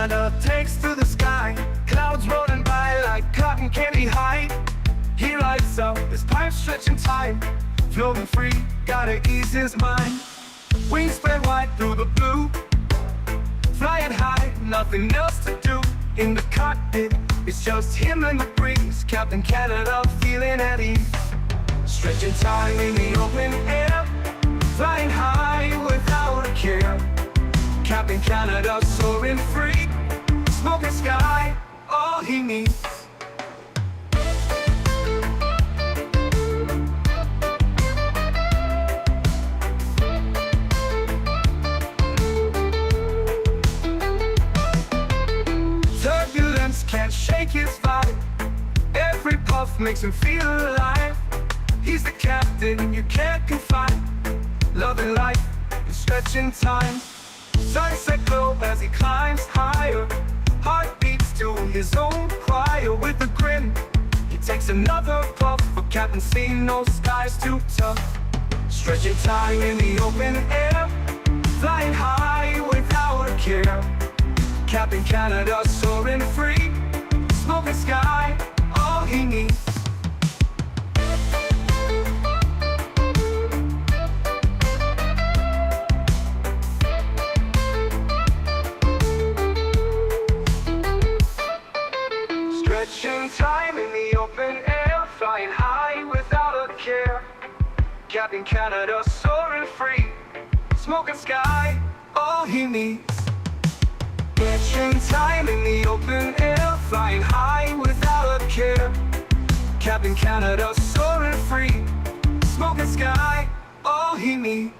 Canada takes to the sky, clouds rolling by like cotton candy high. He lights up, his pipes stretching tight, floating free, gotta ease his mind. Wings spread wide through the blue, flying high, nothing else to do. In the cockpit, it's just him and the breeze, Captain Canada feeling at ease. Stretching time in the open air, flying high without a care. Captain Canada soaring free, smoking sky, all he needs. Turbulence can't shake his vibe, every puff makes him feel alive. He's the captain you can't confide, loving life is stretching time. Sunset glow as he climbs higher, heart beats to his own choir. With a grin, he takes another puff, but Captain seen no skies too tough. Stretching time in the open air, flying high without a care. Captain Canada soaring free, smoking sky, all he needs. Stretching time in the open air, flying high without a care. Captain Canada soaring free, smoking sky, all he needs. Stretching time in the open air, flying high without a care. Captain Canada soaring free, smoking sky, all he needs.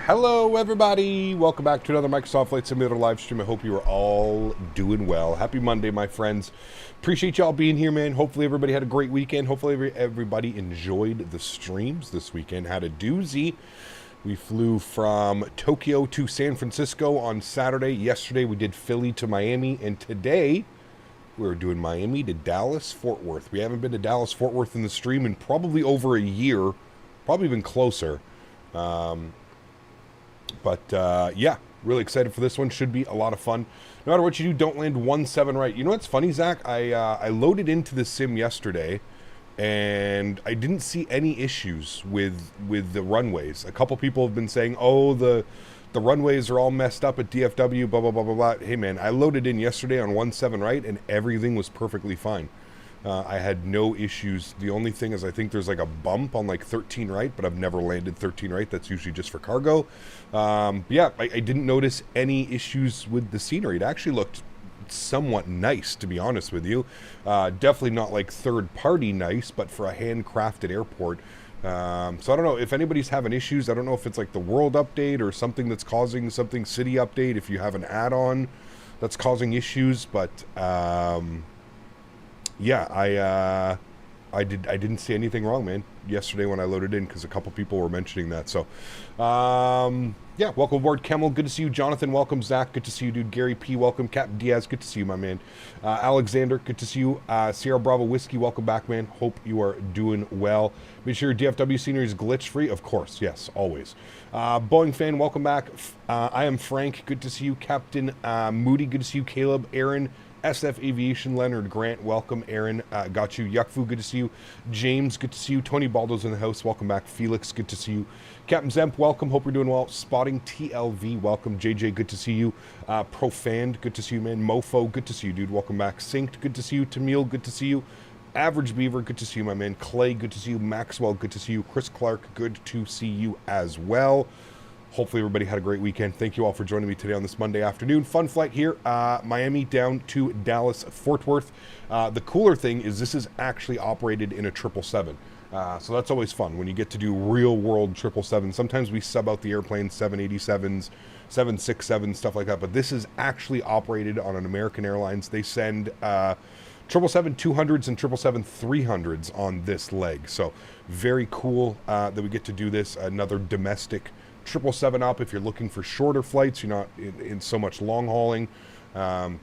Hello everybody, welcome back to another Microsoft Flight Simulator live stream. I hope you are all doing well. Happy Monday, my friends. Appreciate y'all being here, man. Hopefully everybody had a great weekend. Hopefully everybody enjoyed the streams this weekend. Had a doozy. We flew from Tokyo to San Francisco on Saturday. Yesterday we did Philly to Miami, and today we're doing Miami to Dallas, Fort Worth. We haven't been to Dallas, Fort Worth in the stream in probably over a year, probably even closer. Yeah, really excited for this one. Should be a lot of fun. No matter what you do, don't land 1-7 right. You know what's funny, Zach? I loaded into the sim yesterday, and I didn't see any issues with the runways. A couple people have been saying, oh, the runways are all messed up at DFW, blah, blah, blah, blah, blah. Hey, man, I loaded in yesterday on 1-7 right, and everything was perfectly fine. I had no issues. The only thing is I think there's like a bump on like 13 right, but I've never landed 13 right. That's usually just for cargo. Yeah, I didn't notice any issues with the scenery. It actually looked somewhat nice, to be honest with you. Definitely not like third party nice, but for a handcrafted airport. So I don't know if anybody's having issues. I don't know if it's like the world update or something that's causing something city update, if you have an add-on that's causing issues, but yeah, I didn't see anything wrong, man, yesterday when I loaded in, because a couple people were mentioning that. So yeah, welcome aboard, Kemmel, good to see you. Jonathan, welcome. Zach, good to see you, dude. Gary P, welcome. Captain Diaz, good to see you, my man. Alexander, good to see you. Sierra Bravo Whiskey, welcome back, man. Hope you are doing well. Make sure your DFW scenery is glitch free, of course, yes, always. Boeing fan, welcome back. I am Frank, good to see you. Captain Moody, good to see you. Caleb, Erin, SF Aviation, Leonard Grant, welcome. Erin, got you. Yuckfu, good to see you. James, good to see you. TonyBaldo's in the house, welcome back. Felix, good to see you. Captain Zemp, welcome, hope you're doing well. Spotting TLV, welcome. JJ, good to see you. Profand, good to see you, man. Mofo, good to see you, dude, welcome back. Synced, good to see you. Tamil, good to see you. Average Beaver, good to see you, my man. Clay, good to see you. Maxwell, good to see you. Chris Clark, good to see you as well. Hopefully everybody had a great weekend. Thank you all for joining me today on this Monday afternoon. Fun flight here, Miami down to Dallas, Fort Worth. The cooler thing is this is actually operated in a 777. So that's always fun when you get to do real world 777. Sometimes we sub out the airplanes, 787s, 767s, stuff like that. But this is actually operated on an American Airlines. They send 777-200s and 777-300s on this leg. So very cool that we get to do this. Another domestic 777 up if you're looking for shorter flights, you're not in so much long hauling.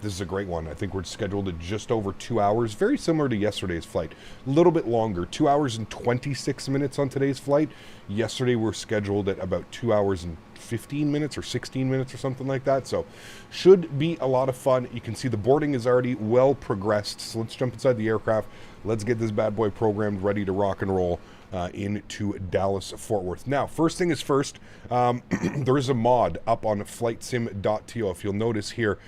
This is a great one. I think we're scheduled at just over 2 hours, very similar to yesterday's flight. A little bit longer, 2 hours and 26 minutes on today's flight. Yesterday we're scheduled at about 2 hours and 15 minutes or 16 minutes or something like that. So should be a lot of fun. You can see the boarding is already well progressed. So let's jump inside the aircraft. Let's get this bad boy programmed, ready to rock and roll into Dallas-Fort Worth. Now, first thing is first, there is a mod up on flightsim.to. If you'll notice here,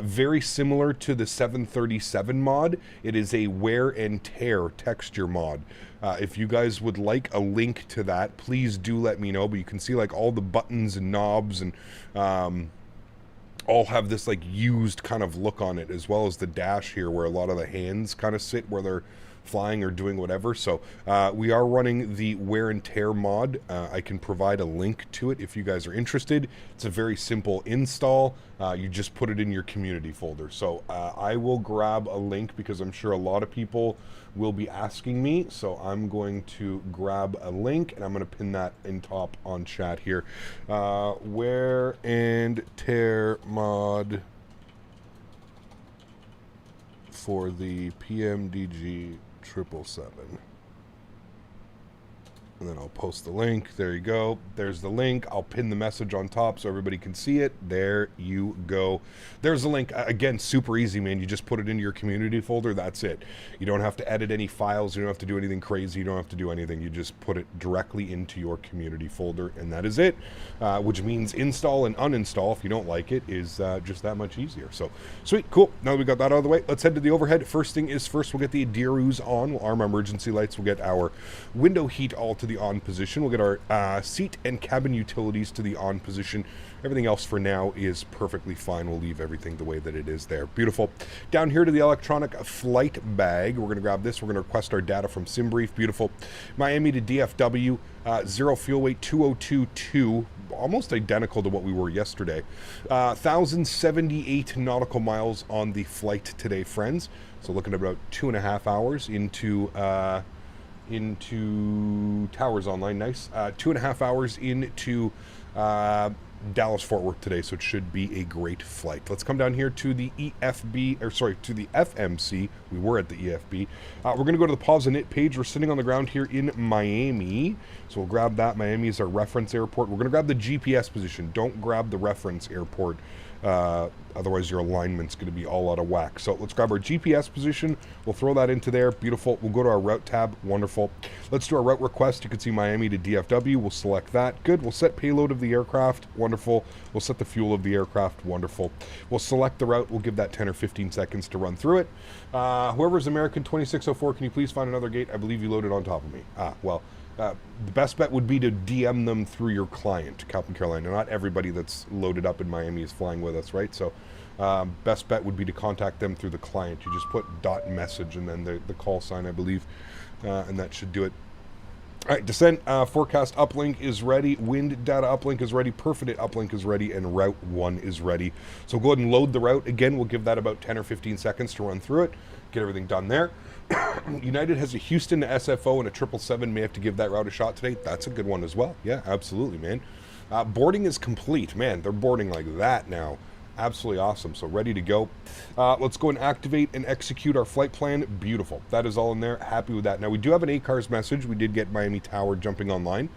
very similar to the 737 mod, it is a wear and tear texture mod. If you guys would like a link to that, please do let me know. But you can see like all the buttons and knobs and all have this like used kind of look on it, as well as the dash here where a lot of the hands kind of sit where they're flying or doing whatever. So we are running the wear and tear mod. I can provide a link to it if you guys are interested. It's a very simple install. You just put it in your community folder. So I will grab a link because I'm sure a lot of people will be asking me. So I'm going to grab a link and I'm going to pin that in top on chat here. Wear and tear mod for the PMDG 777. And then I'll post the link. There you go. There's the link. I'll pin the message on top so everybody can see it. There you go. There's the link. Again, super easy, man. You just put it into your community folder. That's it. You don't have to edit any files. You don't have to do anything crazy. You don't have to do anything. You just put it directly into your community folder, and that is it. Which means install and uninstall, if you don't like it, is just that much easier. So, sweet. Cool. Now that we got that out of the way, let's head to the overhead. First thing is first, we'll get the Adirus on. We'll arm our emergency lights. We'll get our window heat all to the on position. We'll get our seat and cabin utilities to the on position. Everything else for now is perfectly fine. We'll leave everything the way that it is there. Beautiful. Down here to the electronic flight bag. We're going to grab this. We're going to request our data from SimBrief. Beautiful. Miami to DFW, 0 fuel weight 2022. Almost identical to what we were yesterday. 1,078 nautical miles on the flight today, friends. So looking at about 2.5 hours into Towers Online. Nice. 2.5 hours into Dallas-Fort Worth today, so it should be a great flight. Let's come down here to the EFB, or sorry, to the FMC. We were at the EFB. We're going to go to the pause and it page. We're sitting on the ground here in Miami, so we'll grab that. Miami is our reference airport. We're going to grab the GPS position. Don't grab the reference airport. Otherwise your alignment's going to be all out of whack. So let's grab our GPS position. We'll throw that into there. Beautiful. We'll go to our route tab. Wonderful. Let's do our route request. You can see Miami to DFW. We'll select that. Good. We'll set payload of the aircraft. Wonderful. We'll set the fuel of the aircraft. Wonderful. We'll select the route. We'll give that 10 or 15 seconds to run through it. Whoever's American 2604, can you please find another gate? I believe you loaded on top of me. The best bet would be to DM them through your client, Captain Carolina. Not everybody that's loaded up in Miami is flying with us, right? So best bet would be to contact them through the client. You just put .message and then the call sign, I believe, and that should do it. All right, descent forecast uplink is ready. Wind data uplink is ready. Perforated uplink is ready. And route 1 is ready. So go ahead and load the route. Again, we'll give that about 10 or 15 seconds to run through it. Get everything done there. United has a Houston to SFO and a 777. May have to give that route a shot today. That's a good one as well. Yeah, absolutely, man. Boarding is complete. Man, they're boarding like that now. Absolutely awesome. So ready to go. Let's go and activate and execute our flight plan. Beautiful. That is all in there. Happy with that. Now, we do have an ACARS message. We did get Miami Tower jumping online.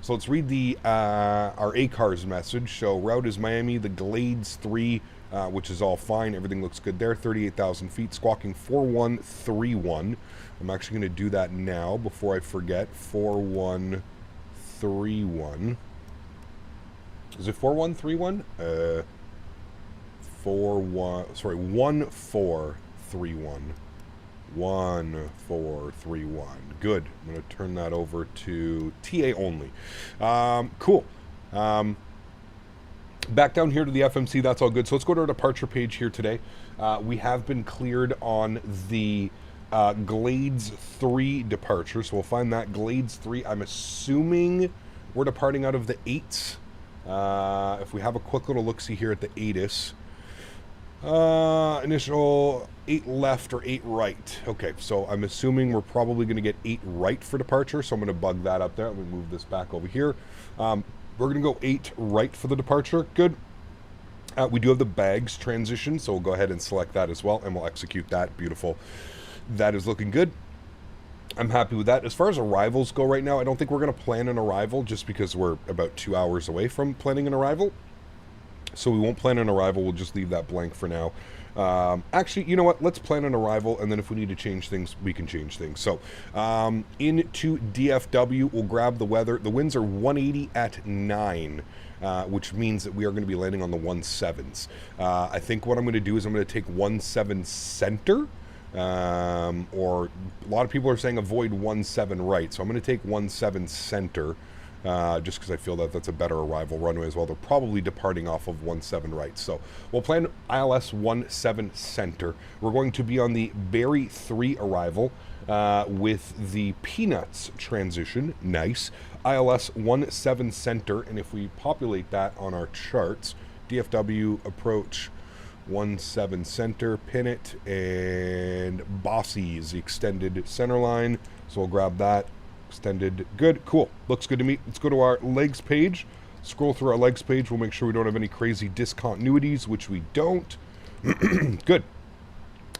So let's read the our ACARS message. So route is Miami, the Glades 3, which is all fine. Everything looks good there. 38,000 feet, squawking 4131. I'm actually going to do that now before I forget. 4131. Is it 4131? 1431. 1431. Good. I'm going to turn that over to TA only. Cool. Back down here to the FMC, that's all good. So let's go to our departure page here today. We have been cleared on the Glades 3 departure. So we'll find that Glades 3. I'm assuming we're departing out of the 8s. If we have a quick little look-see here at the ATIS. Initial 8 left or 8 right. Okay, so I'm assuming we're probably going to get 8 right for departure, so I'm going to bug that up there. Let me move this back over here. We're going to go 8 right for the departure. Good. We do have the bags transition, so we'll go ahead and select that as well, and we'll execute that. Beautiful. That is looking good. I'm happy with that. As far as arrivals go right now, I don't think we're going to plan an arrival just because we're about 2 hours away from planning an arrival. So we won't plan an arrival. We'll just leave that blank for now. Actually, you know what? Let's plan an arrival, and then if we need to change things, we can change things. So into DFW, we'll grab the weather. The winds are 180 at 9. Which means that we are going to be landing on the 17s. I think what I'm going to do is I'm going to take 17 center, or a lot of people are saying avoid 17 right. So I'm going to take 17 center, just because I feel that that's a better arrival runway as well. They're probably departing off of 17 right. So we'll plan ILS 17 center. We're going to be on the Berry 3 arrival with the Peanuts transition. Nice. ILS 17 center, and if we populate that on our charts, DFW approach 17 center, pin it, and Bossy is the extended center line, so we'll grab that. Extended, good, cool, looks good to me. Let's go to our legs page, scroll through our legs page, we'll make sure we don't have any crazy discontinuities, which we don't. Good.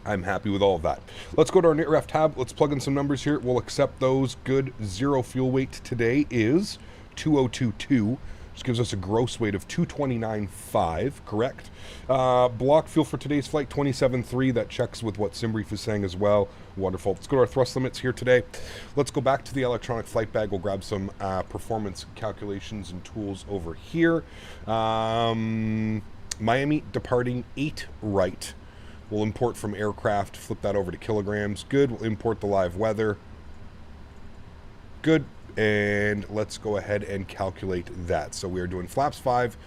I'm happy with all of that. Let's go to our NITREF tab. Let's plug in some numbers here. We'll accept those. Good. Zero fuel weight today is 2022, which gives us a gross weight of 229.5, correct? Block fuel for today's flight, 27.3. That checks with what SimBrief is saying as well. Wonderful. Let's go to our thrust limits here today. Let's go back to the electronic flight bag. We'll grab some performance calculations and tools over here. Miami departing 8 right. We'll import from aircraft, flip that over to kilograms. Good. We'll import the live weather. Good. And let's go ahead and calculate that. So we are doing flaps 5,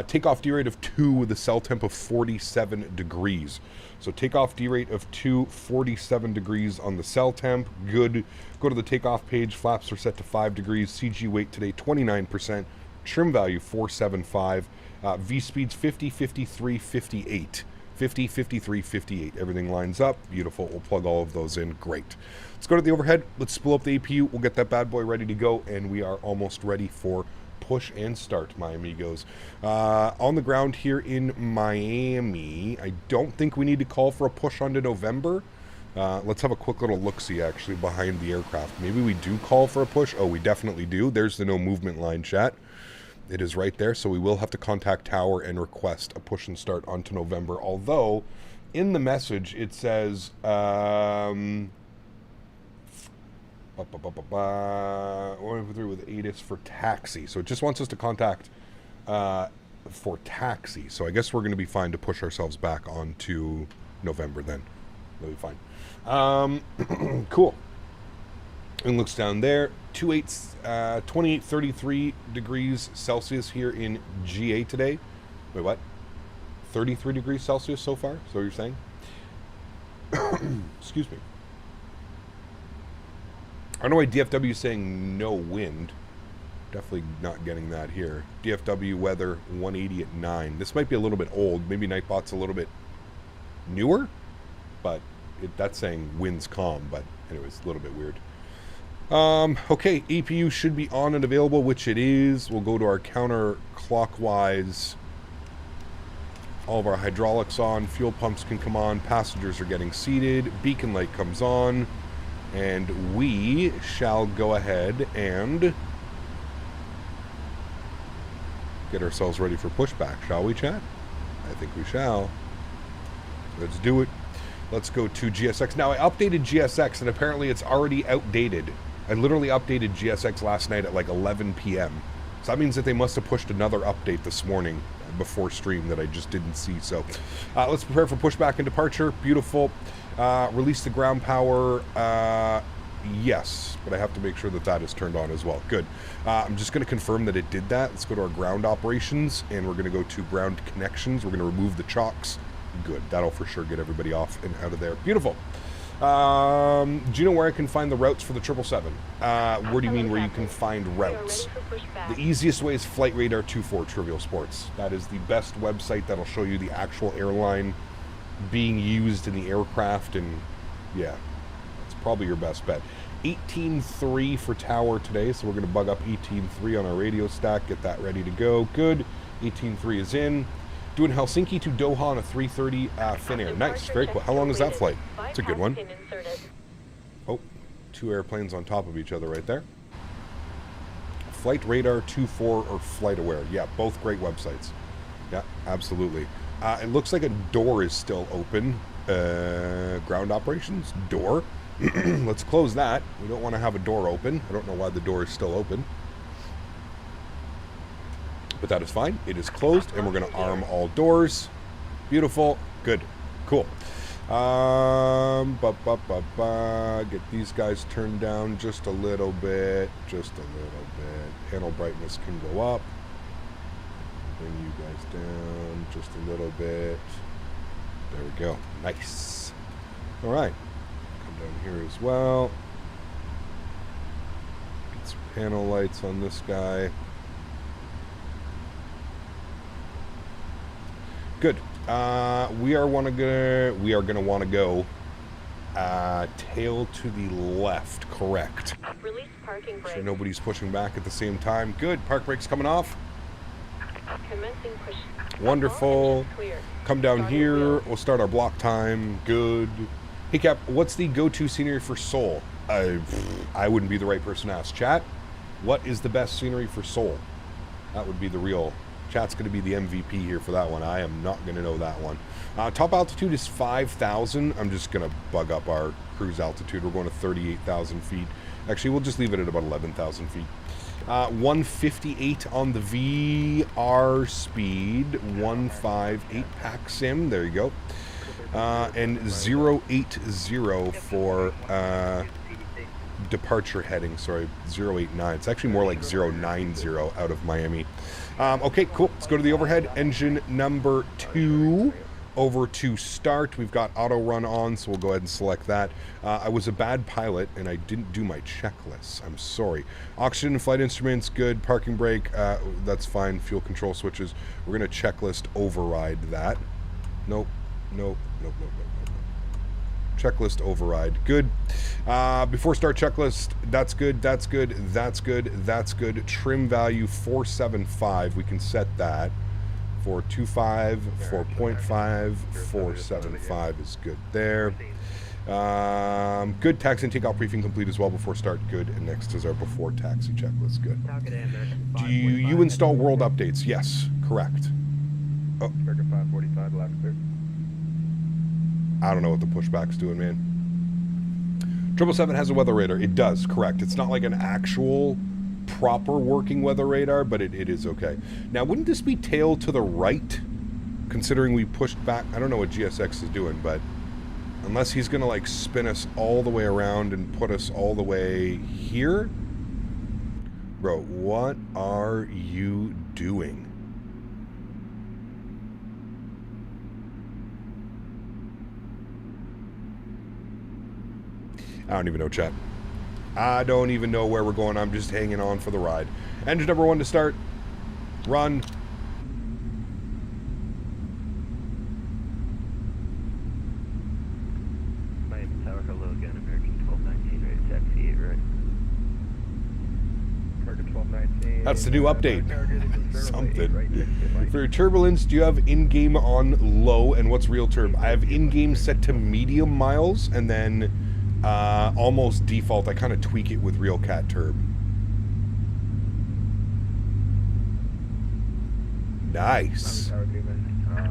takeoff D rate of 2 with a cell temp of 47 degrees. So takeoff D rate of 2, 47 degrees on the cell temp. Good. Go to the takeoff page. Flaps are set to 5 degrees. CG weight today 29%. Trim value 475. V speeds 50, 53, 58. 50, 53, 58. Everything lines up. Beautiful. We'll plug all of those in. Great. Let's go to the overhead. Let's spool up the APU. We'll get that bad boy ready to go, and we are almost ready for push and start, my amigos. On the ground here in Miami, I don't think we need to call for a push onto November. Let's have a quick little look-see, actually, behind the aircraft. Maybe we do call for a push. Oh, we definitely do. There's the no movement line, chat. It is right there, so we will have to contact Tower and request a push and start onto November. Although, in the message, it says, with ATIS for taxi. So it just wants us to contact for taxi. So I guess we're going to be fine to push ourselves back onto November then. That'll be fine. Cool. And looks down there, 28-33 degrees Celsius here in GA today. Wait, what? 33 degrees Celsius so far? So you're saying? Excuse me. I don't know why DFW is saying no wind. Definitely not getting that here. DFW weather 180 at 9. This might be a little bit old. Maybe Nightbot's a little bit newer, but that's saying winds calm. But anyways, a little bit weird. Okay, APU should be on and available, which it is. We'll go to our counterclockwise. All of our hydraulics on, fuel pumps can come on, passengers are getting seated, beacon light comes on, and we shall go ahead and get ourselves ready for pushback, shall we, chat? I think we shall. Let's do it. Let's go to GSX. Now, I updated GSX, and apparently it's already outdated. I literally updated GSX last night at like 11 p.m. So that means that they must have pushed another update this morning before stream that I just didn't see. So let's prepare for pushback and departure. Beautiful. Release the ground power. Yes, but I have to make sure that that is turned on as well. Good. I'm just going to confirm that it did that. Let's go to our ground operations, and we're going to go to ground connections. We're going to remove the chocks. Good. That'll for sure get everybody off and out of there. Beautiful. Do you know where I can find the routes for the 777? Where do you mean where you can find routes? The easiest way is Flight Radar 24 Trivial Sports. That is the best website that'll show you the actual airline being used in the aircraft, and yeah, it's probably your best bet. 18.3 for tower today, so we're going to bug up 18.3 on our radio stack, get that ready to go. Good. 18.3 is in. Doing Helsinki to Doha on a 3:30 Finnair. Nice, very cool. How long is that flight? It's a good one. Oh, 2 airplanes on top of each other right there. Flight Radar 24 or Flight Aware. Yeah, both great websites. Yeah, absolutely. It looks like a door is still open. Ground operations door. Let's close that. We don't want to have a door open. I don't know why the door is still open. But that is fine. It is closed, and we're going to arm all doors. Beautiful. Good. Cool. Get these guys turned down just a little bit. Just a little bit. Panel brightness can go up. Bring you guys down just a little bit. There we go. Nice. All right. Come down here as well. Get some panel lights on this guy. Good. We are gonna want to go tail to the left. Correct. Release parking brake. So nobody's pushing back at the same time. Good. Park brake's coming off. Commencing push. Wonderful. Come down here. We'll start our block time. Good. Hey Cap, what's the go-to scenery for Seoul? I wouldn't be the right person to ask. Chat, what is the best scenery for Seoul? That would be the real. Chat's going to be the MVP here for that one. I am not going to know that one. Top altitude is 5,000. I'm just going to bug up our cruise altitude. We're going to 38,000 feet. Actually, we'll just leave it at about 11,000 feet. 158 on the VR speed. 158 pack sim. There you go. And 080 for departure heading. Sorry, 089. It's actually more like 090 out of Miami. Okay, cool. Let's go to the overhead. Engine number 2 over to start. We've got auto run on, so we'll go ahead and select that. I was a bad pilot, and I didn't do my checklists. I'm sorry. Oxygen and flight instruments, good. Parking brake, that's fine. Fuel control switches. We're going to checklist override that. Nope. Checklist override. Good. Before start checklist, that's good, that's good, that's good, that's good. Trim value 475. We can set that. 425, 4.5, 475 is good there. Good. Taxi and takeoff briefing complete as well before start. Good. And next is our before taxi checklist. Good. Do you install world updates? Yes. Correct. Oh. 545 left clear. I don't know what the pushback's doing, man. 777 has a weather radar. It does, correct. It's not like an actual proper working weather radar, but it is okay. Now, wouldn't this be tail to the right, considering we pushed back? I don't know what GSX is doing, but unless he's going to, like, spin us all the way around and put us all the way here? Bro, what are you doing? I don't even know, chat. I don't even know where we're going. I'm just hanging on for the ride. Engine number 1 to start. Run. Miami Tower, hello again. American 1219, ready to taxi 8 right. American 1219. That's the new update. Something. For your turbulence, do you have in-game on low, and what's real turb? I have in-game set to medium miles, and then almost default. I kind of tweak it with real cat turb. Nice.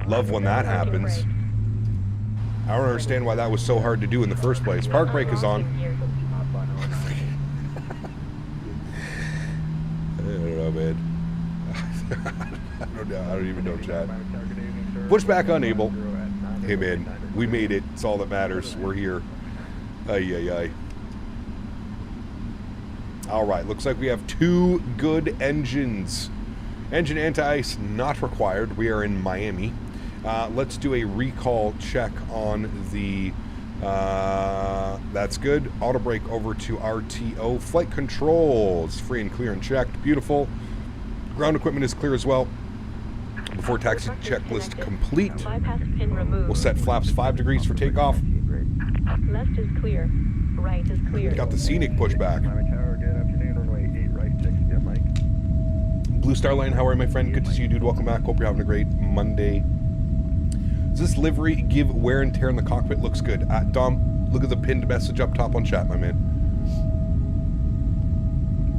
Love when that happens. I don't understand why that was so hard to do in the first place. Park brake is on. I don't know, man. I don't even know, chat. Pushback unable. Hey, man, we made it. It's all that matters. We're here. Ay. All right, looks like we have 2 good engines. Engine anti-ice not required. We are in Miami. Let's do a recall check on the... that's good. Auto brake over to RTO. Flight controls, free and clear and checked. Beautiful. Ground equipment is clear as well. Before taxi checklist complete. We'll set flaps 5 degrees for takeoff. Left is clear. Right is clear. Got the scenic pushback. Blue Star Line, how are you, my friend? Good to see you, dude. Welcome back. Hope you're having a great Monday Does this livery give wear and tear in the cockpit? Looks good. Dom, look at the pinned message up top on chat, my man.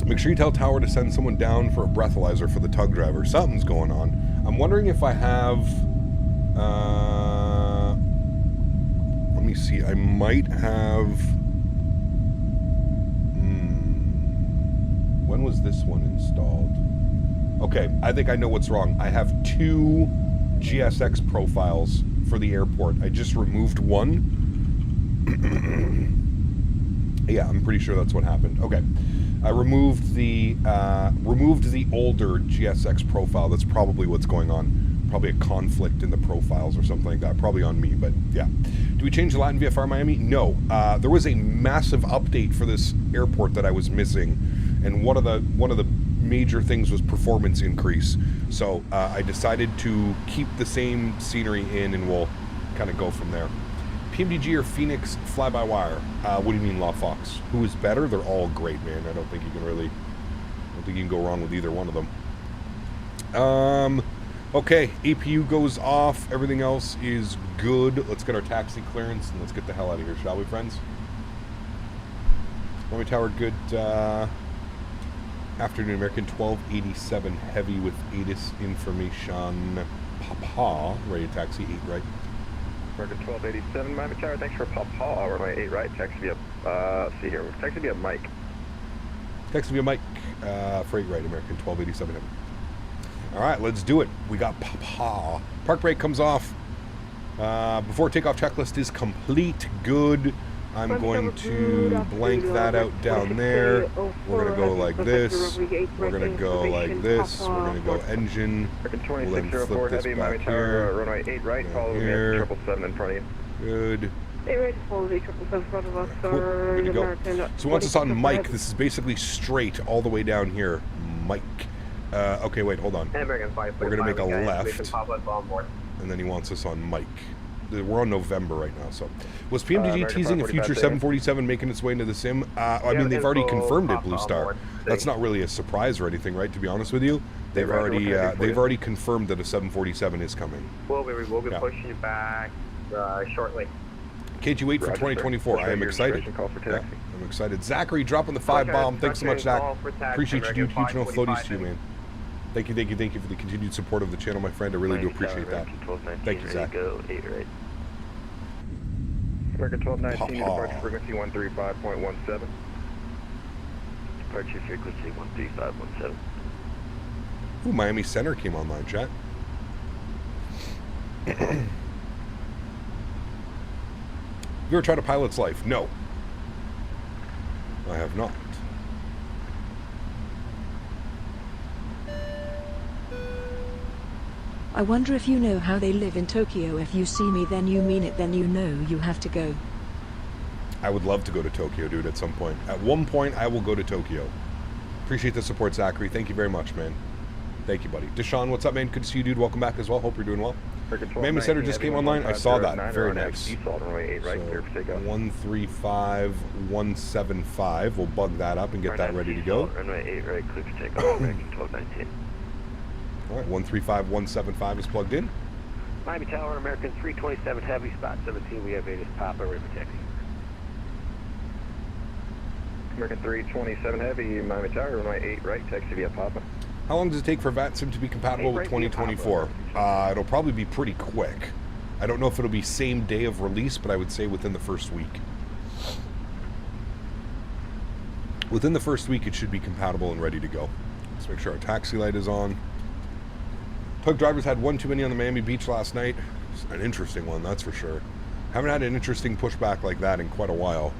Make sure you tell Tower to send someone down for a breathalyzer for the tug driver. Something's going on. I'm wondering if I have... let me see. I might have... When was this one installed? Okay, I think I know what's wrong. I have 2 GSX profiles for the airport. I just removed one. Yeah, I'm pretty sure that's what happened. Okay. I removed the older GSX profile. That's probably what's going on. Probably a conflict in the profiles or something like that. Probably on me, but yeah. Do we change the Latin VFR Miami? No. There was a massive update for this airport that I was missing, and one of the major things was performance increase. So I decided to keep the same scenery in, and we'll kind of go from there. PMDG or Phoenix fly-by-wire? What do you mean, Law Fox? Who is better? They're all great, man. I don't think you can go wrong with either one of them. Okay, APU goes off. Everything else is good. Let's get our taxi clearance and let's get the hell out of here, shall we, friends? Robbie Tower, good afternoon, American 1287 heavy with ATIS information. Papa, ready to taxi 8 right. American 1287, Miami Tower, thanks for Papa, runway 8 right, taxi via, see here, taxi via Mike. Taxi via Mike, for 8 right, American 1287 heavy. Alright, let's do it. We got Papa. Park brake comes off. Before takeoff checklist is complete. Good. I'm going to blank that out down there. We're going to go like this. We're going to go like this. We're going to go engine. We'll then flip this back here. Runway 8 right, follow me at 777 in front of you. Good. Good Good to go. So once it's on Mike, this is basically straight all the way down here. Mike. Okay, wait, hold on. We're going to make a left. And then he wants us on Mike. We're on November right now, so. Was PMDG teasing a future 747 making its way into the sim? I mean, they've already confirmed it, Blue Star. That's not really a surprise or anything, right, to be honest with you? They've already confirmed that a 747 is coming. We'll be pushing you back shortly. KG8 for 2024. I am excited. Yeah, I'm excited. Zachary dropping the 5 bomb. Thanks so much, Zach. Appreciate you, dude. Huge no floaties to you, man. Thank you for the continued support of the channel, my friend. I really do appreciate that. Thank you, Zach. American 1219, departure frequency 135.17. Departure frequency 13517. Ooh, Miami Center came online, chat. You ever tried a pilot's life? No. I have not. I wonder if you know how they live in Tokyo. If you see me, then you mean it, then you know you have to go. I would love to go to Tokyo, dude, at some point. At one point, I will go to Tokyo. Appreciate the support, Zachary. Thank you very much, man. Thank you, buddy. Deshaun, what's up, man? Good to see you, dude. Welcome back as well. Hope you're doing well. Miami Center just came online. I saw that. Very nice. So, 135.175. We'll bug that up and get that ready to go. Runway 8 right, clear for takeoff, American 1219. All right, 135.175 is plugged in. Miami Tower, American 327 heavy, spot 17. We have ATIS Papa, ready for taxi. American 327 heavy, Miami Tower, runway 8 right, taxi via Papa. How long does it take for VATSIM to be compatible with 2024? It'll probably be pretty quick. I don't know if it'll be same day of release, but I would say within the first week. Within the first week, it should be compatible and ready to go. Let's make sure our taxi light is on. Tug drivers had one too many on the Miami Beach last night. It's an interesting one, that's for sure. Haven't had an interesting pushback like that in quite a while.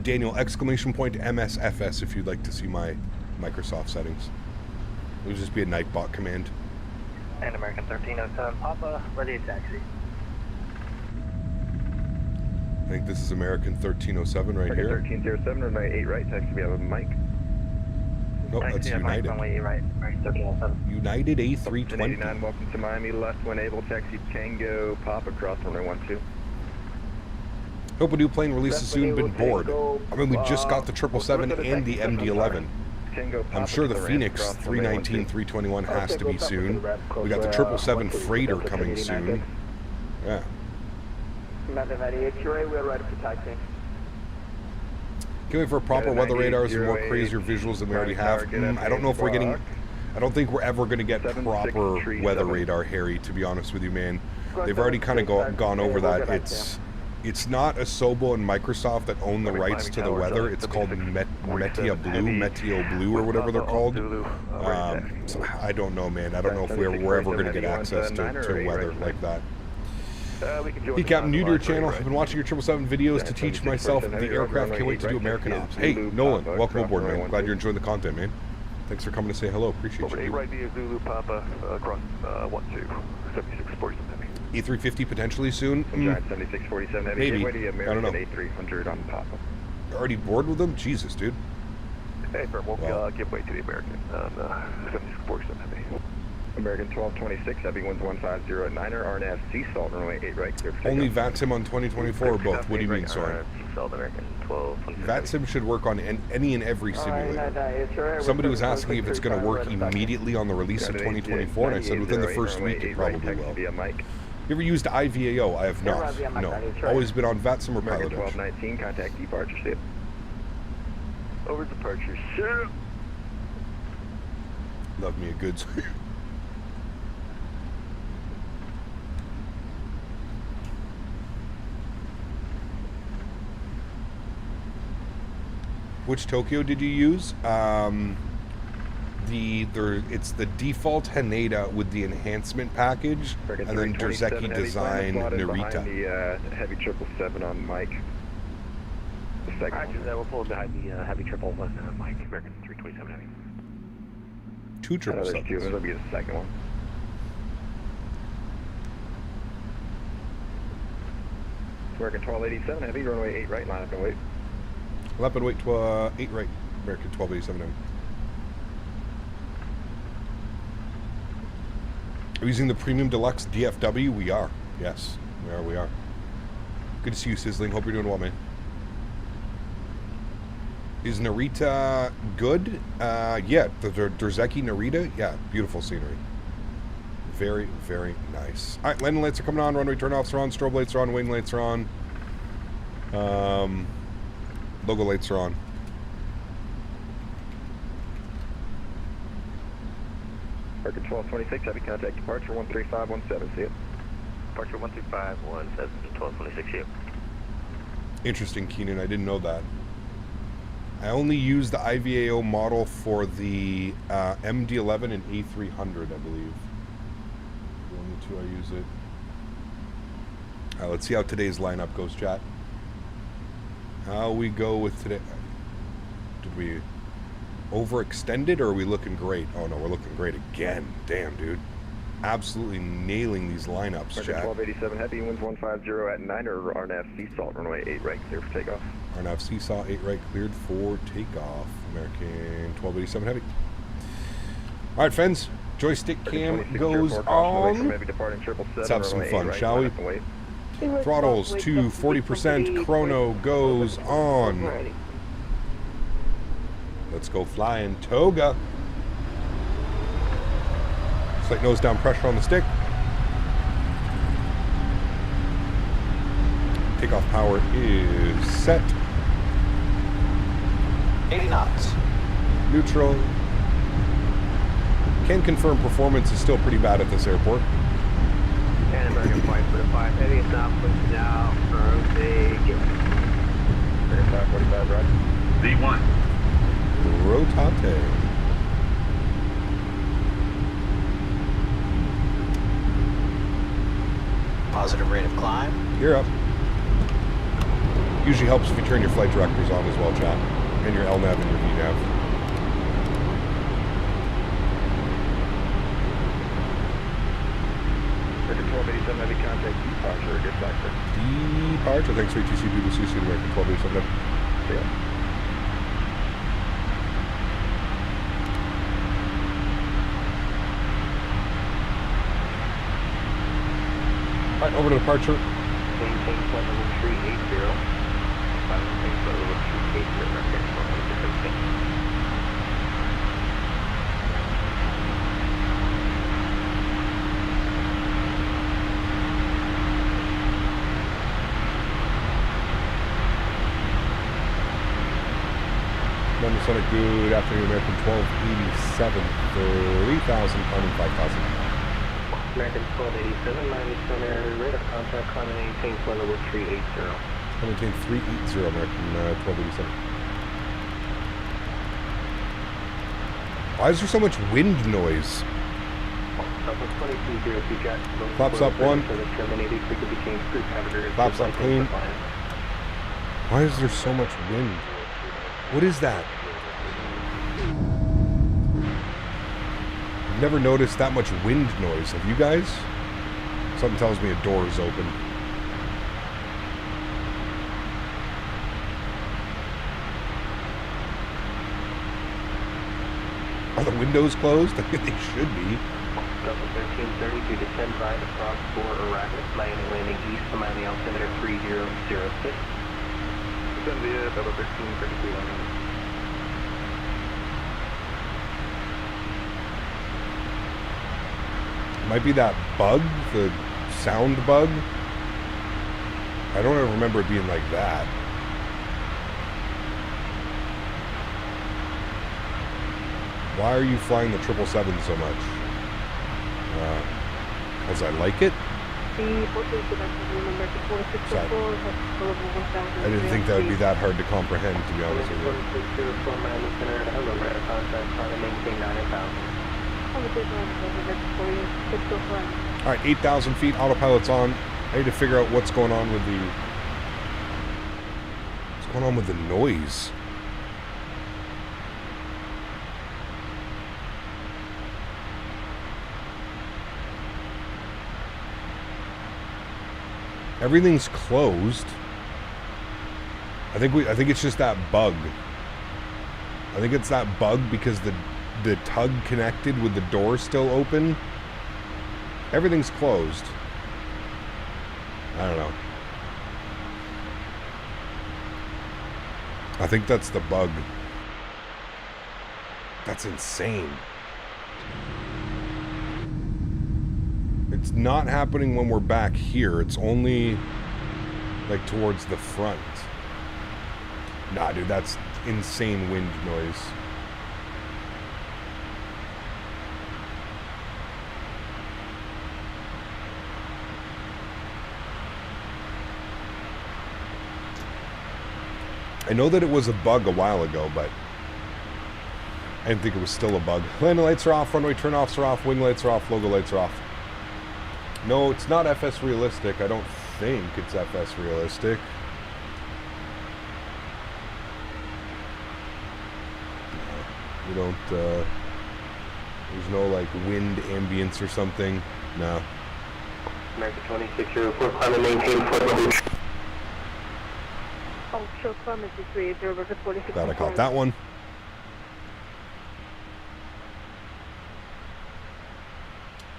Daniel, exclamation point MSFS if you'd like to see my Microsoft settings. It would just be a Nightbot command. And American 1307 Papa, ready to taxi. I think this is American 1307 right here. 1307, runway 8 right, taxi via Mike. Nope, that's United. Runway 8 right, American 1307. United A320. 89, welcome to Miami, left when able, taxi Tango, Papa, cross runway 12. Hope a new plane releases soon. Been bored. I mean, we just got the 777 and the MD-11. Tango Papa. I'm sure the to ramp, Phoenix cross 319, 321 has to be soon. We got the 777 freighter coming soon. Yeah. Mentha 98, we're right up to taxi. Can we wait for proper weather radars and more 98, crazier visuals than we already have? I don't know if we're getting... I don't think we're ever going to get proper weather radar, Harry, to be honest with you, man. They've already kind of gone over that. It's not Asobo and Microsoft that own the rights to the weather. It's called Meteo Blue, or whatever they're called. So I don't know, man. I don't know if we're ever going to get access to weather like that. Hey, Captain, new to your channel. I've been watching your 777 videos to teach myself the aircraft. Can't wait to do American ops. Hey, Nolan, welcome aboard, man. Glad you're enjoying the content, man. Thanks for coming to say hello. Appreciate you. right via Zulu Papa, across 7647 Heavy. E350 potentially soon? 7647 Heavy. Maybe. American I don't know. A300 on Papa. Already bored with them? Jesus, dude. Hey, firm, we'll give way to the American on 7647 Heavy. American 1226 Heavy, winds 150 at 9er, RNF Sea Salt, runway 8 right, clear for Only takeoff. VATSIM on 2024 or both? What do you mean, sorry? VATSIM should work on any and every simulator. Somebody was asking if it's going to work immediately on the release of 2024, and I said within the first week it probably will. You ever used IVAO? I have not. No. Always been on VATSIM or American Pilot Edge. 1219, contact departure, see it. Over departure, sure. Love me a good... Which Tokyo did you use? It's the default Haneda with the enhancement package, and then Derzeki Design Narita. The heavy 777 on Mike. The second one. We'll pull behind the heavy 777 Mike, American 327 Heavy. Two 777s. This will be the second one. American 1287 Heavy, runway 8 right, line up and wait. Lap and wait 8 right, American 1287. Are we using the Premium Deluxe DFW? We are. Yes, we are. Good to see you, Sizzling. Hope you're doing well, man. Is Narita good? Yeah, the Derzeki Narita. Yeah, beautiful scenery. Very, very nice. All right, landing lights are coming on. Runway turnoffs are on. Strobe lights are on. Wing lights are on. Logo lights are on. American 1226, heavy contact departure 13517, see it. Departure 13517, 1226 you. Interesting, Keenan. I didn't know that. I only use the IVAO model for the MD-11 and A300, I believe. The only two I use it. All right, let's see how today's lineup goes, chat. How we go with today? Did we overextend it, or are we looking great? Oh no, we're looking great again. Damn, dude. Absolutely nailing these lineups, chat. 1287 heavy, winds 150 at 9er, RNF Sea Salt, runway 8 right, clear for takeoff. RNF Sea Salt 8 right, cleared for takeoff. American 1287 heavy. All right, friends. Joystick cam goes on. Let's have some fun, shall we? Throttles to 40%. Chrono goes on. Let's go flying toga. Slight nose down pressure on the stick. Takeoff power is set. 80 knots. Neutral. Can confirm performance is still pretty bad at this airport. And American flight for the 5 heading stop, pushing out from the American 545 right. V1. Rotate. Positive rate of climb. You're up. Usually helps if you turn your flight directors on as well, chat. And your LNAV and your VNAV. American 1287 heavy contact departure, good sector. Departure. Thanks for ATC Doodle CC American 1287. See ya. Alright, over to departure. maintain flight level 380. Maintain flight level 380, American 1287. London Sonic, good afternoon, American 1287, 30,000, climbing 5,000. American 1287, Miami Center, radar contact, climb and maintain flight level 380. Maintain 380, American 1287. Why is there so much wind noise? Flaps up one. Flaps up clean. Why is there so much wind? What is that? I've never noticed that much wind noise. Have you guys? Something tells me a door is open. Are the windows closed? I think they should be. Delta 1330 to descend right across for Arachid, flying and landing east to Miami altimeter 3006. Descend via Delta 1332 landing. Might be that bug, the sound bug. I don't ever remember it being like that. Why are you flying the 777 so much? Because I like it? I didn't think that would be that hard to comprehend, to be honest with you. Alright, 8,000 feet, autopilot's on. I need to figure out what's going on with the noise. Everything's closed. I think it's just that bug. I think it's that bug because the tug connected with the door still open. Everything's closed. I don't know. I think that's the bug. That's insane. It's not happening when we're back here. It's only like towards the front. Nah, dude, that's insane wind noise. I know that it was a bug a while ago, but I didn't think it was still a bug. Landing lights are off, runway turn-offs are off, wing lights are off, logo lights are off. No, it's not FS realistic. I don't think it's FS realistic. No, we don't, there's no like wind ambience or something. No. American 2604, climb and maintain flight level. Oh, show climb is 380, 46. Glad I caught that one.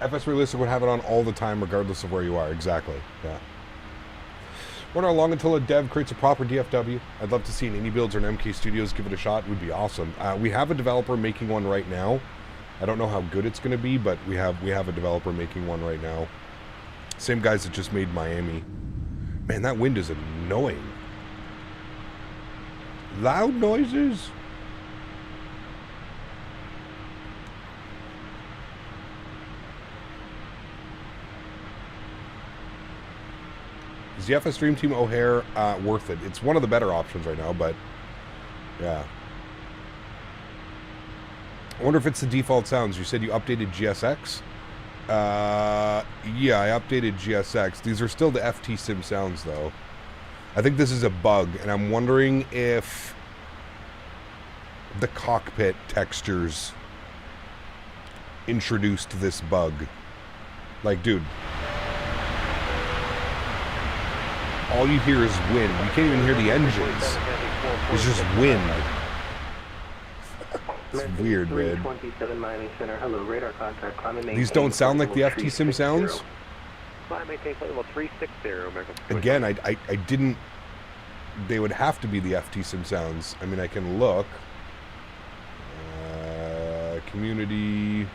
FS Realistic would have it on all the time, regardless of where you are. Exactly. Yeah. Wonder how long until a dev creates a proper DFW. I'd love to see an Indie Builds or an MK Studios give it a shot. It would be awesome. We have a developer making one right now. I don't know how good it's going to be, but we have a developer making one right now. Same guys that just made Miami. Man, that wind is annoying. Loud noises. Is the FS Dream Team O'Hare worth it? It's one of the better options right now, but yeah. I wonder if it's the default sounds. You said you updated GSX? Yeah, I updated GSX. These are still the FT Sim sounds, though. I think this is a bug, and I'm wondering if the cockpit textures introduced this bug. Like, dude, all you hear is wind. You can't even hear the engines. It's just wind. It's weird, man. These don't sound like the FT Sim sounds. Again, I didn't... They would have to be the FT Sim sounds. I mean, I can look. Community...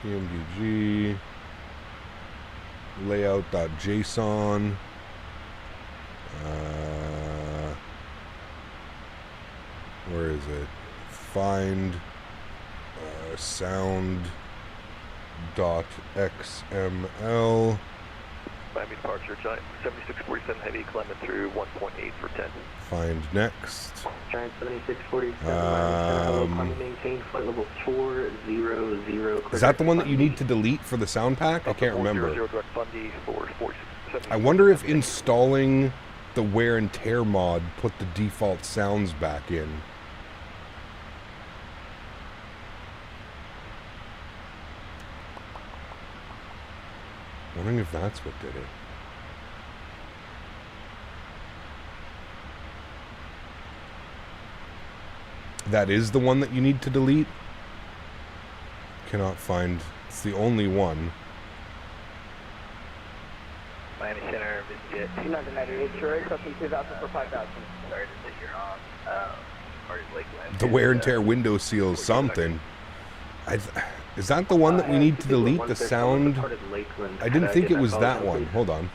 PMDG. layout.json. Where is it? Find sound.xml. Miami departure, Giant 7647 heavy, climbing through 1.8 for 10. Find next. Giant 7647, maintain flight level 400. Is that the one that you need to delete for the sound pack? I can't remember. Direct Bundy for 46. I wonder if installing the wear and tear mod put the default sounds back in. Wondering if that's what did it. That is the one that you need to delete? Cannot find. It's the only one. Miami Center, visit 298 Detroit, custom 2000 for 5,000. Sorry to say you're on. Lakeland. The wear and tear window seal something. Is that the one that we need to delete the sound? I didn't think it was that one. Hold on.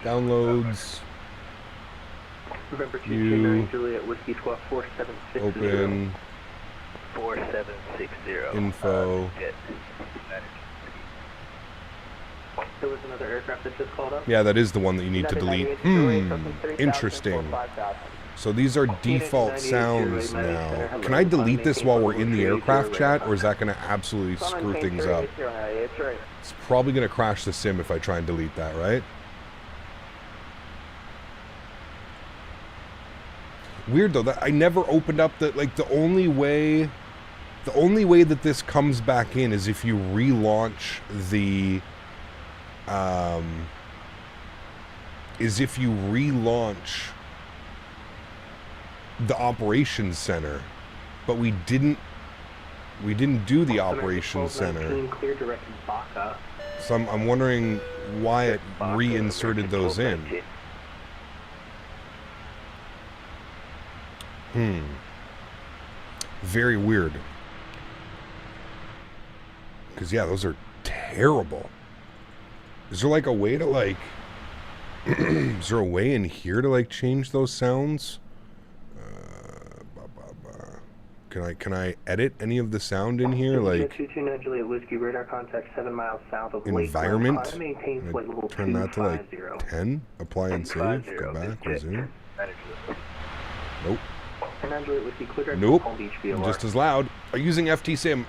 Downloads. November 229 Juliet Whiskey Squawk 4760. Open. 4760. Info. There was another aircraft that just called up. Yeah, that is the one that you need to delete. Interesting. So these are default sounds now. Can I delete this while we're in the aircraft chat, or is that going to absolutely screw things up? It's probably going to crash the sim if I try and delete that, right? Weird though, that I never opened up the, like, the only way that this comes back in is if you relaunch the the operations center, but we didn't do the operations center. So I'm wondering why it reinserted those in. Very weird. Because yeah, those are terrible. Is there like a way to like is there a way in here to like change those sounds? Can I edit any of the sound in here? Like 229 Juliet Whiskey, radar contact 7 miles south of environment? Turn that to like 10. Apply and save. Go back. Resume. Nope. Nope. Just as loud. Are you using FTSIM?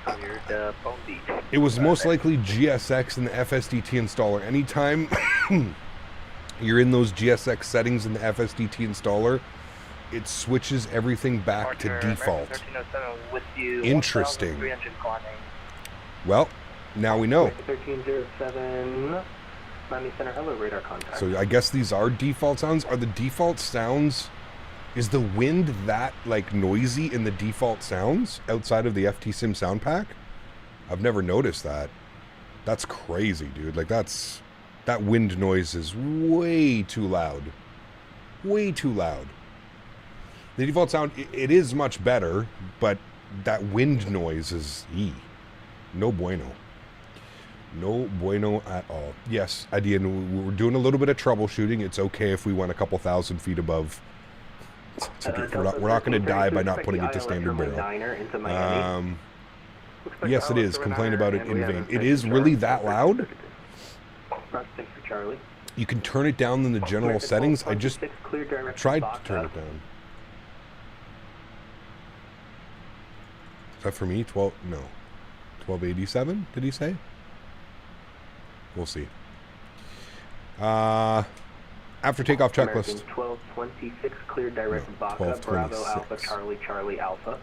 It was most likely GSX in the FSDT installer. Anytime you're in those GSX settings in the FSDT installer, it switches everything back to default. Interesting. Well, now we know. 1307 Miami Center, hello, radar contact. So I guess these are default sounds. Are the default sounds... Is the wind that, like, noisy in the default sounds outside of the FTSIM sound pack? I've never noticed that. That's crazy, dude. Like, that wind noise is way too loud. Way too loud. The default sound, it is much better, but that wind noise is no bueno. No bueno at all. Yes, idea. We're doing a little bit of troubleshooting. It's okay if we went a couple thousand feet above. We're not going to die by not putting it to standard barrel. Yes, it is. Complain about it in vain. It is really that loud? You can turn it down in the general settings. I just tried to turn it down. Is that for me? 1287, did he say? We'll see. After takeoff checklist. 1226, clear direct Baca, Bravo Alpha, Charlie Alpha.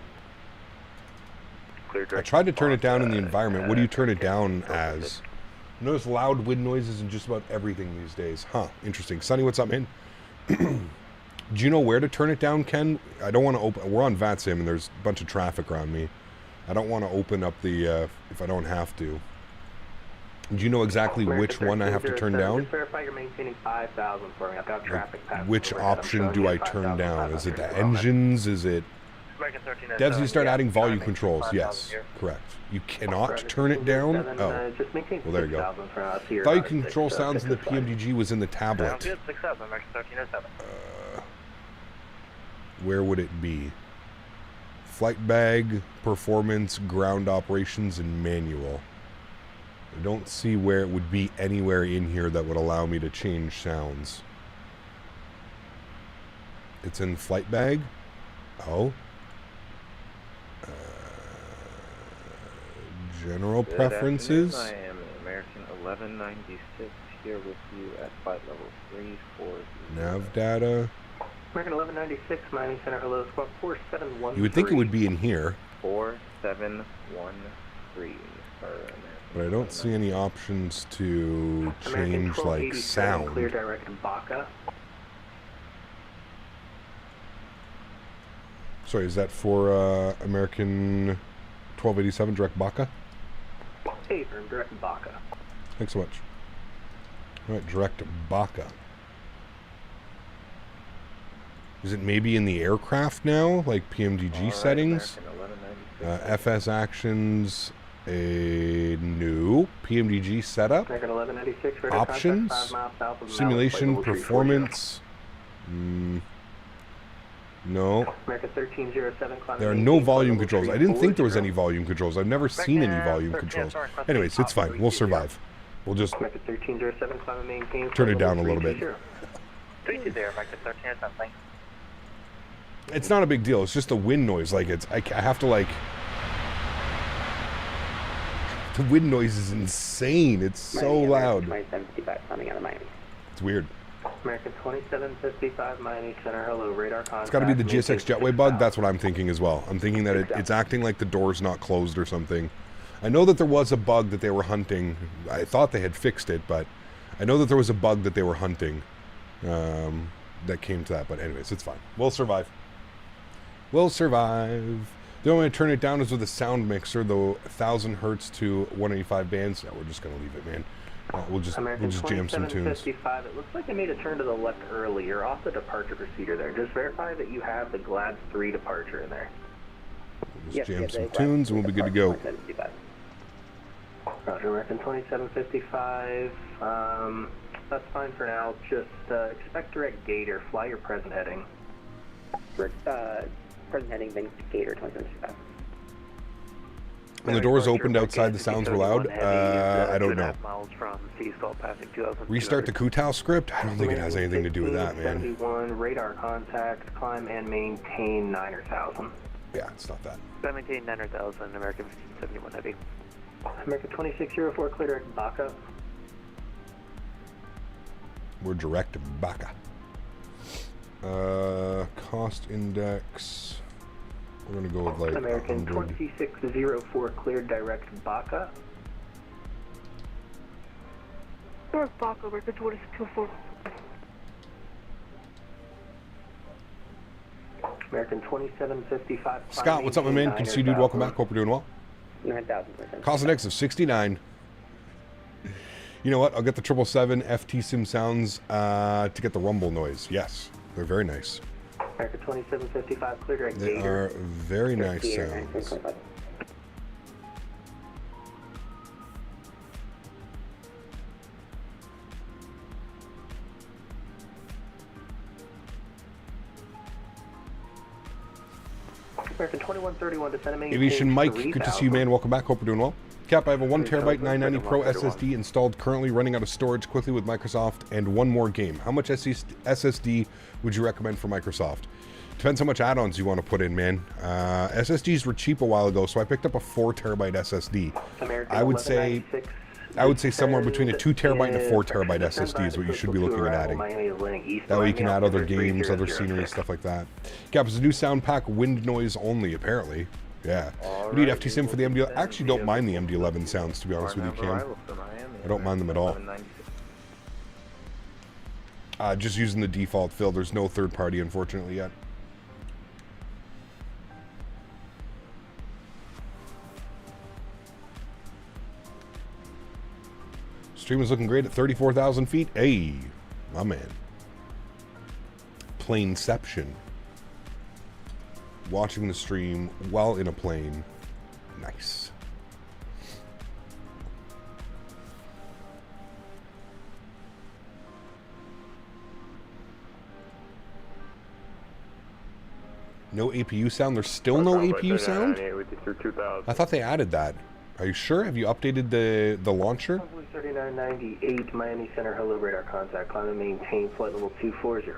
I tried to turn it down in the environment. What do you turn it down as? Notice loud wind noises in just about everything these days. Huh, interesting. Sonny, what's up, man? Do you know where to turn it down, Ken? I don't want to open... We're on VATSIM and there's a bunch of traffic around me. I don't want to open up the... if I don't have to. Do you know exactly which one I have to turn down? Just verify you're maintaining 5,000 for me. I've got traffic passing. Which option do I turn down? Is it the engines? Is it Devs, you start adding volume controls. Yes, correct. You cannot turn it down. Oh, well, there you go. Volume control sounds in the PMDG was in the tablet. Where would it be? Flight bag, performance, ground operations, and manual. I don't see where it would be anywhere in here that would allow me to change sounds. It's in flight bag. Oh. General preferences. I am American 1196 here with you at flight level 340. Nav data. American 1196, Miami Center, hello, squawk 4713. You would think it would be in here. 4713. But I don't see any options to change, like, sound. Clear direct Baca. Sorry, is that for American 1287 direct Baca? Hey, from direct Baca. Thanks so much. All right, direct Baca. Is it maybe in the aircraft now, like PMDG settings? FS actions, a new PMDG setup. Options, simulation, performance. No. There are no volume controls. I didn't think there was any volume controls. I've never seen any volume controls. Anyways, it's fine. We'll survive. We'll just turn it down a little bit. It's not a big deal. It's just the wind noise. Like, it's, I have to, like... The wind noise is insane. It's so loud. It's weird. American 2755, Miami Center, hello, radar contact. It's got to be the GSX jetway bug. That's what I'm thinking as well. I'm thinking that it's acting like the door's not closed or something. I know that there was a bug that they were hunting. I thought they had fixed it, but I know that there was a bug that they were hunting that came to that. But anyways, it's fine. We'll survive. We'll survive. The only way to turn it down is with a sound mixer, though 1000 hertz to 185 bands. Yeah, we're just gonna leave it, man. We'll just jam some tunes. It looks like they made a turn to the left early. You're off the departure procedure there. Just verify that you have the GLADS 3 departure in there. We'll just jam some tunes and we'll be good to go. Roger, American 2755. That's fine for now. Just expect direct Gator. Fly your present heading. Present heading, then Gator 2755. When the doors opened outside, the sounds were loud. I don't know. Restart the Kutao script? I don't think it has anything to do with that, man. 71, radar contact, climb and maintain 9,000. Yeah, it's not that. Maintain 9,000, American 1571 Heavy. American 2604, clear direct Baca. We're direct Baca. Cost index. We're going to go with like American 2604, cleared direct Baca. Direct Baca, American 2604. American 2755. Scott, what's up, my man? Good to see you, dude. Welcome back. Hope you're doing well. 9,000%. Cost index of 69. You know what? I'll get the 777 FT Sim sounds to get the rumble noise. Yes, they're very nice. American 2755, clear direct They Gator. are very nice sounds. American 2131, descend and maintain Aviation Mike, 3,000. good to see you, man. Welcome back. Hope you're doing well. Cap, I have a 1 terabyte 990 Pro SSD installed, currently running out of storage quickly with Microsoft, and one more game. How much SSD would you recommend for Microsoft? Depends how much add-ons you want to put in, man. SSDs were cheap a while ago, so I picked up a 4 terabyte SSD. I would say somewhere between a 2 terabyte and a 4 terabyte SSD is what you should be looking at adding. That way you can add other games, other scenery, stuff like that. Cap, is a new sound pack, wind noise only, apparently. Yeah. We need FT Sim for the MD. I actually don't mind the MD-11 sounds, to be honest with you, Cam. I don't mind them at all. Just using the default fill. There's no third party, unfortunately, yet. Stream is looking great at 34,000 feet. Hey, my man. Planeception. watching the stream while in a plane. Nice. No APU sound? There's still no APU sound? I thought they added that. Are you sure? Have you updated the launcher? 3998 Miami Center, hello, radar contact. Climb and maintain flight level 240.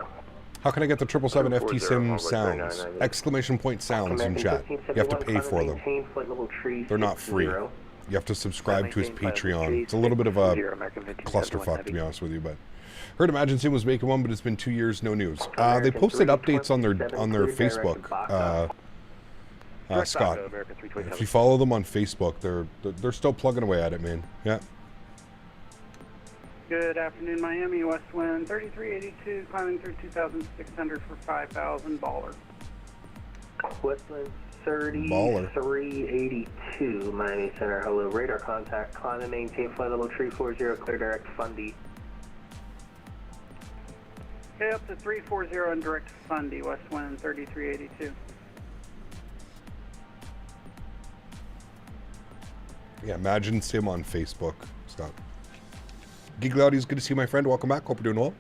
How can I get the 777 FT Sim sounds? Exclamation point sounds in chat. You have to pay for them. They're not free. You have to subscribe to his Patreon. It's a little bit of a clusterfuck, to be honest with you, but heard Imagine Sim was making one, but it's been 2 years, no news. They posted updates on their Facebook. Scott, if you follow them on Facebook, they're still plugging away at it, man. Yeah. Good afternoon, Miami. West wind 3382, climbing through 2,600 for 5,000. Baller. West wind 3382, Miami Center. Hello, radar contact. Climb and maintain flight level 340, clear direct Fundy. Okay, up to 340 and direct Fundy, West wind 3382. Yeah, Imagine Sim on Facebook. Stop. Gigliotti, good to see you, my friend. Welcome back. Hope you're doing well.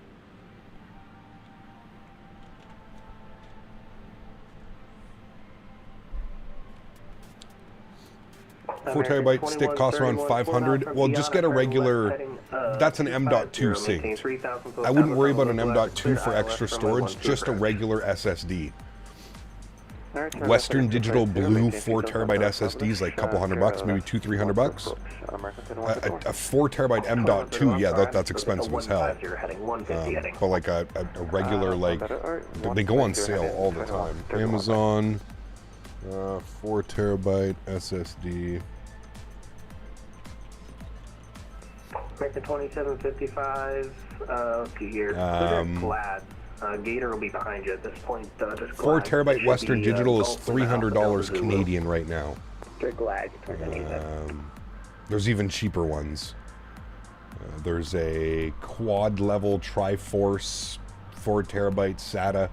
Four terabyte stick costs around 500. Well, just get a regular. That's an M.2 synced. I wouldn't worry about an M.2 for extra storage. Just a regular SSD. Western Digital Blue 4 terabyte SSD is like a couple $100, maybe $200-300. A 4 terabyte M.2, yeah, that's expensive as hell. But like a regular, like, they go on sale all the time. Amazon, 4 terabyte SSD. Make the 2755. Let's see here. Glad. Gator will be behind you at this point. 4 terabyte Western Digital is $300 Canadian right now. Glad. There's even cheaper ones. There's a quad level Triforce 4 terabyte SATA.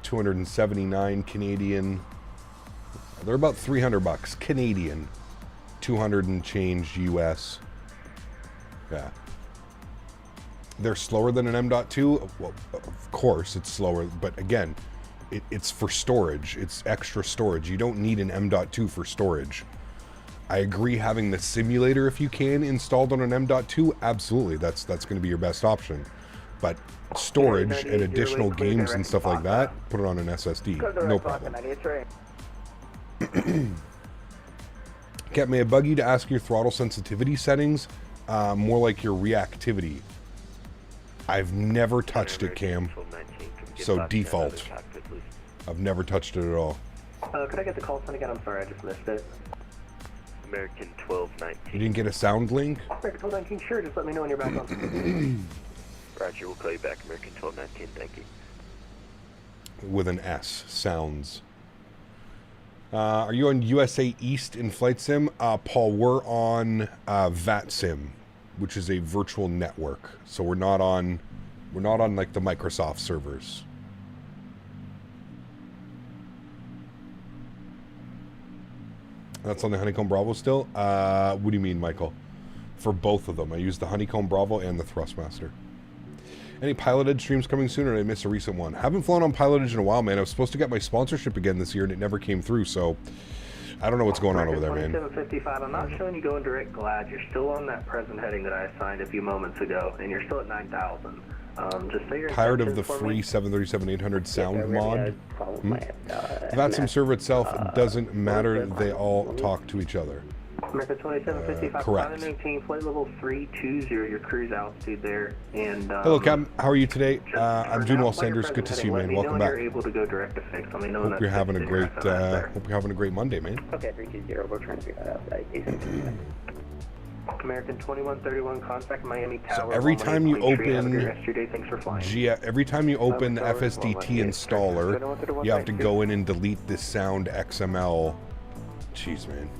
279 Canadian. They're about $300 Canadian. 200 and change US. Yeah. They're slower than an M.2. Well, of course it's slower, but again, it's for storage. It's extra storage. You don't need an M.2 for storage. I agree having the simulator, if you can, installed on an M.2, absolutely. That's going to be your best option. But storage and additional games and stuff like that, put it on an SSD. No problem. Cat, may I bug you to ask your throttle sensitivity settings? More like your reactivity. I've never touched it, Cam. So default. I've never touched it at all. Could I get the call sign again? I'm sorry, I just missed it. American 1219. You didn't get a sound link? American 1219, sure. Just let me know when you're back on. Roger, we'll call you back, American 1219. Thank you. With an S. Sounds. Are you on USA East in Flight Sim? Paul, we're on VATSIM, which is a virtual network. So we're not on like the Microsoft servers. That's on the Honeycomb Bravo still? What do you mean, Michael? For both of them. I use the Honeycomb Bravo and the Thrustmaster. Any piloted streams coming soon, or did I miss a recent one? Haven't flown on pilotage in a while, man. I was supposed to get my sponsorship again this year, and it never came through, so I don't know what's going on over there, man. 2755, I'm not showing you going direct Glad. You're still on that present heading that I assigned a few moments ago, and you're still at 9,000. Just say your tired of the free 737-800 sound mod? The VATSIM server itself doesn't matter. They all talk to each other. America 2755, correct. Maintain flight level 320, your cruise altitude there. And hello, Captain. How are you today? I'm doing well, Sanders. Good to see you, man. Welcome back. You're able to go direct to fix. Hope you're having a great. Hope you're having a great Monday, man. Okay, 320. We're trying to figure that out. American 2131, contact Miami Tower. So every time you open every time you open the FSDT installer, you have to go in and delete this sound XML. Jeez, man.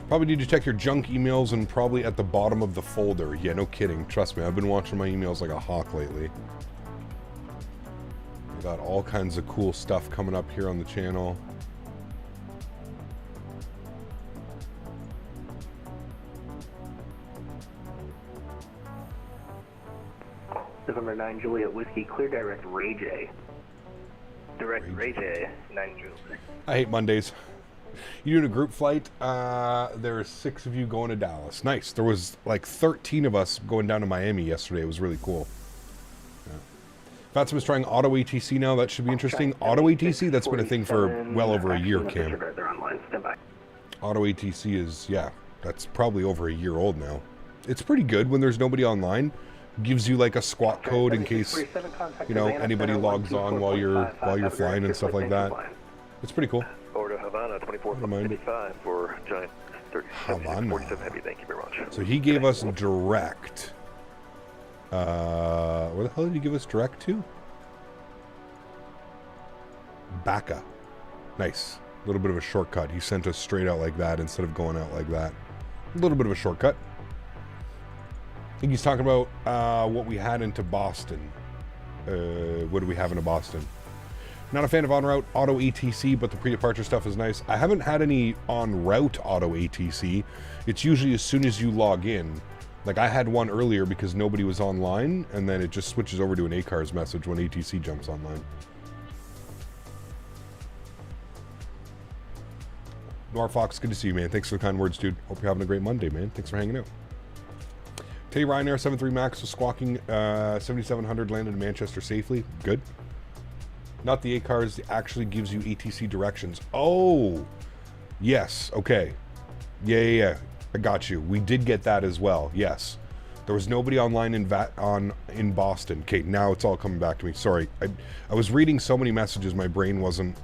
Probably need to check your junk emails and probably at the bottom of the folder. Yeah, no kidding. Trust me, I've been watching my emails like a hawk lately. Got all kinds of cool stuff coming up here on the channel. November 9 Juliet Whiskey, clear direct Ray J. Direct Ray J, 9 Juliet. I hate Mondays. You doing a group flight? There are 6 of you going to Dallas. Nice. There was like 13 of us going down to Miami yesterday. It was really cool. VATSIM is trying auto ATC now. That should be interesting. Auto ATC, that's been a thing for well over a year, Cam. Auto ATC is, yeah, that's probably over a year old now. It's pretty good when there's nobody online. Gives you like a squawk code in case, you know, anybody logs on while you're flying and stuff like that. It's pretty cool. Over to Havana, 2455 for Giant 47 Heavy. Thank you very much. So he gave us direct. Where the hell did he give us direct to? Baca. Nice. A little bit of a shortcut. He sent us straight out like that instead of going out like that. A little bit of a shortcut. I think he's talking about what we had into Boston. What do we have into Boston? Not a fan of on-route auto ATC, but the pre-departure stuff is nice. I haven't had any on-route auto ATC. It's usually as soon as you log in. Like I had one earlier because nobody was online, and then it just switches over to an ACARS message when ATC jumps online. Noir Fox, good to see you, man. Thanks for the kind words, dude. Hope you're having a great Monday, man. Thanks for hanging out. Today, Ryanair 73 Max was squawking 7700, landed in Manchester safely. Good. Not the ACARS, it actually gives you ATC directions. Oh, yes, okay. Yeah. I got you. We did get that as well. Yes, there was nobody online in Boston. Okay, now it's all coming back to me. Sorry, I was reading so many messages. My brain wasn't.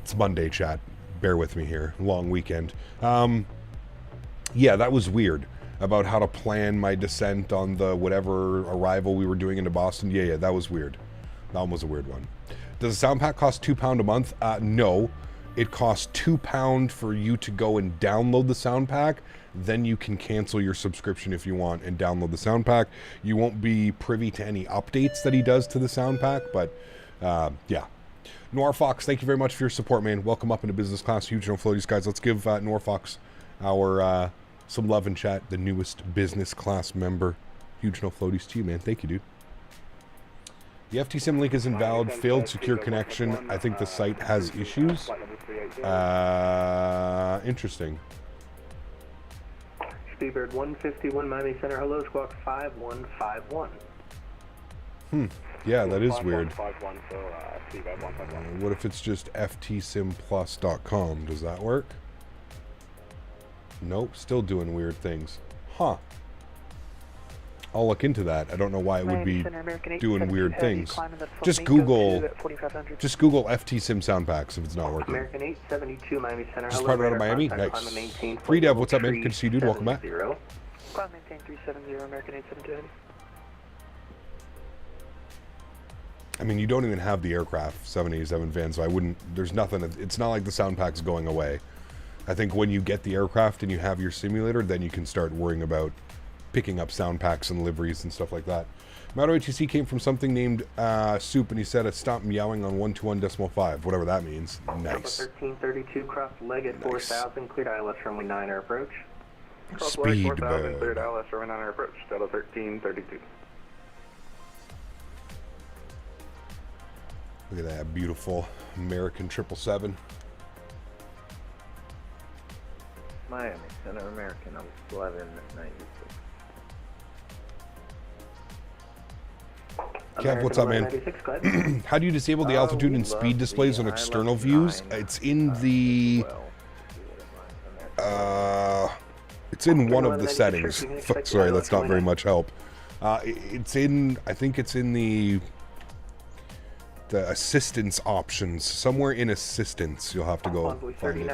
It's Monday, chat. Bear with me here. Long weekend. Yeah, that was weird about how to plan my descent on the whatever arrival we were doing into Boston. Yeah, that was weird. That one was a weird one. Does the sound pack cost £2 a month? No. It costs £2 for you to go and download the sound pack. Then you can cancel your subscription if you want and download the sound pack. You won't be privy to any updates that he does to the sound pack, but yeah. Noir Fox, thank you very much for your support, man. Welcome up into business class. Huge no floaties, guys. Let's give Noir Fox our some love and chat. The newest business class member. Huge no floaties to you, man. Thank you, dude. The FTSIM link is invalid. Failed secure connection. I think the site has issues. Interesting. Speedbird 151 Miami Center. Hello, squawk 5151. Yeah, that is weird. What if it's just ftsimplus.com? Does that work? Nope, still doing weird things. Huh. I'll look into that. I don't know why it would be doing weird things. Just Google FTSIM sound packs if it's not working. American 872 Miami Center. Just part out of Miami? Nice. Pre-Dev, what's up, man? Good to see you, dude. Welcome back. Climb maintain 370, American 872. I mean, you don't even have the aircraft 787 van, so I wouldn't, there's nothing, it's not like the sound pack's going away. I think when you get the aircraft and you have your simulator, then you can start worrying about picking up sound packs and liveries and stuff like that. Mato HTC came from something named Soup, and he said it stopped meowing on 121.5, whatever that means. Nice. 1332, cross leg at 4000, cleared ILS runway 9 approach. Speed 4000, cleared ILS runway 9 approach, Delta 1332. Look at that beautiful American 777. Miami Center, American 1196. Kev, what's up, man? How do you disable the altitude and speed displays on external views? It's in the... it's in one of the settings. Sorry, that's not very much help. It's in... I think it's in the assistance options. Somewhere in assistance, you'll have to go find it.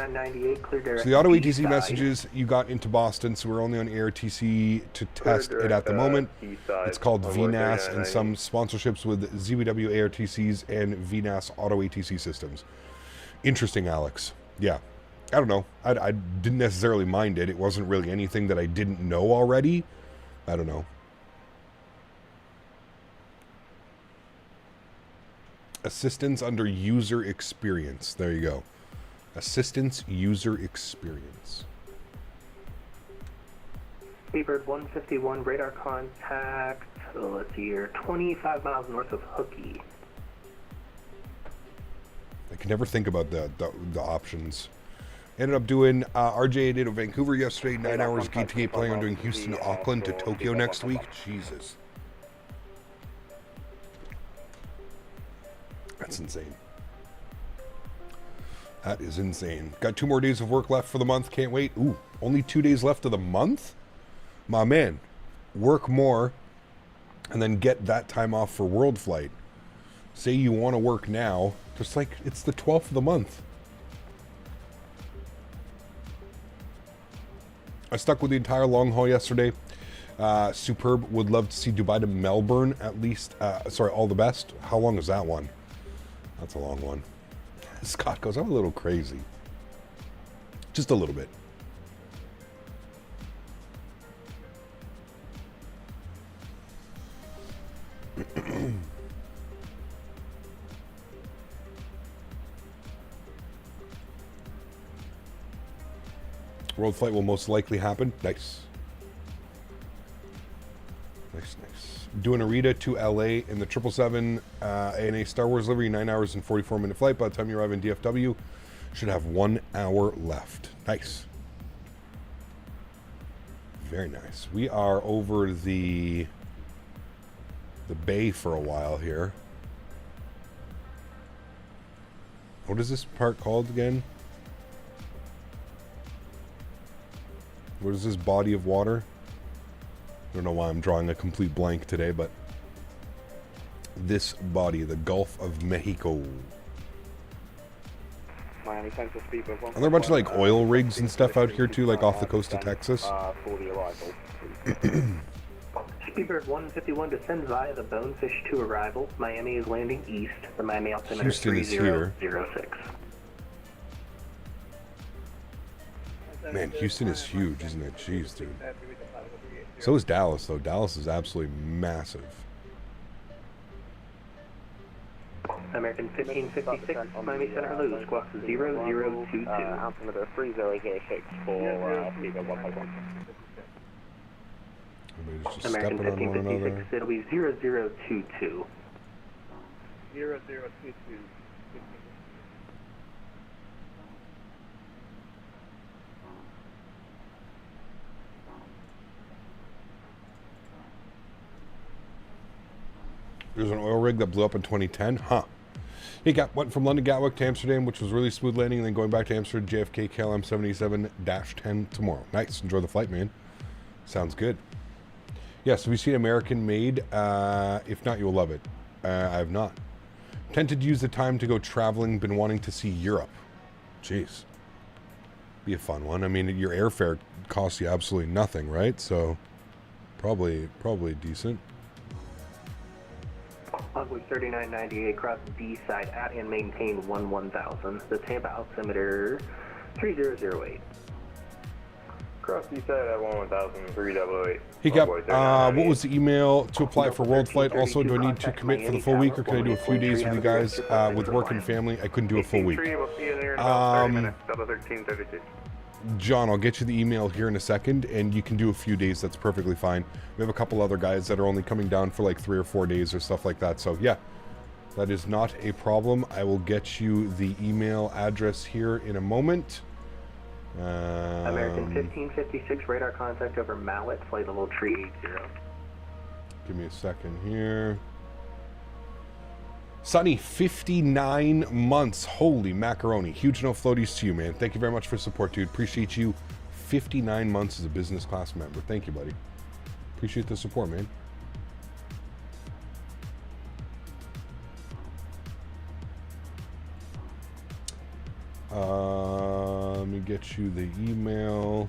So the auto ATC messages you got into Boston, so we're only on AirTC to test it at the moment. It's called VNAS, and some sponsorships with ZWW AirTCs and VNAS auto ATC systems. Interesting, Alex. Yeah. I don't know. I didn't necessarily mind it. It wasn't really anything that I didn't know already. I don't know. Assistance under user experience. There you go. Assistance user experience. Seabird 151, radar contact, let's see here, 25 miles north of Hookie. I can never think about the options. Ended up doing RJ8 of Vancouver yesterday, 9 hours GT, planning on doing Houston to Auckland to Tokyo next week. Jesus. That's insane. That is insane. Got 2 more days of work left for the month. Can't wait. Ooh, only 2 days left of the month? My man, work more and then get that time off for World Flight. Say you want to work now, just like it's the 12th of the month. I stuck with the entire long haul yesterday. Superb. Would love to see Dubai to Melbourne at least. Sorry, all the best. How long is that one? That's a long one. Scott goes, I'm a little crazy. Just a little bit. World Flight will most likely happen. Nice. Nice, nice. Doing a Rita to LA in the 777 ANA Star Wars livery, 9 hours and 44-minute flight. By the time you arrive in DFW, should have 1 hour left. Nice. Very nice. We are over the bay for a while here. What is this part called again? What is this body of water? I don't know why I'm drawing a complete blank today, but this body, the Gulf of Mexico. Are there a bunch of like oil rigs and stuff out here too, like off the coast of Texas? For the arrival. Seabird 151 descends via the Bonefish to arrival. Miami is landing east. The Miami altimeter Houston is here. 3006. Man, Houston is huge, isn't it? Jeez, dude. So is Dallas, though. Dallas is absolutely massive. American 1556, Miami Center Lose, squawk 0022. Altimeter 3006 for Seabird 151. Everybody's just American stepping on one another. 1556, it'll be 0022. 0022. There's an oil rig that blew up in 2010. Huh. He went from London Gatwick to Amsterdam, which was really smooth landing, and then going back to Amsterdam, JFK KLM 77-10 tomorrow. Nice. Enjoy the flight, man. Sounds good. Yes, have you seen American Made? If not, you'll love it. I have not. Tempted to use the time to go traveling. Been wanting to see Europe. Jeez. Be a fun one. I mean, your airfare costs you absolutely nothing, right? So, probably decent. Envoy 3998, cross D side at and maintain 1000. The Tampa altimeter 3008. Cross D side at 1000, 3008. He got, what was the email to apply for World Flight? Also, do I need to commit for the full week, or can I do a few days with you guys with work and family? I couldn't do a full week. John, I'll get you the email here in a second, and you can do a few days. That's perfectly fine. We have a couple other guys that are only coming down for like 3 or 4 days or stuff like that. So yeah, that is not a problem. I will get you the email address here in a moment. American 1556, radar contact over Mallet, flight level 380. Give me a second here. Sonny, 59 months. Holy macaroni. Huge no floaties to you, man. Thank you very much for support, dude. Appreciate you. 59 months as a business class member. Thank you, buddy. Appreciate the support, man. Let me get you the email.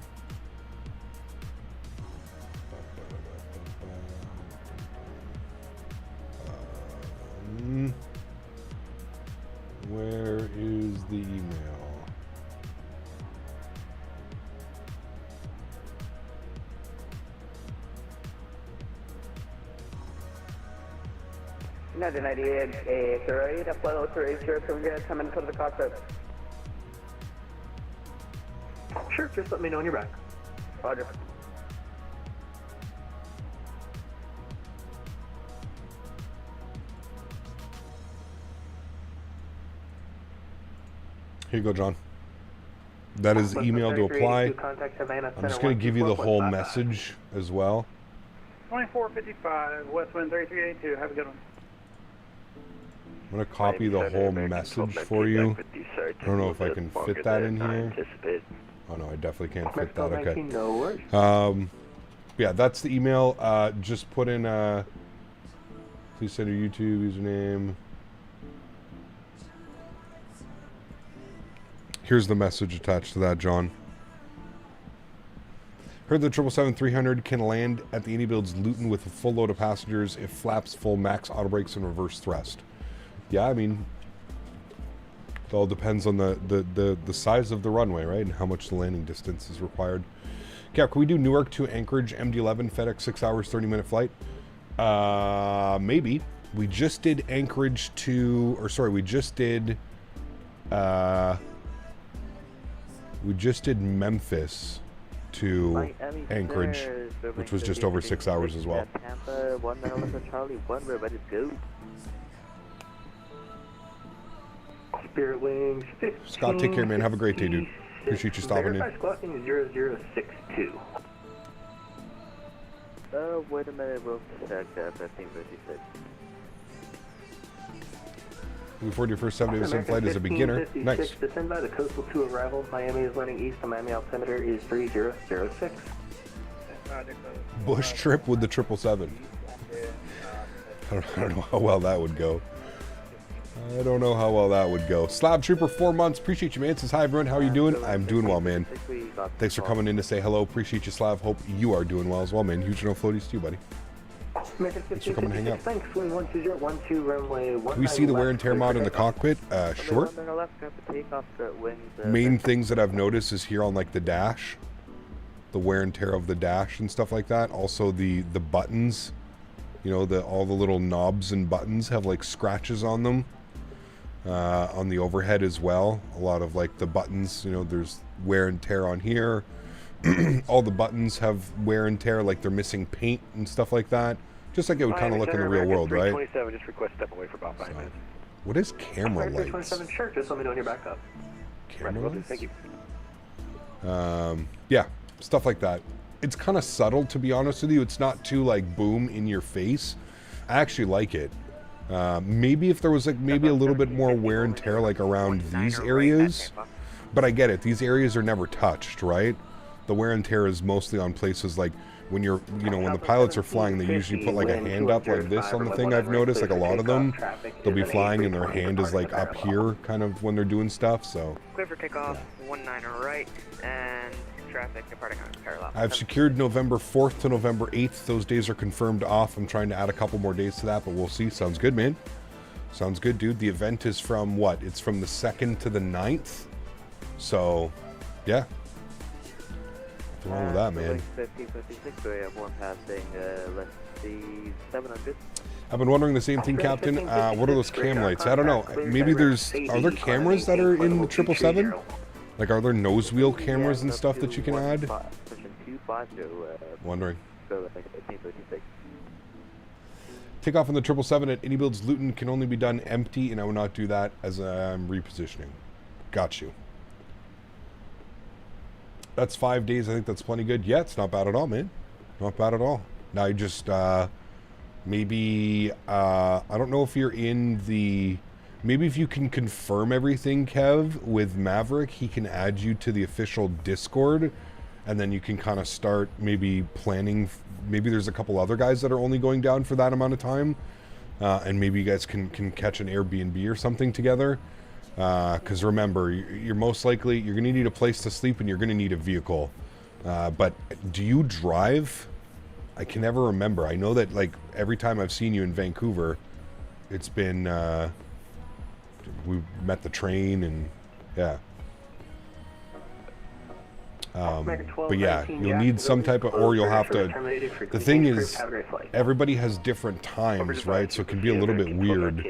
Where is the email? Nadya 98, Sólríkt, up level 380, can we get come into the cockpit? Sure, just let me know when you're back. Roger. Here you go, John. That is email to apply. I'm just going to give you the whole message as well. 2455, West Wind 3382. Have a good one. I'm going to copy the whole message for you. I don't know if I can fit that in here. Oh no, I definitely can't fit that. Okay. Yeah, that's the email. Just put in, please send your YouTube username. Here's the message attached to that, John. Heard the 777-300 can land at the Builds Luton with a full load of passengers if flaps full, max auto brakes, and reverse thrust. Yeah, I mean, it all depends on the size of the runway, right, and how much the landing distance is required. Cap, can we do Newark to Anchorage MD-11 FedEx 6 hours 30-minute flight? Maybe. We just did Anchorage to, or sorry, we just did Memphis to Anchorage, which was just over 6 hours as well. Tampa, 1 November Charlie, 1, we're ready to go. Spirit Wings 15. Scott, take care, man. Have a great day, dude. Appreciate you stopping in. Clocking 0062. Wait a minute, we'll check 1556. Looking forward to your first 7 days of flight as a beginner. Nice. Descend by the coastal 2 arrival. Miami is landing east. The Miami altimeter is 3006. Bush trip with the 777. I don't know how well that would go. I don't know how well that would go. Slab Trooper, 4 months. Appreciate you, man. Says, hi, everyone. How are you doing? I'm doing well, man. Thanks for coming in to say hello. Appreciate you, Slav. Hope you are doing well as well, man. Huge no floaties to you, buddy. Thanks for coming and hang out. Can we see the wear and tear mod in the cockpit? Sure. Main things that I've noticed is here on like the dash, the wear and tear of the dash and stuff like that. Also the buttons, you know, all the little knobs and buttons have like scratches on them. On the overhead as well, a lot of like the buttons, you know, there's wear and tear on here. All the buttons have wear and tear, like they're missing paint and stuff like that. Just like it would kind of look in the real world, right? Just request step away for about 5 minutes. What is camera lights? Sure, just let me know when you're back up. Camera lights? Thank you. Yeah, stuff like that. It's kind of subtle, to be honest with you. It's not too like boom in your face. I actually like it. Maybe if there was like maybe a little bit more wear and tear like around these areas, but I get it. These areas are never touched, right? The wear and tear is mostly on places like when you're, you know, when the pilots are flying, they usually put like a hand up like this on the thing. I've noticed like a lot of them, they'll be flying and their hand is like up here kind of when they're doing stuff. So clear for takeoff, 19 right, and traffic departing on parallel. I've secured November 4th to November 8th. Those days are confirmed off. I'm trying to add a couple more days to that, but we'll see. Sounds good, man. Sounds good, dude. The event is from what? It's from the 2nd to the 9th. So, yeah. What's wrong with that, man? 1556, we have one passing, let's see, 700. I've been wondering the same thing, Captain. What are those cam lights? I don't know. Maybe are there cameras that are in the 777? Like, are there nose wheel cameras and stuff that you can add? Wondering. Takeoff on the 777 at Builds Luton can only be done empty, and I will not do that as I'm repositioning. Got you. That's 5 days. I think that's plenty good. Yeah, it's not bad at all, man. Not bad at all. Now you just maybe I don't know if you're in the. Maybe if you can confirm everything, Kev, with Maverick, he can add you to the official Discord, and then you can kind of start maybe planning. Maybe there's a couple other guys that are only going down for that amount of time, and maybe you guys can catch an Airbnb or something together. Because remember, you're most likely, you're going to need a place to sleep and you're going to need a vehicle. But do you drive? I can never remember. I know that, like, every time I've seen you in Vancouver, it's been, we met the train and, yeah. But yeah, you'll need some type of, or you'll have to, the thing is, everybody has different times, right? So it can be a little bit weird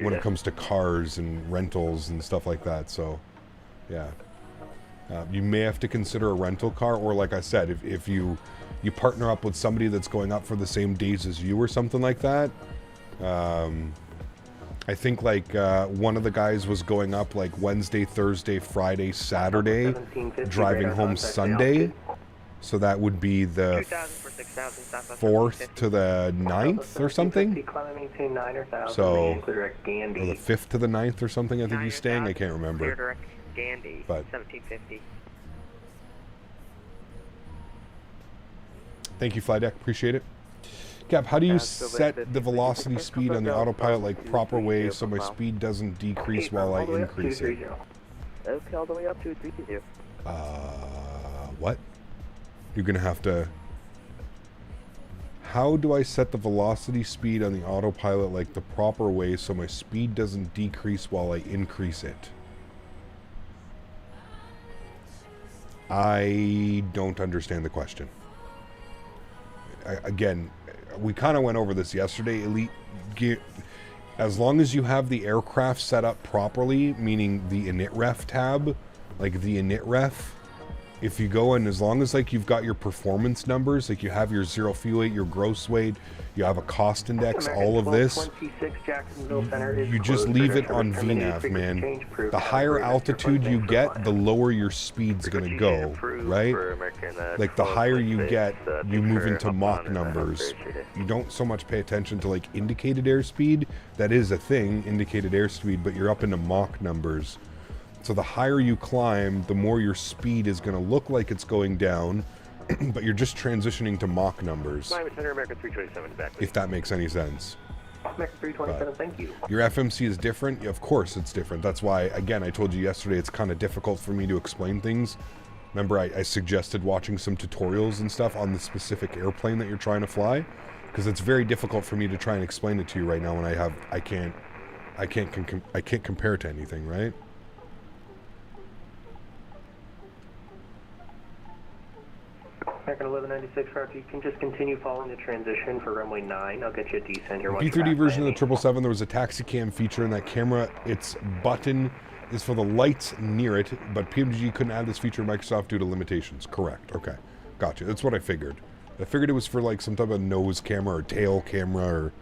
when it comes to cars and rentals and stuff like that. So, yeah. You may have to consider a rental car, or like I said, if you partner up with somebody that's going up for the same days as you or something like that. I think like one of the guys was going up like Wednesday, Thursday, Friday, Saturday, driving home Sunday. So that would be the 4th to the 9th or something. So, or the 5th to the 9th or something, I think he's staying. I can't remember. But 1750. Thank you, Flite, appreciate it. Cap, how do you set the velocity speed on the autopilot like proper way so my speed doesn't decrease while I increase it? Okay, all the way up to 330. What? You're gonna have to... How do I set the velocity speed on the autopilot like the proper way so my speed doesn't decrease while I increase it? I don't understand the question. Again, we kind of went over this yesterday. Elite gear, as long as you have the aircraft set up properly, meaning the init ref tab, like the init ref, if you go in, as long as like you've got your performance numbers, like you have your zero fuel weight, your gross weight, you have a cost index, all of this, you just leave it on VNAV, man. The higher altitude you get, the lower your speed's gonna go, right? Like the higher you get, you move into Mach numbers. You don't so much pay attention to like indicated airspeed. That is a thing, indicated airspeed, but you're up into Mach numbers. So the higher you climb, the more your speed is gonna look like it's going down, but you're just transitioning to Mach numbers. If that makes any sense. American 327, thank you. Your FMC is different? Yeah, of course it's different. That's why, again, I told you yesterday it's kind of difficult for me to explain things. Remember, I suggested watching some tutorials and stuff on the specific airplane that you're trying to fly? Because it's very difficult for me to try and explain it to you right now when I can't compare it to anything, right? American 1196 route, you can just continue following the transition for runway 9. I'll get you a descent here. P3D version of the 777, there was a taxi cam feature in that camera. Its button is for the lights near it, but PMDG couldn't add this feature in Microsoft due to limitations. Correct. Okay. Gotcha. That's what I figured. I figured it was for like some type of nose camera or tail camera or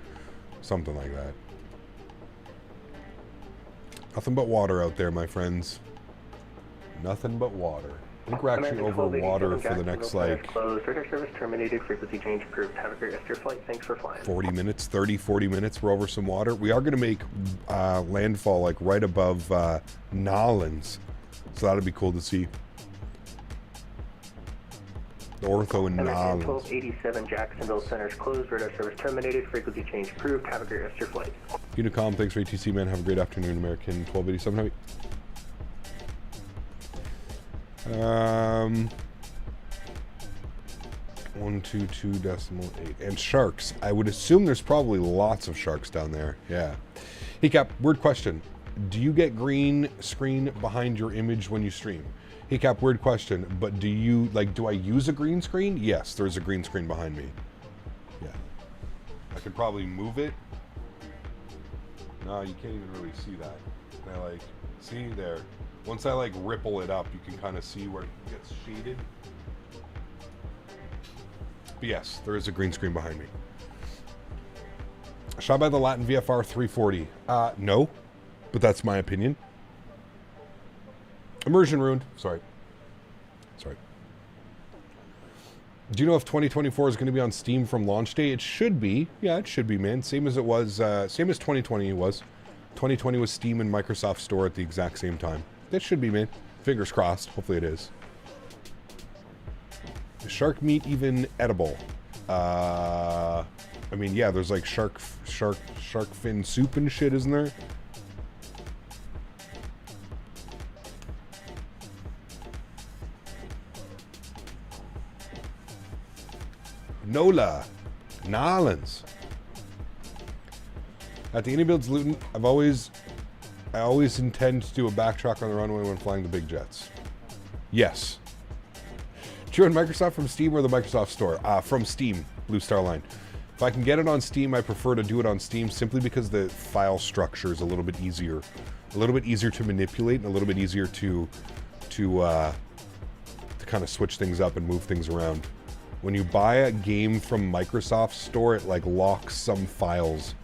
something like that. Nothing but water out there, my friends. Nothing but water. I think we're actually over water for the next, like, service terminated, frequency change approved. Have a great rest of your flight. Thanks for flying. 40 minutes, 30, 40 minutes, we're over some water. We are going to make landfall, like, right above Nolans. So that'll be cool to see. The ortho in Nolans. 1287 Jacksonville Center's closed. Radar service terminated, frequency change approved. Have a great rest of your flight. Unicom, thanks for ATC, man. Have a great afternoon, American 1287. Heavy. 122.8. And sharks. I would assume there's probably lots of sharks down there. Yeah. Hey Cap, weird question. Do you get green screen behind your image when you stream? Hey Cap, weird question, but do you, like, do I use a green screen? Yes, there's a green screen behind me. Yeah. I could probably move it. No, you can't even really see that. I like, see there. Once I like ripple it up, you can kind of see where it gets shaded. But yes, there is a green screen behind me. Shot by the Latin VFR 340. No, but that's my opinion. Immersion ruined. Sorry. Do you know if 2024 is going to be on Steam from launch day? It should be. Yeah, it should be, man. Same as it was, same as 2020 was. 2020 was Steam and Microsoft Store at the exact same time. That should be, man. Fingers crossed. Hopefully it is. Is shark meat even edible? I mean, yeah, there's like shark fin soup and shit, isn't there? Nola. Nolans. At the Indy Builds Luton, I always intend to do a backtrack on the runway when flying the big jets. Yes. Do you run Microsoft from Steam or the Microsoft Store? From Steam, Blue Star Line. If I can get it on Steam, I prefer to do it on Steam simply because the file structure is a little bit easier to manipulate and a little bit easier to kind of switch things up and move things around. When you buy a game from Microsoft Store, it like locks some files.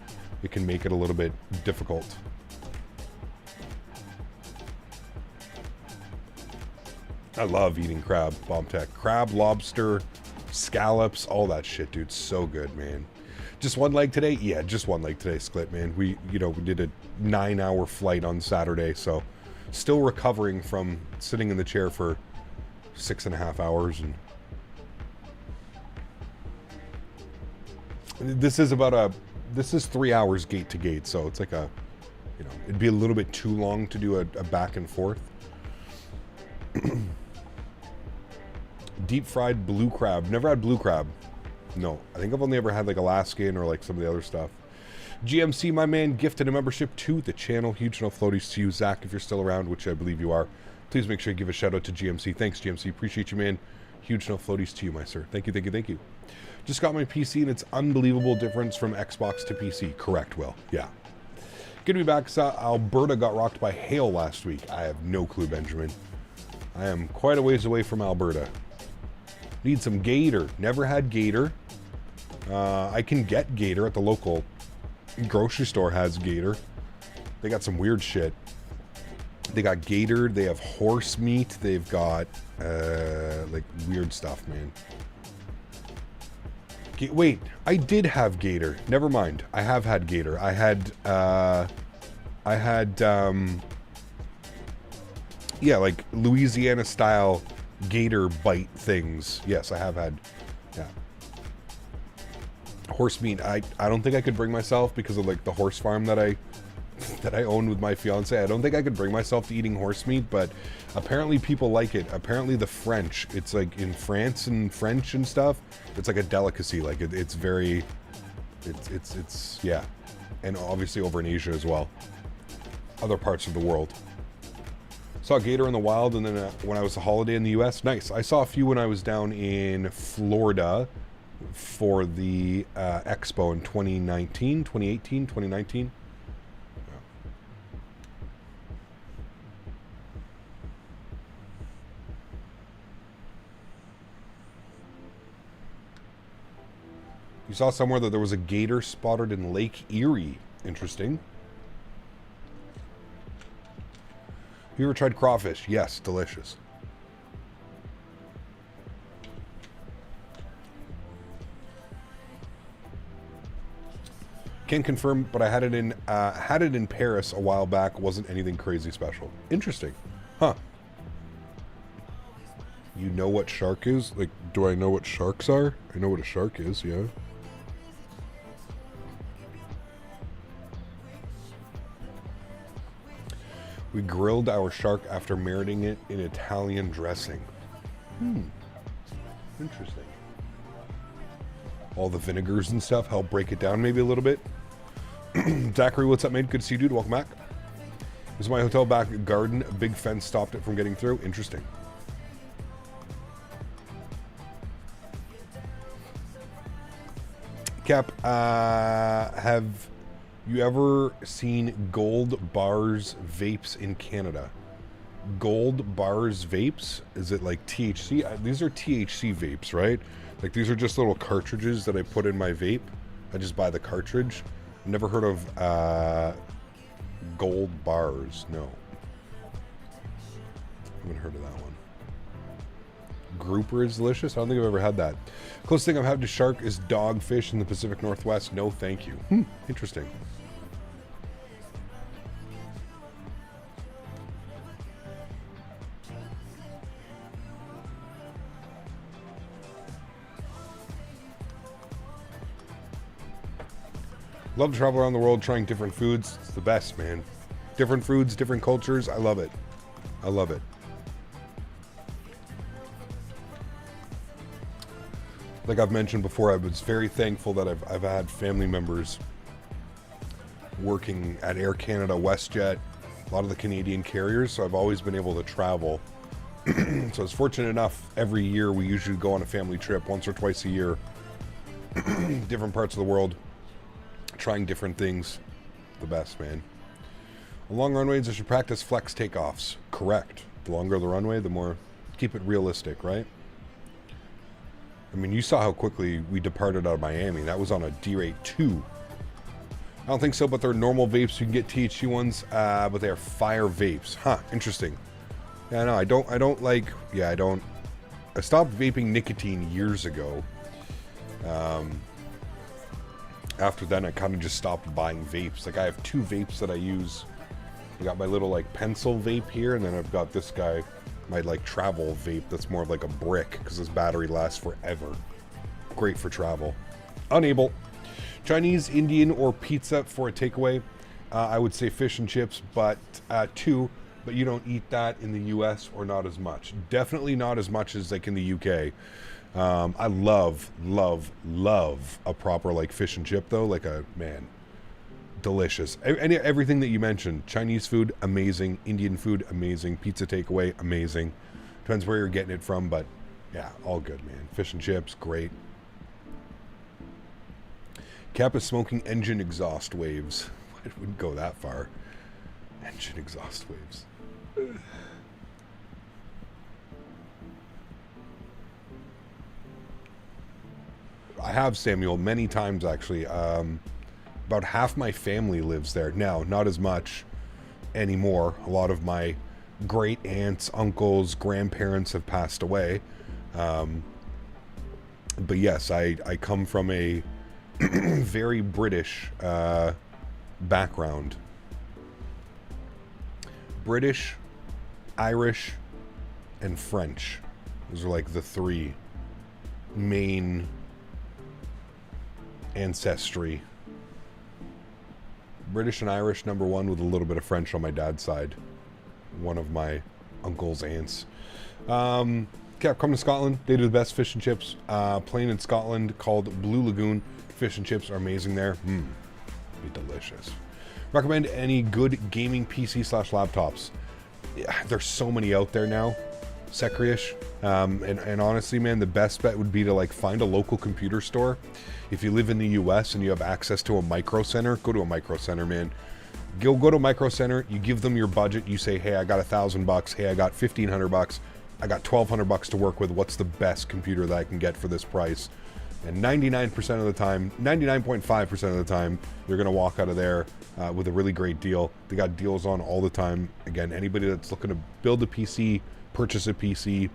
It can make it a little bit difficult. I love eating crab, Bombtech. Crab, lobster, scallops, all that shit, dude. So good, man. Just one leg today? Yeah, just one leg today, Sklit, man. We did a 9-hour flight on Saturday, so still recovering from sitting in the chair for 6.5 hours. And this is 3 hours gate to gate, so it's like it'd be a little bit too long to do a back and forth. Deep fried blue crab. Never had blue crab. No, I think I've only ever had like Alaskan or like some of the other stuff. GMC, my man, gifted a membership to the channel. Huge no floaties to you, Zach, if you're still around, which I believe you are. Please make sure you give a shout out to GMC. Thanks, GMC. Appreciate you, man. Huge no floaties to you, my sir. Thank you, thank you, thank you. Just got my PC and it's unbelievable difference from Xbox to PC. Correct, Will. Yeah. Good to be back. Alberta got rocked by hail last week. I have no clue, Benjamin. I am quite a ways away from Alberta. Need some gator. Never had gator. I can get gator at the local grocery store. Has gator. They got some weird shit. They got gator. They have horse meat. They've got like weird stuff, man. Wait, I did have gator. Never mind. I have had gator. I had yeah, like Louisiana style gator bite things. Yes, I have had, yeah. Horse meat. I don't think I could bring myself because of like the horse farm that I own with my fiance. I don't think I could bring myself to eating horse meat, but apparently people like it. Apparently the French, it's like in France and French and stuff, it's like a delicacy. Like it's very, it's yeah. And obviously over in Asia as well. Other parts of the world. Saw gator in the wild, and then when I was a holiday in the US, nice. I saw a few when I was down in Florida for the expo in 2019, 2018, 2019. Yeah. You saw somewhere that there was a gator spotted in Lake Erie. Interesting. Have you ever tried crawfish? Yes, delicious. Can't confirm, but I had it in Paris a while back. Wasn't anything crazy special. Interesting, huh? You know what shark is? Like, do I know what sharks are? I know what a shark is. Yeah. We grilled our shark after marinating it in Italian dressing. Interesting. All the vinegars and stuff help break it down maybe a little bit. Zachary, what's up, mate? Good to see you, dude. Welcome back. This is my hotel back garden. A big fence stopped it from getting through. Interesting. Cap, have you ever seen Gold Bars vapes in Canada? Gold Bars vapes? Is it like THC? These are THC vapes, right? Like these are just little cartridges that I put in my vape. I just buy the cartridge. Never heard of Gold Bars. No. Haven't heard of that one. Grouper is delicious. I don't think I've ever had that. Closest thing I've had to shark is dogfish in the Pacific Northwest. No, thank you. Interesting. Love to travel around the world trying different foods. It's the best, man. Different foods, different cultures. I love it. I love it. Like I've mentioned before, I was very thankful that I've had family members working at Air Canada, WestJet, a lot of the Canadian carriers, so I've always been able to travel So it's fortunate enough, every year we usually go on a family trip once or twice a year, different parts of the world, trying different things. The best, man. On long runways, I should practice flex takeoffs. Correct. The longer the runway, the more, keep it realistic, right? I mean, you saw how quickly we departed out of Miami. That was on a D-rate 2. I don't think so, but they're normal vapes. You can get THC ones, but they are fire vapes. Huh, interesting. Yeah, no, I don't like, yeah, I stopped vaping nicotine years ago. After then, I kind of just stopped buying vapes. Like, I have 2 vapes that I use. I got my little, like, pencil vape here, and then I've got this guy, my, like, travel vape that's more of like a brick, because this battery lasts forever. Great for travel. Unable. Chinese, Indian, or pizza for a takeaway. I would say fish and chips, but 2. But you don't eat that in the US or not as much. Definitely not as much as like in the UK. I love a proper like fish and chip though. Like a, man, delicious. Everything that you mentioned. Chinese food, amazing. Indian food, amazing. Pizza takeaway, amazing. Depends where you're getting it from, but yeah, all good, man. Fish and chips, great. Cap is smoking engine exhaust waves. I wouldn't go that far. Engine exhaust waves. I have, Samuel, many times actually. About half my family lives there now, not as much anymore. A lot of my great aunts, uncles, grandparents have passed away. But yes, I come from a very British background. British, Irish, and French. Those are like the 3 main ancestry. British and Irish, number 1, with a little bit of French on my dad's side. One of my uncle's aunts. Cap, come to Scotland. They do the best fish and chips. Plane in Scotland called Blue Lagoon. Fish and chips are amazing there. Be delicious. Recommend any good gaming PC / laptops. Yeah, there's so many out there now. Secre-ish. And honestly, man, the best bet would be to like find a local computer store. If you live in the US and you have access to a micro center, go to a micro center, man. Go to a micro center, you give them your budget, you say, hey, I got $1,000, hey, I got $1,500, I got $1,200 to work with, what's the best computer that I can get for this price? And 99% of the time, 99.5% of the time, you're going to walk out of there with a really great deal. They got deals on all the time. Again, anybody that's looking to build a PC, purchase a PC,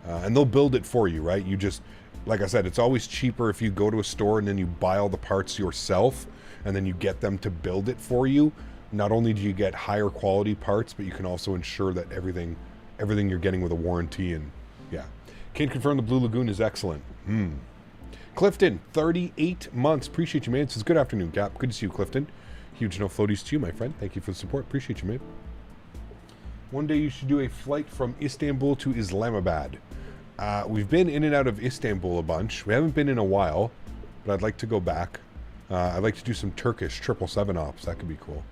and they'll build it for you, right? You just, like I said, it's always cheaper if you go to a store and then you buy all the parts yourself, and then you get them to build it for you. Not only do you get higher quality parts, but you can also ensure that everything you're getting with a warranty. And yeah, can confirm the Blue Lagoon is excellent. Clifton, 38 months. Appreciate you, man. It says good afternoon, Cap. Good to see you, Clifton. Huge no floaties to you, my friend. Thank you for the support. Appreciate you, man. One day you should do a flight from Istanbul to Islamabad. We've been in and out of Istanbul a bunch. We haven't been in a while, but I'd like to go back. I'd like to do some Turkish 777 ops. That could be cool.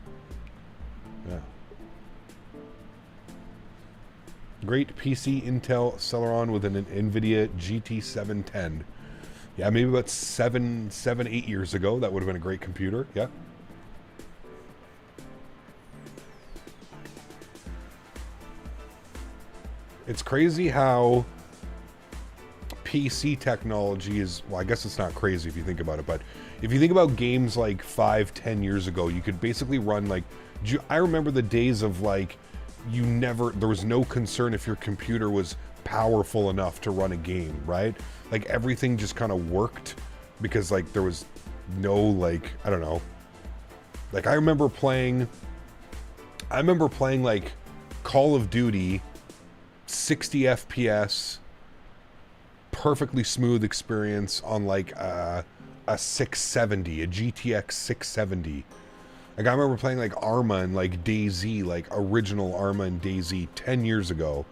Yeah. Great PC Intel Celeron with an NVIDIA GT 710. Yeah, maybe about 8 years ago, that would have been a great computer. Yeah. It's crazy how PC technology is, well, I guess it's not crazy if you think about it, but if you think about games like 5-10 years ago, you could basically run like, I remember the days of like, there was no concern if your computer was powerful enough to run a game, right? Like everything just kind of worked because like there was no like, I don't know. Like I remember playing like Call of Duty, 60 FPS, perfectly smooth experience on like a 670, a GTX 670. Like I remember playing like Arma and like DayZ, like original Arma and DayZ 10 years ago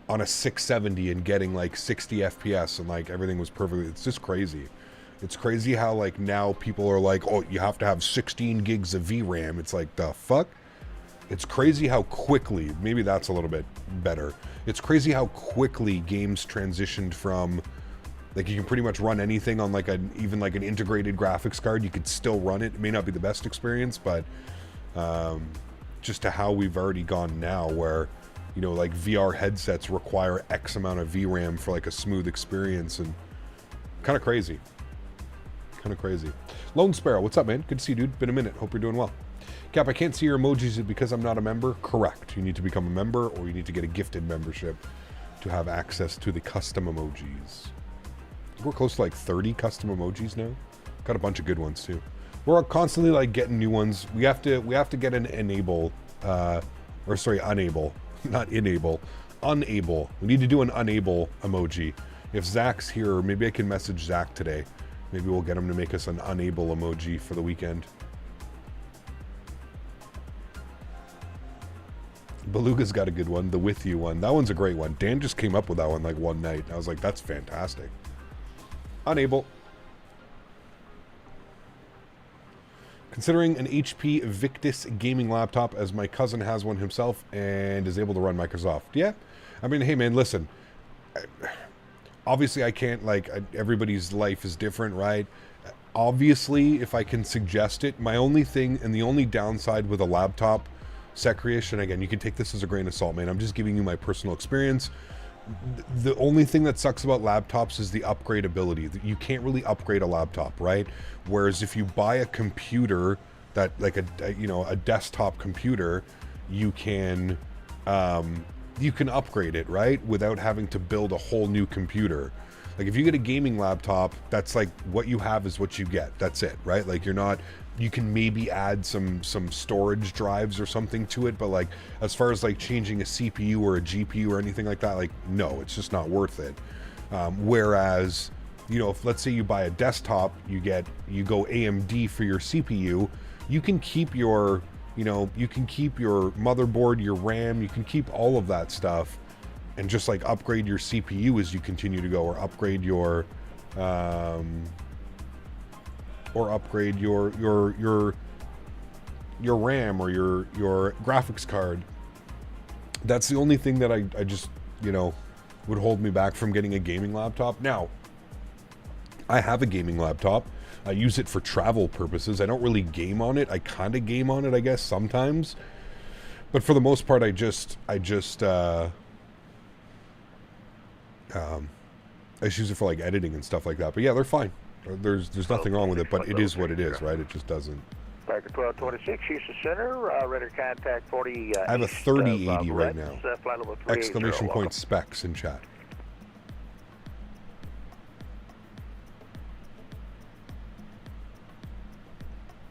on a 670 and getting like 60 FPS and like everything was perfectly, it's just crazy. It's crazy how like now people are like, oh, you have to have 16 gigs of VRAM. It's like, the fuck? It's crazy how quickly, maybe that's a little bit better. It's crazy how quickly games transitioned from, like, you can pretty much run anything on like even like an integrated graphics card. You could still run it. It may not be the best experience, but just to how we've already gone now, where, you know, like VR headsets require X amount of VRAM for like a smooth experience, and kind of crazy. Kind of crazy. Lone Sparrow, what's up, man? Good to see you, dude. Been a minute. Hope you're doing well. Cap, I can't see your emojis because I'm not a member. Correct. You need to become a member, or you need to get a gifted membership to have access to the custom emojis. We're close to like 30 custom emojis now. Got a bunch of good ones too. We're constantly like getting new ones. We have to get an enable, or sorry, unable, not enable, unable. We need to do an unable emoji. If Zach's here, maybe I can message Zach today. Maybe we'll get him to make us an unable emoji for the weekend. Beluga's got a good one, the with you one. That one's a great one. Dan just came up with that one like one night. I was like, that's fantastic. Unable. Considering an HP Victus gaming laptop, as my cousin has one himself and is able to run Microsoft. Yeah. I mean, hey man, listen. Obviously I can't, like, everybody's life is different, right? Obviously, if I can suggest it, my only thing and the only downside with a laptop set creation, again, you can take this as a grain of salt, man. I'm just giving you my personal experience. The only thing that sucks about laptops is the upgradability. You can't really upgrade a laptop, right? Whereas if you buy a computer that, like a desktop computer, you can upgrade it, right? Without having to build a whole new computer. Like if you get a gaming laptop, that's like what you have is what you get. That's it, right? Like you can maybe add some storage drives or something to it, but like as far as like changing a CPU or a GPU or anything like that, like no, it's just not worth it. Whereas, you know, if let's say you buy a desktop, you go AMD for your CPU, you can keep your, you know, you can keep your motherboard, your RAM, you can keep all of that stuff and just like upgrade your CPU as you continue to go, or upgrade your RAM or your graphics card. That's the only thing that I just, you know, would hold me back from getting a gaming laptop. Now, I have a gaming laptop. I use it for travel purposes. I don't really game on it. I kind of game on it, I guess, sometimes. But for the most part, I just use it for like editing and stuff like that. But yeah, they're fine. There's nothing wrong with it, but it is what it is, right? It just doesn't. Back to 1226, Houston Center, ready to contact 40. I have a 3080 right now. Exclamation point specs in chat.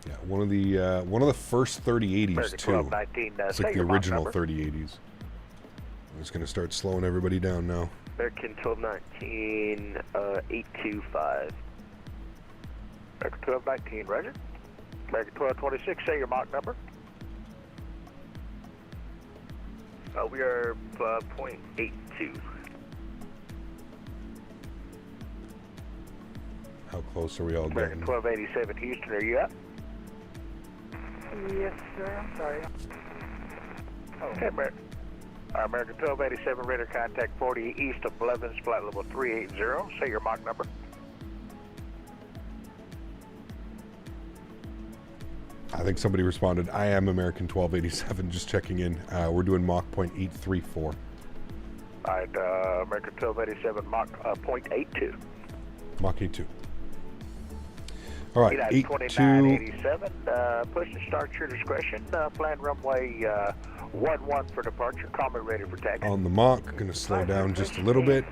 Yeah, one of the first 3080s too. It's like the original 3080s. I'm just gonna start slowing everybody down now. American 1219, 825. American 1219, roger. American 1226, say your Mach number. We are 0.82. How close are we all American getting? 1287, Houston, are you up? Yes, sir. I'm sorry. Okay, American 1287, radar contact 40 east of Blevins, flight level 380. Say your Mach number. I think somebody responded, I am American 1287, just checking in. We're doing Mach 0.834. All right, American 1287, Mach 0.82. Mach 82. All right, 2987, push and start your discretion. Plan runway 11 for departure. Call me ready for taxi. On the Mach, going to slow down just a little bit.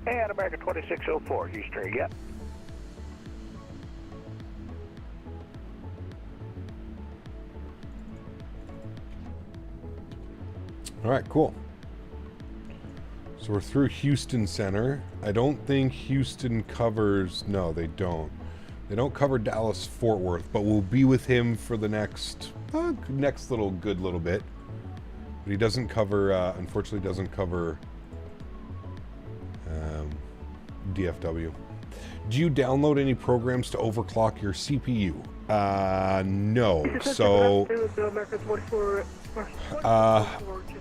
And American 2604, Houston, yep. All right, cool. So we're through Houston Center. I don't think Houston covers, no, they don't. They don't cover Dallas Fort Worth, but we'll be with him for the next little bit. But he doesn't cover, unfortunately doesn't cover DFW. Do you download any programs to overclock your CPU? No. So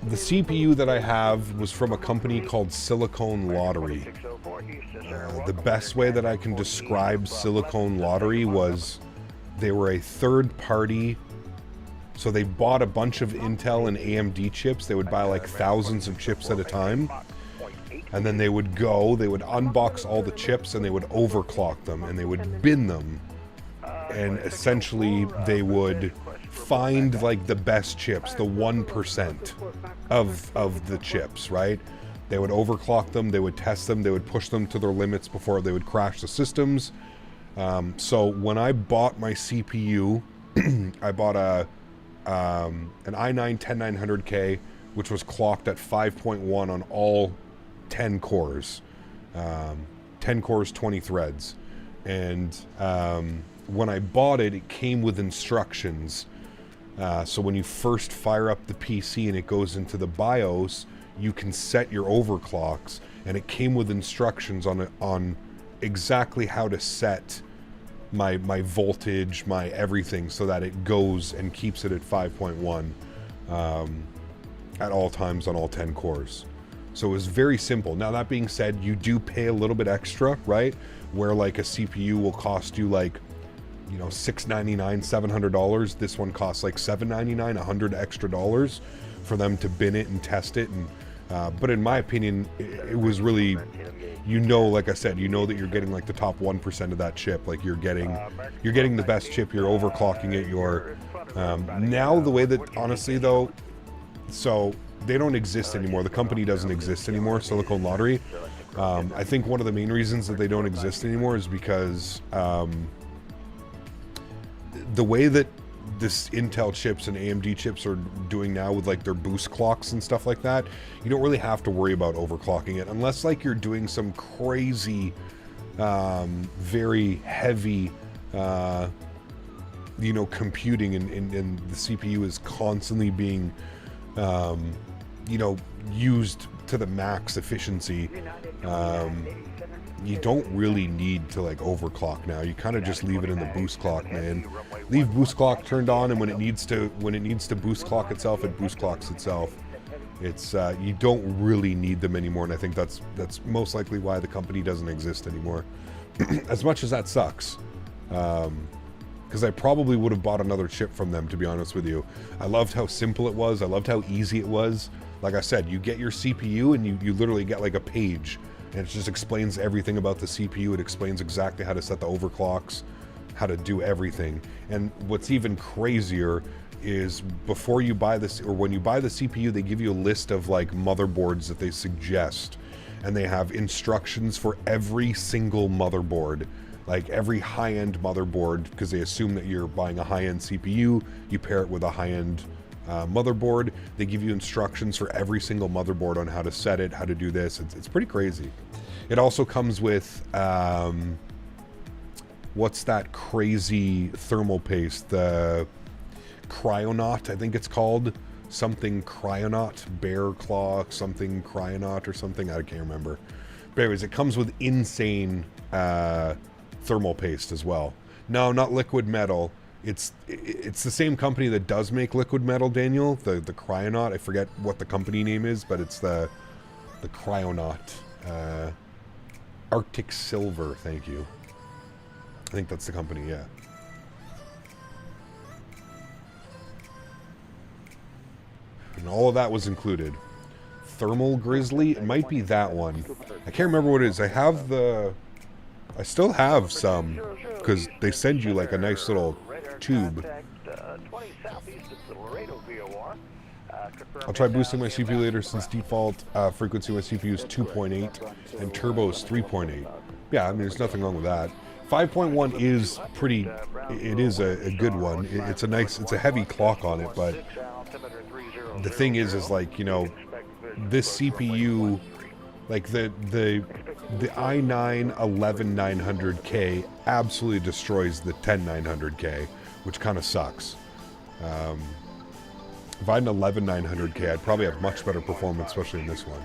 the CPU that I have was from a company called Silicon Lottery. The best way that I can describe Silicon Lottery was they were a third party. So they bought a bunch of Intel and AMD chips. They would buy like thousands of chips at a time. And then they would unbox all the chips and they would overclock them and they would bin them. And essentially they would find like the best chips, the 1% of the chips, right? They would overclock them, they would test them, they would push them to their limits before they would crash the systems. So when I bought my CPU, I bought an i9 10900K, which was clocked at 5.1 on all 10 cores. 10 cores, 20 threads. And when I bought it, it came with instructions. So when you first fire up the PC and it goes into the BIOS, you can set your overclocks, and it came with instructions on exactly how to set my voltage, my everything, so that it goes and keeps it at 5.1 at all times on all 10 cores. So it was very simple. Now that being said, you do pay a little bit extra, right? Where like a CPU will cost you like, you know, $699, $700. This one costs like $799, $100 extra dollars for them to bin it and test it. And but in my opinion, it was really, you know, like I said, you know that you're getting like the top 1% of that chip. Like you're getting the best chip. You're overclocking it. You're now the way that, honestly though, so they don't exist anymore. The company doesn't exist anymore, Silicon Lottery. I think one of the main reasons that they don't exist anymore is because the way that this Intel chips and AMD chips are doing now with like their boost clocks and stuff like that, you don't really have to worry about overclocking it unless like you're doing some crazy, very heavy, you know, computing and the CPU is constantly being, you know, used to the max efficiency. You don't really need to like overclock now. You kind of just leave it in the boost clock, man. Leave boost clock turned on, and when it needs to boost clock itself, it boost clocks itself. It's you don't really need them anymore, and I think that's most likely why the company doesn't exist anymore. As much as that sucks, because I probably would have bought another chip from them, to be honest with you. I loved how simple it was. I loved how easy it was. Like I said, you get your CPU and you literally get like a page, and it just explains everything about the CPU. It explains exactly how to set the overclocks, how to do everything. And what's even crazier is before you buy this, or when you buy the CPU, they give you a list of like motherboards that they suggest, and they have instructions for every single motherboard, like every high-end motherboard, because they assume that you're buying a high-end CPU, you pair it with a high-end motherboard. They give you instructions for every single motherboard on how to set it, how to do this. It's pretty crazy. It also comes with what's that crazy thermal paste, the Cryonaut, I think it's called, something Cryonaut, Bear Claw, something Cryonaut or something, I can't remember. But anyways, it comes with insane thermal paste as well. No, not liquid metal. It's the same company that does make liquid metal, Daniel, the Cryonaut. I forget what the company name is, but it's the Cryonaut. Arctic Silver, thank you. I think that's the company, yeah. And all of that was included. Thermal Grizzly, it might be that one. I can't remember what it is. I still have some, because they send you like a nice little tube. I'll try boosting my CPU later, since default frequency of my CPU is 2.8 and turbo is 3.8. Yeah, I mean, there's nothing wrong with that. 5.1 is pretty, it is a good one. It's a heavy clock on it, but the thing is like, you know, this CPU, like the i9 11900K absolutely destroys the 10900K, which kind of sucks. If I had an 11900K, I'd probably have much better performance, especially in this one.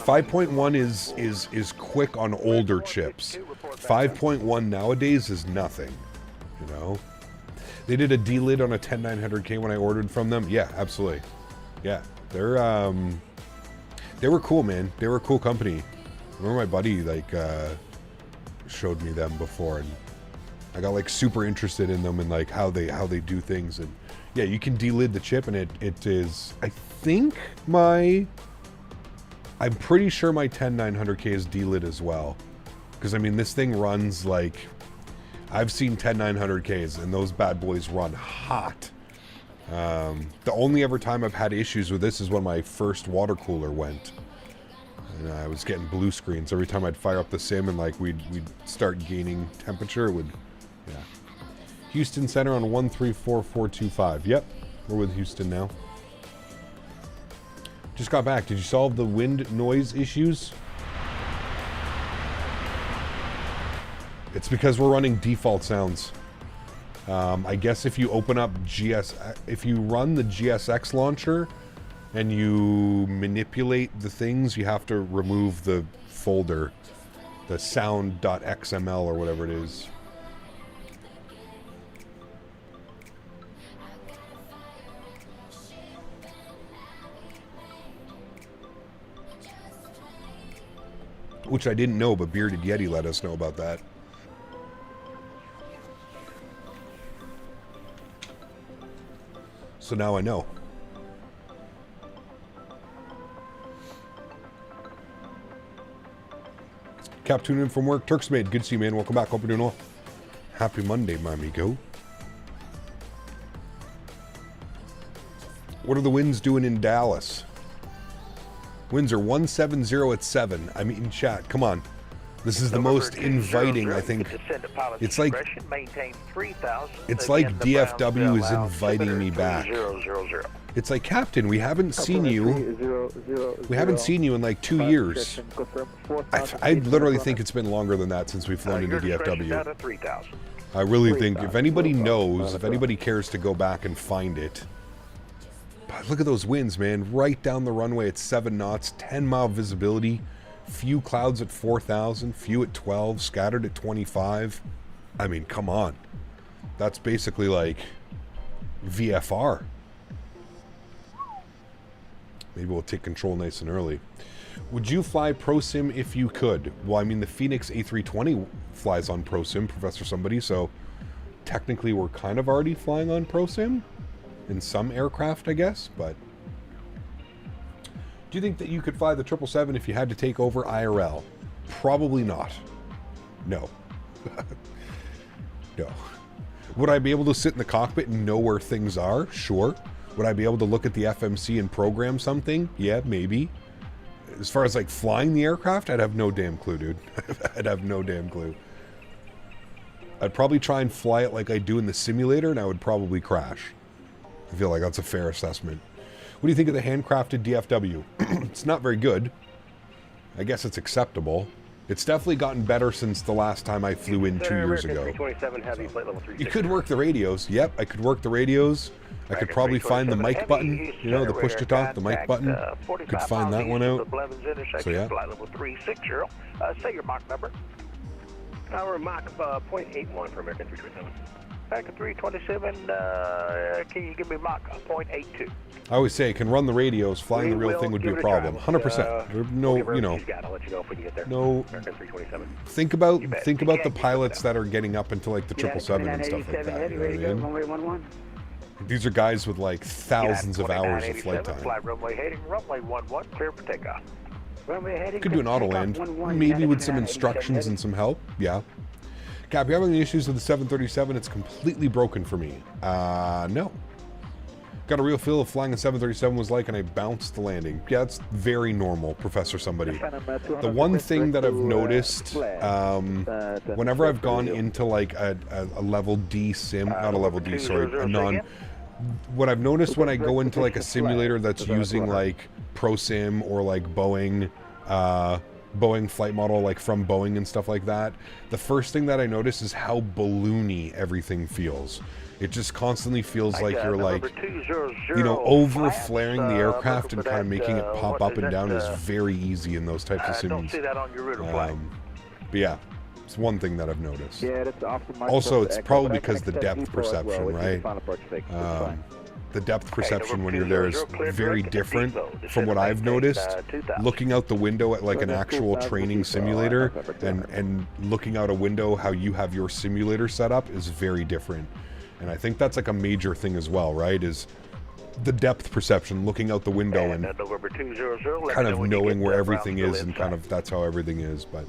5.1 is quick on older chips. 5.1 nowadays is nothing, you know. They did a D-lid on a 10900K when I ordered from them. Yeah, absolutely. Yeah, they were cool, man. They were a cool company. I remember my buddy like showed me them before, and I got like super interested in them and like how they do things. And yeah, you can D-lid the chip, and it is, I think I'm pretty sure my 10900K is D-lid as well. Because I mean, this thing runs like, I've seen 10900Ks and those bad boys run hot. The only ever time I've had issues with this is when my first water cooler went. And I was getting blue screens every time I'd fire up the sim, and like we'd start gaining temperature. It would, yeah. Houston Center on 134425. Yep, we're with Houston now. Just got back. Did you solve the wind noise issues? It's because we're running default sounds. I guess if you open up if you run the GSX launcher and you manipulate the things, you have to remove the folder, the sound.xml or whatever it is. Which I didn't know, but Bearded Yeti let us know about that. So now I know. Cap tuning in from work. Turks made. Good to see you, man. Welcome back. Hope you're doing well. Happy Monday, my amigo. What are the winds doing in Dallas? Winds are 170 at 7. I mean, chat, come on. This is the most inviting, I think. It's like DFW is inviting me back. It's like, Captain, we haven't seen you. We haven't seen you in like 2 years. I literally think it's been longer than that since we've flown into DFW. I really think if anybody knows, if anybody cares to go back and find it. But look at those winds, man. Right down the runway at 7 knots, 10-mile visibility. Few clouds at 4,000, few at 12, scattered at 25. I mean, come on. That's basically like VFR. Maybe we'll take control nice and early. Would you fly ProSim if you could? Well, I mean, the Phoenix A320 flies on ProSim, Professor Somebody, so technically we're kind of already flying on ProSim in some aircraft, I guess, but... Do you think that you could fly the 777 if you had to take over IRL? Probably not. No. No. Would I be able to sit in the cockpit and know where things are? Sure. Would I be able to look at the FMC and program something? Yeah, maybe. As far as like flying the aircraft, I'd have no damn clue, dude. I'd have no damn clue. I'd probably try and fly it like I do in the simulator, and I would probably crash. I feel like that's a fair assessment. What do you think of the handcrafted DFW? It's not very good. I guess it's acceptable. It's definitely gotten better since the last time I flew in 2 years ago. You could work the radios. Yep, I could work the radios. I could probably find the mic button, you know, the push to talk, the mic button. Could find that one out. So yeah. Say your Mach number. Our Mach 0.81 for American 327. American 327, can you give me Mach 0.82? I always say, can run the radios, flying the real thing would be a problem. 100%. No, you know, no. Think about the pilots that are getting up into like the 777 and stuff like that. You know what I mean? These are guys with like thousands of hours of flight time. Runway heading, runway 11, clear for takeoff. Could do an auto land, maybe with some instructions and some help. Yeah. Cap, you having any issues with the 737? It's completely broken for me. No. Got a real feel of flying a 737 was like, and I bounced the landing. Yeah, that's very normal, Professor Somebody. The one thing that I've noticed, whenever I've gone into like a level D sim, not a level D, sorry, a non... What I've noticed when I go into like a simulator that's using like ProSim or like Boeing, Boeing flight model, like from Boeing and stuff like that, the first thing that I notice is how balloony everything feels. It just constantly feels like you're like, you know, over flaring the aircraft and kind of making it pop up and down is very easy in those types of sims. Don't see that on your riddle flag. But yeah, it's one thing that I've noticed. Yeah, that's off the Also, it's probably because the depth perception, right? The depth perception when you're there is very different from what I've noticed. Looking out the window at like an actual training simulator and looking out a window how you have your simulator set up is very different. And I think that's like a major thing as well, right? Is the depth perception, looking out the window and kind of knowing where everything is, and kind of that's how everything is. But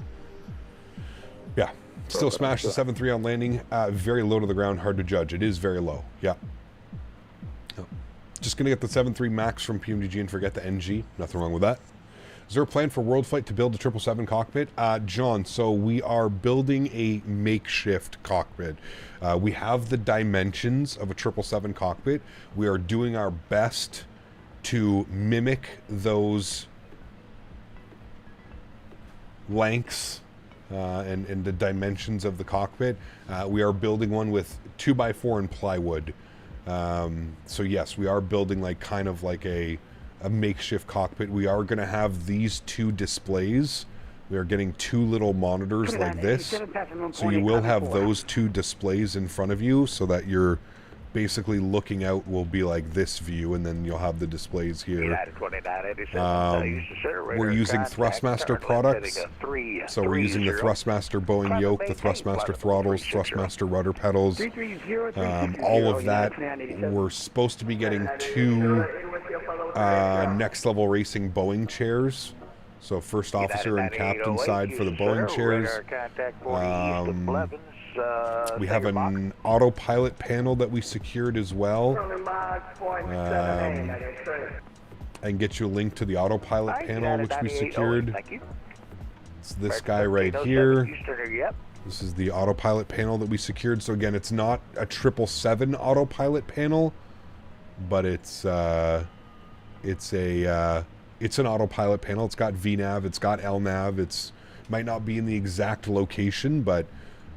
yeah, still smashed the 7.3 on landing. Very low to the ground, hard to judge. It is very low. Yeah. Just going to get the 7.3 max from PMDG and forget the NG. Nothing wrong with that. Is there a plan for World Flight to build a 777 cockpit? John, so we are building a makeshift cockpit. We have the dimensions of a 777 cockpit. We are doing our best to mimic those lengths and the dimensions of the cockpit. We are building one with 2x4 and plywood. So yes, we are building like kind of like a makeshift cockpit. We are going to have these two displays. We are getting two little monitors like this. So you will have those two displays in front of you so that you're basically looking out will be like this view, and then you'll have the displays here. We're using Thrustmaster products. So we're using the Thrustmaster Boeing yoke, the Thrustmaster throttles, Thrustmaster rudder pedals, all of that. We're supposed to be getting two next level racing Boeing chairs. So first officer and captain side for the Boeing chairs. We have an autopilot panel that we secured as well. I can get you a link to the autopilot panel which we secured. It's this guy right here. This is the autopilot panel that we secured. So again, it's not a 777 autopilot panel, but it's an autopilot panel. It's got VNav, it's got LNav. It's might not be in the exact location, but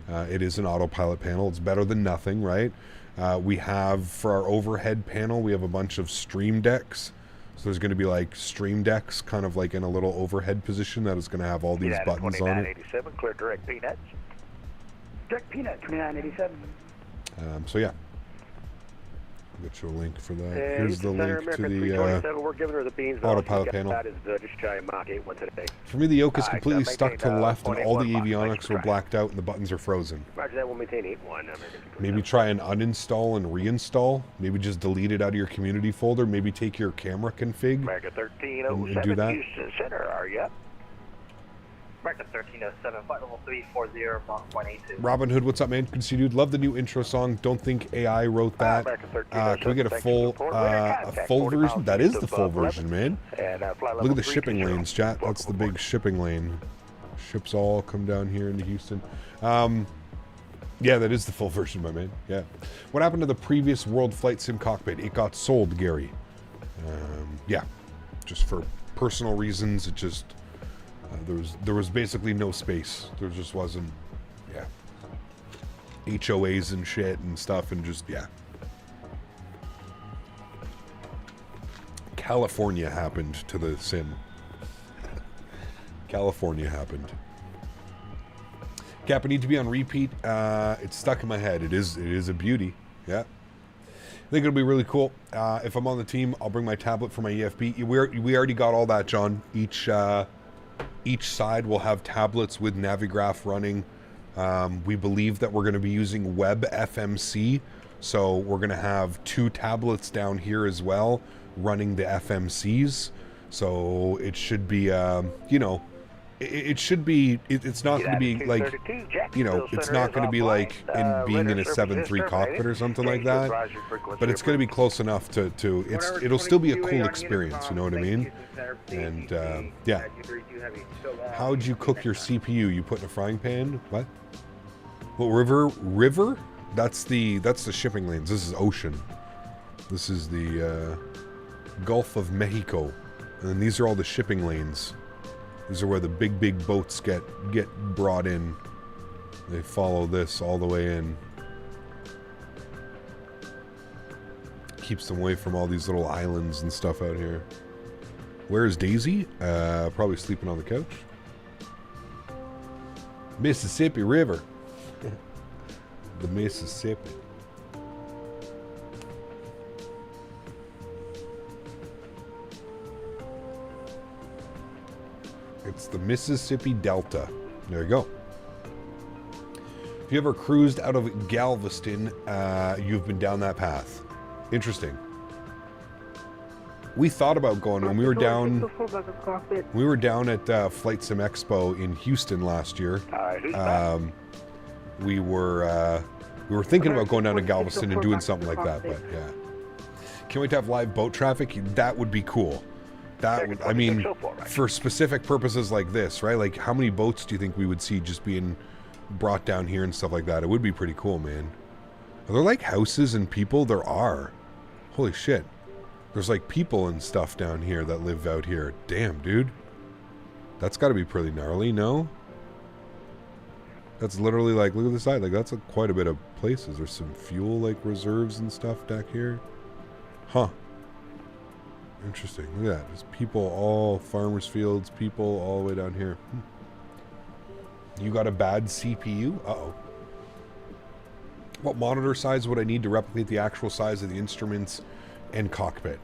it is an autopilot panel. It's better than nothing, right? We have, for our overhead panel, we have a bunch of stream decks. So there's going to be like stream decks kind of like in a little overhead position that is going to have all these buttons on it. Clear direct peanuts. Direct peanut, 2987. So yeah. I'll get you a link for that. Here's the link to the autopilot panel. For me, the yoke is completely stuck to the left and all the avionics are blacked out and the buttons are frozen. Maybe try and uninstall and reinstall. Maybe just delete it out of your community folder. Maybe take your camera config and do that. Houston Center, are you? American 1307, flight level 340, Mach 182. Robin Hood, what's up, man? Good to see you, dude. Love the new intro song. Don't think AI wrote that. Can we get a full version? That is the full version, man. Look at the shipping lanes, chat. That's the big shipping lane. Ships all come down here into Houston. Yeah, that is the full version, my man. Yeah. What happened to the previous World Flight Sim cockpit? It got sold, Gary. Yeah. Just for personal reasons, it just... there was basically no space. There just wasn't, yeah, HOAs and shit and stuff, and just, yeah. California happened to the sim. California happened. Cap, I need to be on repeat. It's stuck in my head. It is a beauty. Yeah. I think it'll be really cool. If I'm on the team, I'll bring my tablet for my EFB. We already got all that, John. Each side will have tablets with Navigraph running. We believe that we're going to be using Web FMC, so we're going to have two tablets down here as well running the FMCs. So it should be, you know, it should be. It's not going to be like, you know, it's not going to be like in being in a 7.3 cockpit or something like that. But it's going to be close enough to it'll still be a cool experience. You know what I mean? And yeah. How'd you cook your CPU? You put in a frying pan? What? Well, river? That's the shipping lanes. This is ocean. This is the Gulf of Mexico, and then these are all the shipping lanes. These are where the big boats get brought in. They follow this all the way in. Keeps them away from all these little islands and stuff out here. Where is Daisy? Probably sleeping on the couch. Mississippi River. The Mississippi. It's the Mississippi Delta. There you go. If you ever cruised out of Galveston, you've been down that path. Interesting. We thought about going when we were down. We were down at Flight Sim Expo in Houston last year. We were thinking about going down to Galveston and doing something like that, but yeah. Can't wait to have live boat traffic. That would be cool. That would, I mean, for specific purposes like this, right? Like, how many boats do you think we would see just being brought down here and stuff like that? It would be pretty cool, man. Are there like houses and people? There are. Holy shit. There's like people and stuff down here that live out here. Damn, dude. That's got to be pretty gnarly, no? That's literally like, look at the side. Like, that's quite a bit of places. There's some fuel like reserves and stuff back here. Huh. Interesting. Look at that. There's people, all farmers' fields, people all the way down here. You got a bad CPU? Uh-oh. What monitor size would I need to replicate the actual size of the instruments and cockpit?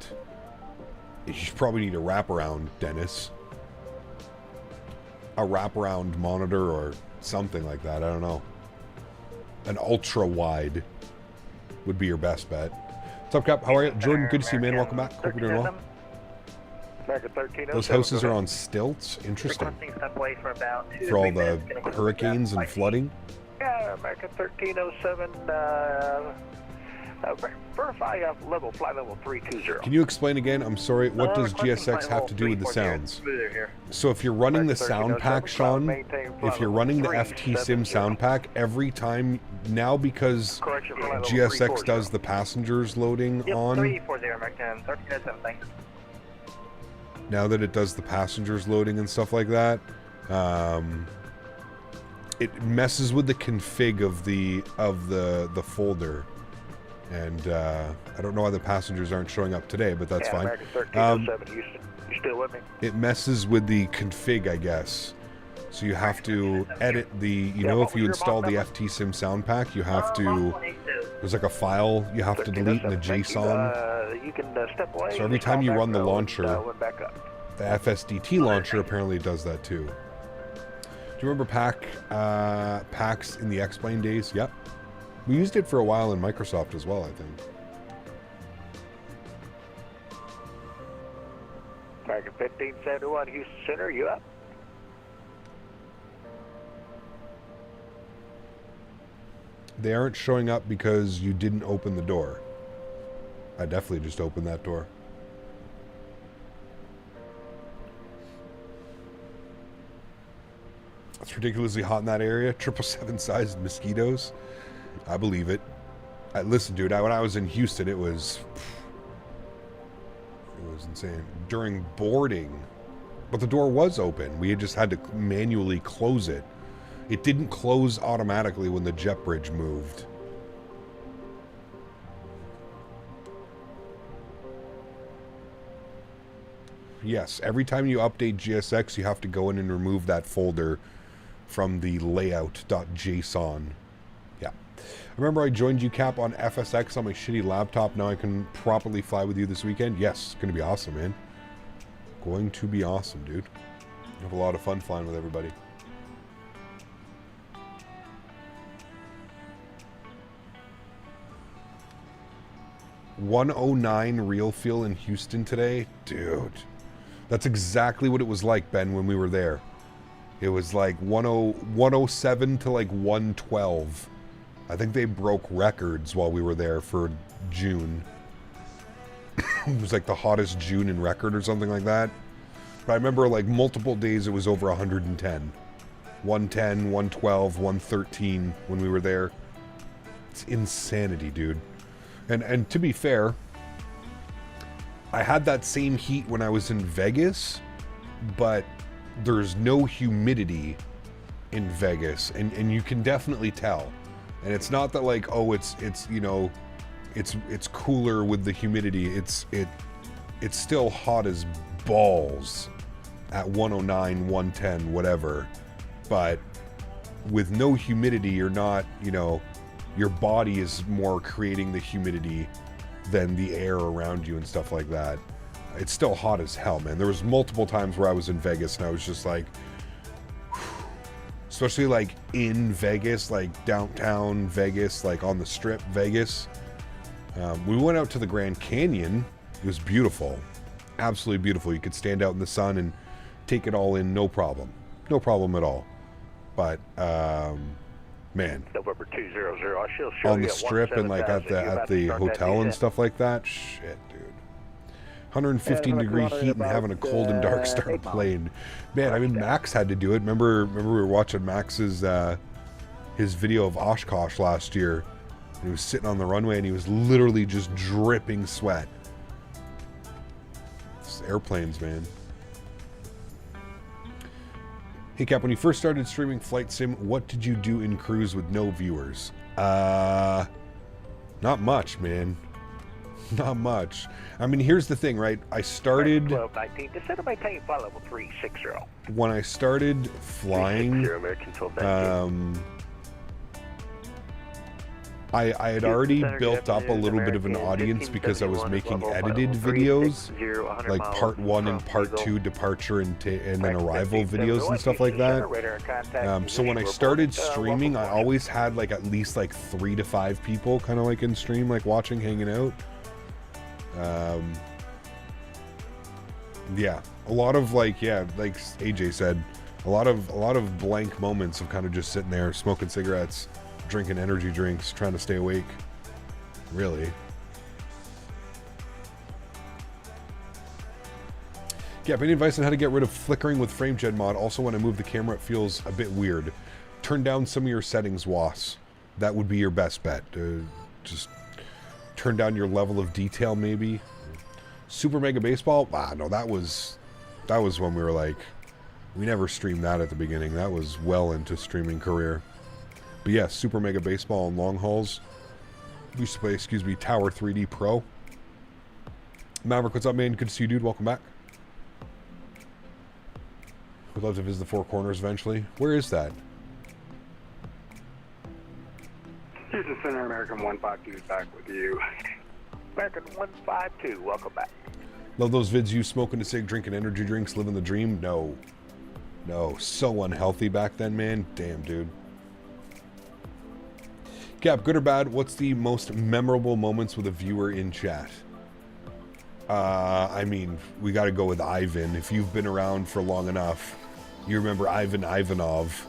You probably need a wraparound, Denis. A wraparound monitor or something like that. I don't know. An ultra wide would be your best bet. What's up, Cap? How are you? Jordan, good to see you, man. Welcome back. Hope you're doing well. Those houses are on stilts. Interesting. For all the hurricanes and flooding. Yeah, American 1307. Verify flight level 320. Can you explain again? I'm sorry. What does GSX have to do with the sounds? So if you're running the sound pack, Sean, if you're running the FT Sim sound pack, every time now, because GSX does the passengers loading on. Now that it does the passengers loading and stuff like that, it messes with the config of the folder, and I don't know why the passengers aren't showing up today, but that's fine. You still with me? It messes with the config, I guess. So you have to edit the, you know, if you install the FT Sim sound pack, you have to, there's like a file you have to delete in the JSON. You can step away. So every time you run the launcher, the FSDT launcher apparently does that too. Do you remember PAX in the X-Plane days? Yep. We used it for a while in Microsoft as well, I think. American 1571, Houston Center, you up? They aren't showing up because you didn't open the door. I definitely just opened that door. It's ridiculously hot in that area. 777 sized mosquitoes. I believe it. Listen, dude, when I was in Houston, it was insane. During boarding, but the door was open. We just had to manually close it. It didn't close automatically when the jet bridge moved. Yes, every time you update GSX, you have to go in and remove that folder from the layout.json. Yeah. Remember I joined you, Cap, on FSX on my shitty laptop. Now I can properly fly with you this weekend. Yes, it's going to be awesome, man. Going to be awesome, dude. Have a lot of fun flying with everybody. $109 real fuel in Houston today? Dude. That's exactly what it was like, Ben, when we were there. It was like 107 to like 112. I think they broke records while we were there for June. It was like the hottest June in record or something like that. But I remember like multiple days it was over 110. 110, 112, 113 when we were there. It's insanity, dude. And to be fair, I had that same heat when I was in Vegas, but there's no humidity in Vegas, and you can definitely tell. And it's not that like, oh, it's you know, it's cooler with the humidity. It's still hot as balls at 109, 110, whatever. But with no humidity, you're not, you know, your body is more creating the humidity than the air around you and stuff like that. It's still hot as hell, man. There was multiple times where I was in Vegas and I was just like, especially like in Vegas, like downtown Vegas, like on the strip Vegas. We went out to the Grand Canyon. It was beautiful, absolutely beautiful. You could stand out in the sun and take it all in, no problem at all. But man, November 200, I shall show on you the strip and like at the hotel and stuff like that, shit, dude. 115 degree heat and having a cold and dark start plane. Man, I mean, Max had to do it. Remember we were watching Max's his video of Oshkosh last year. And he was sitting on the runway and he was literally just dripping sweat. It's airplanes, man. Hey Cap, when you first started streaming Flight Sim, what did you do in cruise with no viewers? Not much, man. Not much. I mean, here's the thing, right? I started... 1219, descend to maintain flight level 360. When I started flying, I had already built up a little bit of an audience because I was making edited videos, like part 1 and part 2 departure and then arrival videos and stuff like that. So when I started streaming, I always had like at least like 3 to 5 people kind of like in stream, like watching, hanging out. Yeah, a lot of like, yeah, like AJ said, a lot of blank moments of kind of just sitting there smoking cigarettes, drinking energy drinks, trying to stay awake. Really. Yeah, any advice on how to get rid of flickering with FrameGen mod? Also, when I move the camera, it feels a bit weird. Turn down some of your settings, WAS. That would be your best bet. Just turn down your level of detail, maybe. Super Mega Baseball? Ah, no, that was when we were like, we never streamed that at the beginning. That was well into streaming career. But yeah, Super Mega Baseball and long hauls. We used to play, Tower 3D Pro. Maverick, what's up, man? Good to see you, dude. Welcome back. Would love to visit the Four Corners eventually. Where is that? Houston Center, American 152 is back with you. American 152, welcome back. Love those vids, you smoking a cig, drinking energy drinks, living the dream. No, so unhealthy back then, man. Damn, dude. Cap, good or bad, what's the most memorable moments with a viewer in chat? I mean, we got to go with Ivan. If you've been around for long enough, you remember Ivan Ivanov.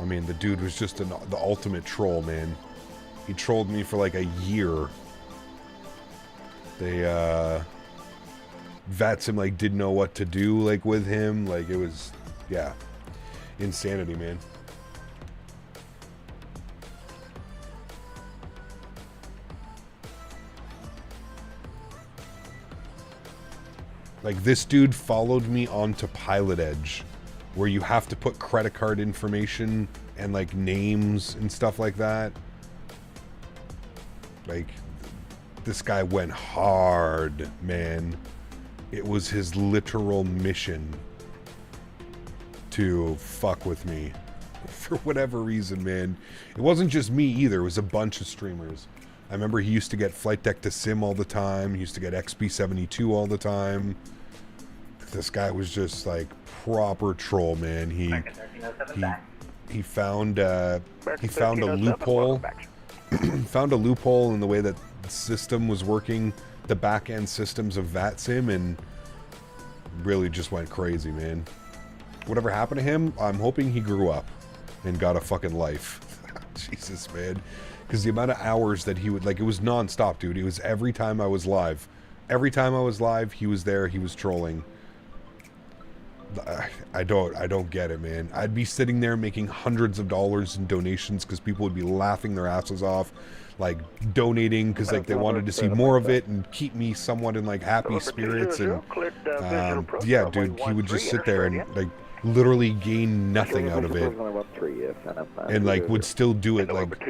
I mean, the dude was just the ultimate troll, man. He trolled me for like a year. VATSIM like didn't know what to do like with him. Like it was, yeah, insanity, man. Like this dude followed me onto Pilot Edge, where you have to put credit card information and like names and stuff like that. Like this guy went hard, man. It was his literal mission to fuck with me for whatever reason, man. It wasn't just me either. It was a bunch of streamers. I remember he used to get Flight Deck to Sim all the time. He used to get XB72 all the time. This guy was just like proper troll, man. He found a loophole. Found a loophole in the way that the system was working, the back end systems of VATSIM, and really just went crazy, man. Whatever happened to him, I'm hoping he grew up and got a fucking life. Jesus, man. Because the amount of hours that he would, like, it was non-stop, dude. It was every time I was live. Every time I was live, he was there, he was trolling. I don't get it, man. I'd be sitting there making hundreds of dollars in donations because people would be laughing their asses off, like donating because like they wanted to see more of it and keep me somewhat in like happy spirits. And yeah, dude, he would just sit there and like literally gain nothing out of it, and like would still do it. Like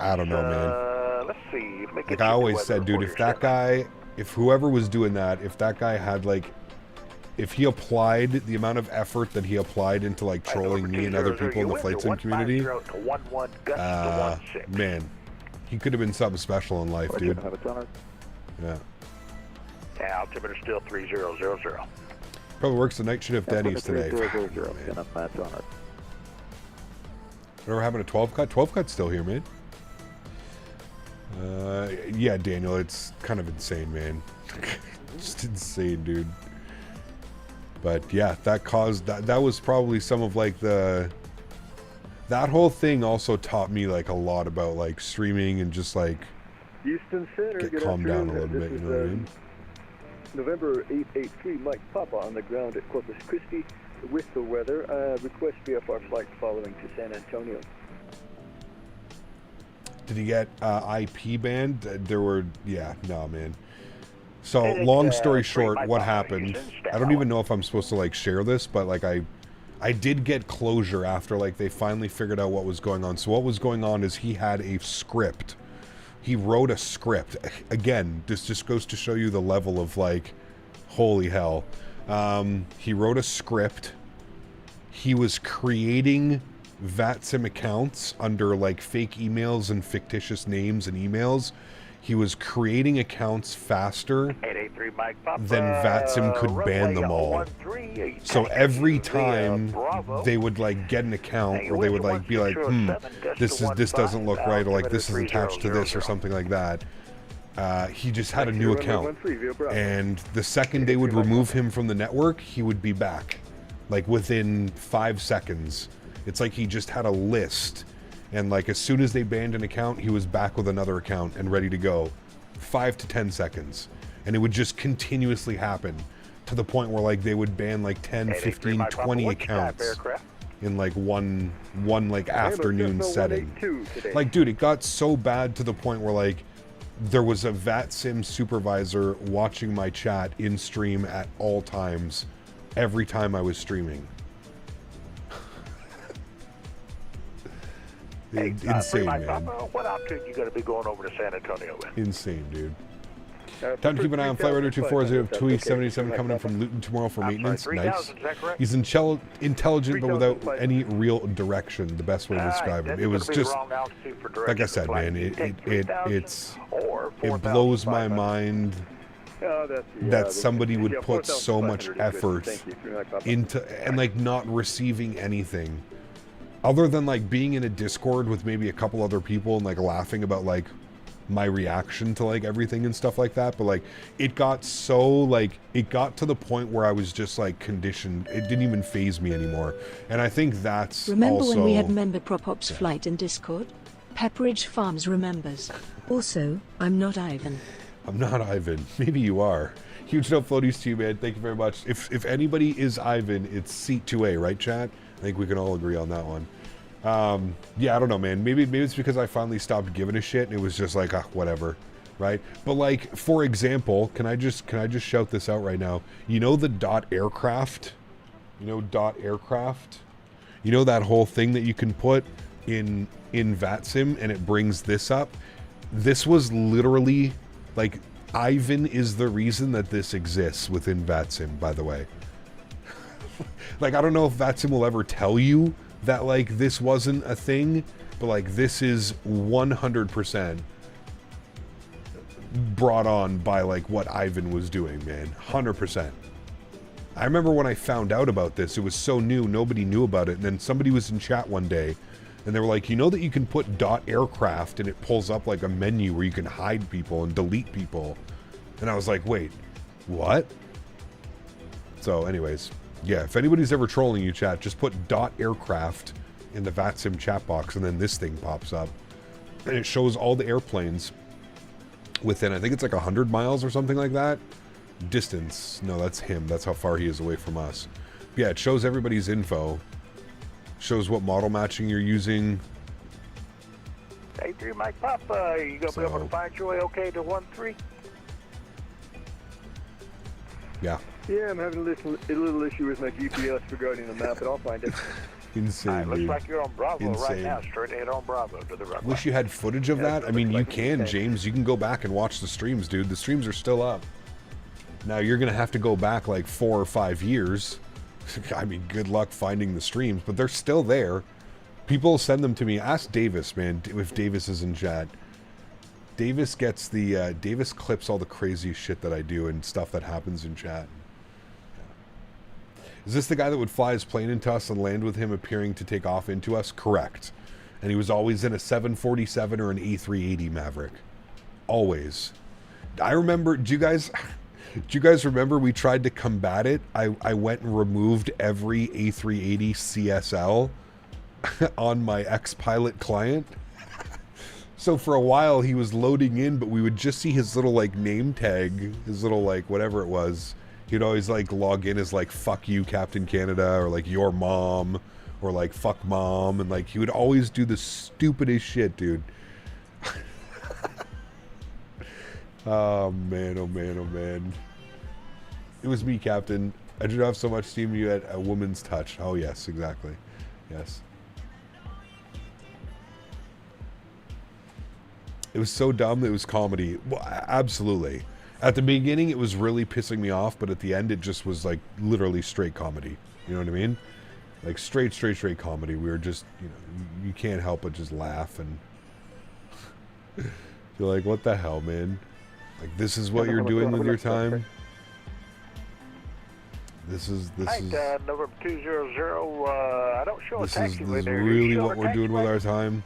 I don't know, man. Let's see. Like I always said, dude, if that guy, if whoever was doing that, if that guy had like, if he applied the amount of effort that he applied into like trolling me and other people in the flight sim community, man, he could have been something special in life, dude. Yeah. Yeah, altimeter still 3000. Probably works the night shift at Denis today. Whatever happened to 12 cut? 12 cut's still here, man. Yeah, Daniel, it's kind of insane, man. Just insane, dude. But yeah, that caused that was probably some of like that whole thing also taught me like a lot about like streaming and just like Houston Center, get calmed down a little bit, you know what I mean? November 883, Mike Papa on the ground at Corpus Christi with the weather. Request VFR flight following to San Antonio. Did he get IP banned? There were, yeah, no, man. So long story short, what happened? I don't even know if I'm supposed to like share this, but like I did get closure after like they finally figured out what was going on. So what was going on is he had a script. He wrote a script. Again, this just goes to show you the level of like, holy hell. He wrote a script. He was creating VATSIM accounts under like fake emails and fictitious names and emails. He was creating accounts faster than VATSIM could ban them all. So every time they would like get an account, or they would like be like, this doesn't look right, or like this is attached to this or something like that. He just had a new account, and the second they would remove him from the network, he would be back, like within 5 seconds. It's like he just had a list. And like as soon as they banned an account, he was back with another account and ready to go. 5 to 10 seconds. And it would just continuously happen to the point where like they would ban like 10, 15, 20 accounts in like one like afternoon setting. Like dude, it got so bad to the point where like there was a VATSIM supervisor watching my chat in stream at all times, every time I was streaming. Hey, insane, man. What altitude you going to be going over to San Antonio with? Insane, dude. Time to keep an eye on Flight Radar 240 277 coming in from Luton tomorrow for maintenance. Nice. He's intelligent, but without any real direction. The best way to describe him. It was just, like I said, man. It blows my mind that somebody would put so much effort into and like not receiving anything. Other than like being in a Discord with maybe a couple other people and like laughing about like my reaction to like everything and stuff like that, but like it got so like it got to the point where I was just like conditioned. It didn't even faze me anymore, and I think that's remember also, when we had member prop ops flight in Discord? Pepperidge Farms remembers. Also, I'm not Ivan. I'm not Ivan. Maybe you are. Huge no floaties to you, man. Thank you very much. If anybody is Ivan, it's seat 2A, right, chat? I think we can all agree on that one. Yeah, I don't know, man. Maybe it's because I finally stopped giving a shit and it was just like, whatever, right? But like, for example, can I just shout this out right now? You know the .aircraft? You know .aircraft? You know that whole thing that you can put in VATSIM and it brings this up? This was literally like, Ivan is the reason that this exists within VATSIM, by the way. Like, I don't know if VATSIM will ever tell you that like this wasn't a thing, but like this is 100% brought on by like what Ivan was doing, man. 100%. I remember when I found out about this, it was so new, nobody knew about it, and then somebody was in chat one day and they were like, you know that you can put .aircraft and it pulls up like a menu where you can hide people and delete people. And I was like, wait, what? So anyways, yeah, if anybody's ever trolling you, chat, just put .aircraft in the VATSIM chat box and then this thing pops up. And it shows all the airplanes within, I think it's like 100 miles or something like that. Distance. No, that's him. That's how far he is away from us. Yeah, it shows everybody's info. Shows what model matching you're using. Hey, 3 Mike Papa, you gonna be able to find your way okay to 1-3? Yeah. Yeah, I'm having a little issue with my GPS regarding the map, but I'll find it. Insane, All right, looks dude. like you're on Bravo right Insane. now. Straight ahead on Bravo to the right. Wish you had footage of that. I mean, you can, insane. James. You can go back and watch the streams, dude. The streams are still up. Now, you're going to have to go back like 4 or 5 years. I mean, good luck finding the streams, but they're still there. People send them to me. Ask Davis, man, if Davis is in chat. Davis gets the, Davis clips all the crazy shit that I do and stuff that happens in chat. Is this the guy that would fly his plane into us and land with him appearing to take off into us? Correct. And he was always in a 747 or an A380 Maverick. Always. I remember, do you guys remember we tried to combat it? I went and removed every A380 CSL on my ex-pilot client. So for a while he was loading in, but we would just see his little like name tag, his little like whatever it was. He'd always like log in as like fuck you Captain Canada or like your mom or like fuck mom, and like he would always do the stupidest shit, dude. Oh man, oh man, oh man. It was me, Captain. I do not have so much esteem you at a woman's touch. Oh yes, exactly. Yes. It was so dumb that it was comedy. Well, absolutely. At the beginning, it was really pissing me off, but at the end, it just was like literally straight comedy. You know what I mean? Like straight comedy. We were just, you know, you can't help but just laugh and you're like, what the hell, man? Like, this is what you're doing with your time? This is November 200, I don't show a taxi this way is there. really what we're doing with our time.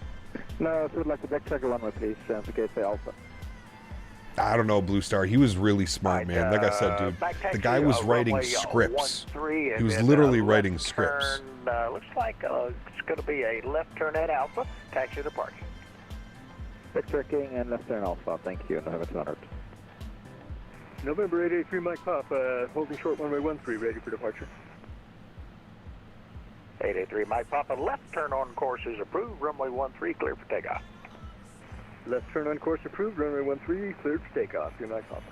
No, so I'd like to back check runway, please, for Gateway Alpha. I don't know, Blue Star. He was really smart, man. Like I said, dude, the guy was writing scripts. He was literally writing scripts. Looks like it's going to be a left turn at Alpha, taxi to parking. Back checking and left turn Alpha. Thank you. November 200. November 883 Mike Pop, holding short runway 13, ready for departure. 883 Mike Papa, left turn on course is approved, runway 13 clear for takeoff. Left turn on course approved, runway 13 cleared for takeoff. You're Mike Papa.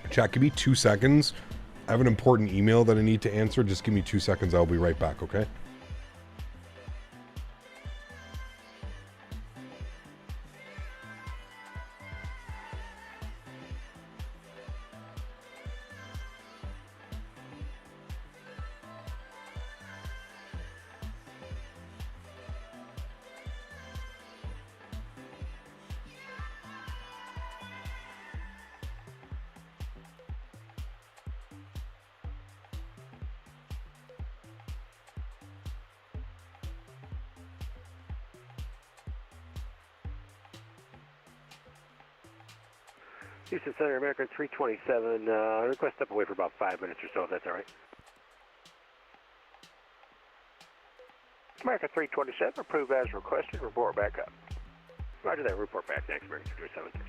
Chat, give me 2 seconds. I have an important email that I need to answer. Just give me 2 seconds. I'll be right back, okay? Houston Center, American 327, request step away for about 5 minutes or so, if that's all right. American 327, approved as requested, report back up. Roger that, report back next, American 327.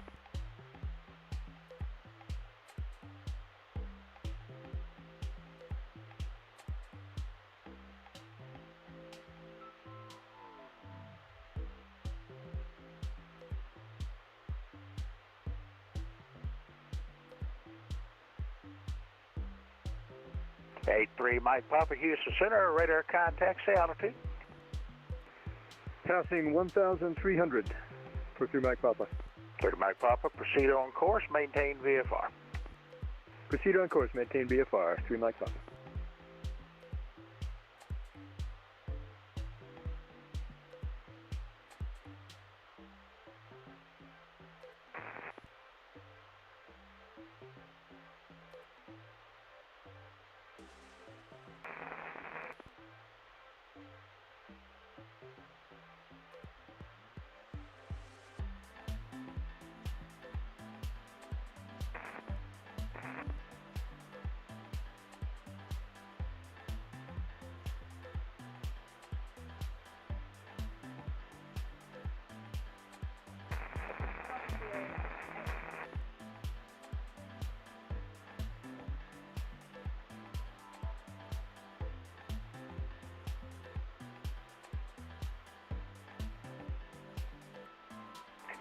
Eight three Mike Papa, Houston Center, radar contact, say altitude. Passing 1,300 for 3 Mike Papa. 3 Mike Papa, proceed on course, maintain VFR. Proceed on course, maintain VFR, 3 Mike Papa.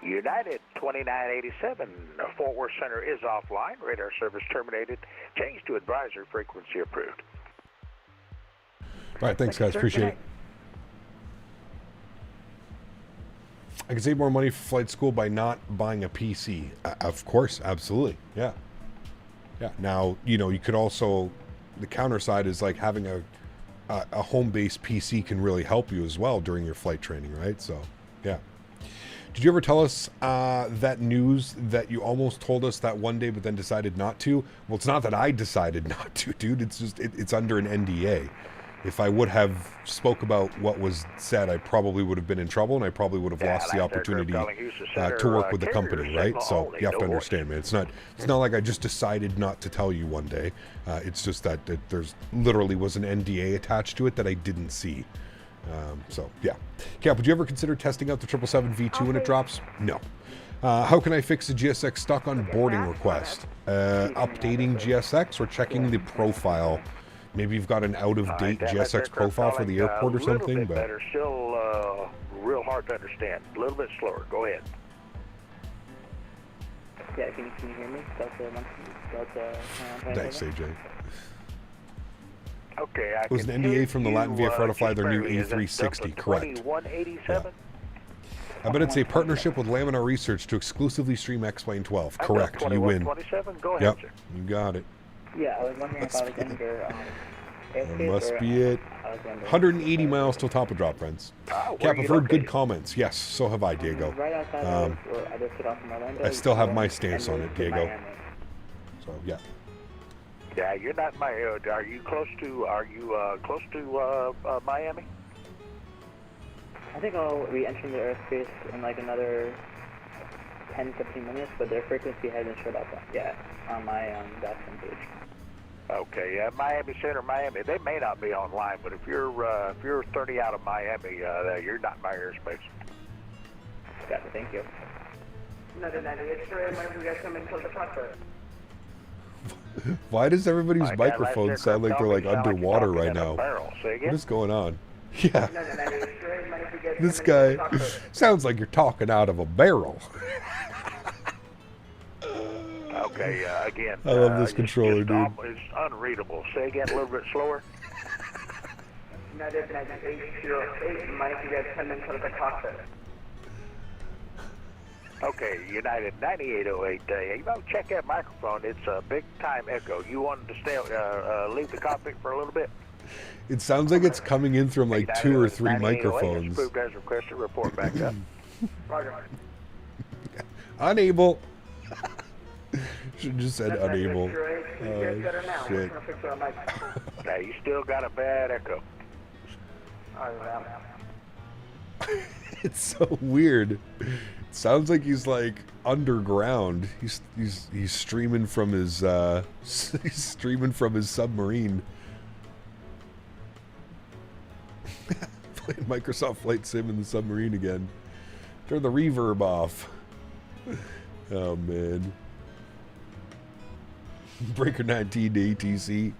United 2987, Fort Worth Center is offline. Radar service terminated. Change to advisory frequency approved. All right, thanks, guys. Appreciate it. I can save more money for flight school by not buying a PC. Of course, absolutely. Yeah. Yeah. Now, you know, you could also, the counter side is like having a home-based PC can really help you as well during your flight training, right? So, yeah. Did you ever tell us that news that you almost told us that one day but then decided not to? Well, it's not that I decided not to, dude. It's just, it's under an NDA. If I would have spoke about what was said, I probably would have been in trouble, and I probably would have lost the opportunity to work with the company, right? So you have to understand, man. It's not like I just decided not to tell you one day. It's just that there's literally was an NDA attached to it that I didn't see. So yeah. Cap, would you ever consider testing out the 777 V2 when it drops? No. How can I fix the GSX stuck on boarding request? Updating GSX or checking the profile? Maybe you've got an out-of-date GSX profile for the airport or something. A little bit better. Still real hard to understand. A little bit slower. Go ahead. Yeah, can you hear me? Thanks, AJ. Okay, it was an NDA from the Latin VFR to fly their new A360, correct? Yeah. I bet it's a partnership with Laminar Research to exclusively stream X-Plane 12. Correct, you win. Go ahead, yep, sir. You got it. Yeah, I was wondering if Alexander... That must be it. 180 miles till top of drop, friends. Cap, I've heard good comments. Yes, so have I, Diego. Right outside I just got off from Orlando. I still have my stance on it, Diego. So, yeah. Yeah, you're not my. Are you close to Miami? I think I'll be entering the airspace in like another 10-15 minutes, but their frequency hasn't showed up yet on my VATSIM page. Okay, yeah, Miami Center, Miami. They may not be online, but if you're 30 out of Miami, you're not my airspace. Got it. Thank you. Why does everybody's microphone sound like they're like underwater right now? What is going on? Yeah. This guy sounds like you're talking out of a barrel. Okay, again. I love this controller, dude. It's unreadable. Say again a little bit slower. Okay, United 9808. Check that microphone. It's a big time echo. You wanted to stay, leave the cockpit for a little bit? It sounds like it's coming in from like 2 or 3 microphones. Approved as requested. Report back up. Roger. Unable. Should have just said unable. Shit. Now you still got a bad echo. It's so weird. It sounds like he's like underground. He's streaming from his he's streaming from his submarine. Playing Microsoft Flight Sim in the submarine again. Turn the reverb off. Oh man. Breaker 19 to ATC.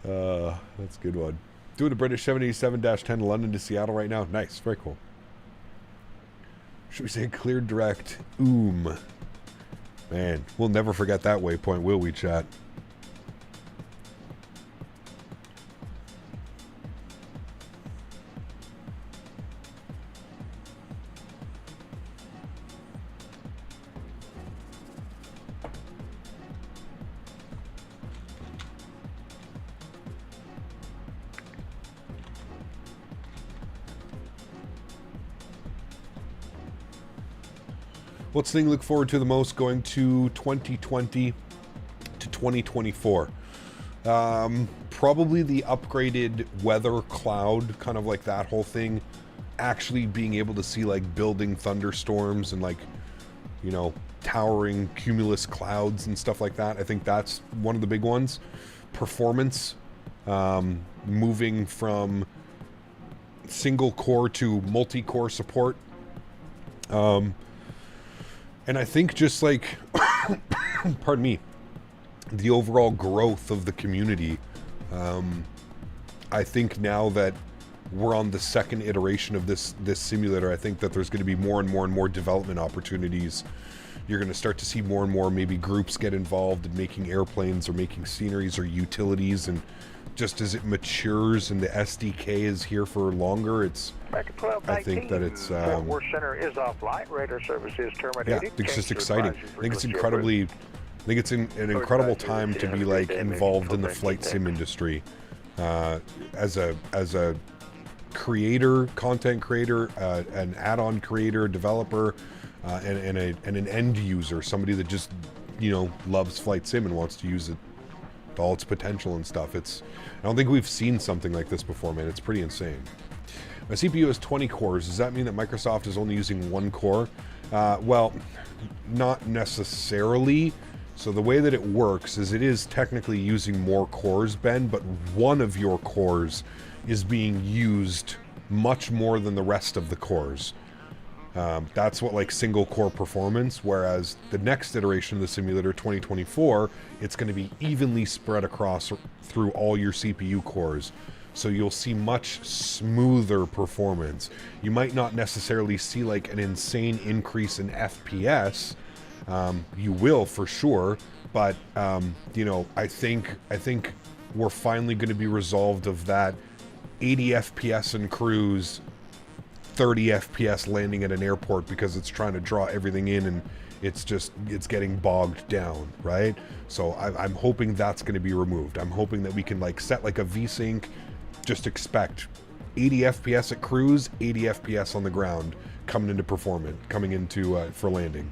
That's a good one. Doing a British 787-10 London to Seattle right now. Nice, very cool. Should we say clear direct? Man, we'll never forget that waypoint, will we, chat? What's the thing you look forward to the most going to 2020 to 2024? Probably the upgraded weather cloud, kind of like that whole thing. Actually being able to see like building thunderstorms and like, you know, towering cumulus clouds and stuff like that. I think that's one of the big ones. Performance, moving from single core to multi-core support. And I think just like, pardon me, the overall growth of the community. I think now that we're on the second iteration of this simulator. I think that there's going to be more and more development opportunities. You're going to start to see more and more maybe groups get involved in making airplanes or making sceneries or utilities, and just as it matures and the SDK is here for longer, it's I think that it's Fort Worth Center is offline. Radar service is terminated. yeah, I think it's just exciting. I think it's incredibly, I think it's an incredible time to be like involved in the flight sim industry as a creator, content creator, an add-on creator, developer, and an end user, somebody that just, you know, loves flight sim and wants to use it to all its potential and stuff. I don't think we've seen something like this before, man. It's pretty insane. My CPU has 20 cores. Does that mean that Microsoft is only using one core? Well, not necessarily. So the way that it works is it is technically using more cores, Ben, but one of your cores is being used much more than the rest of the cores. That's what like single core performance, whereas the next iteration of the simulator, 2024, it's going to be evenly spread across through all your CPU cores. So you'll see much smoother performance. You might not necessarily see like an insane increase in FPS. You will for sure, but you know, I think we're finally going to be resolved of that 80 FPS in cruise, 30 FPS landing at an airport because it's trying to draw everything in and it's getting bogged down, right? So I'm hoping that's going to be removed. I'm hoping that we can like set like a VSync, just expect 80 FPS at cruise, 80 FPS on the ground coming into for landing.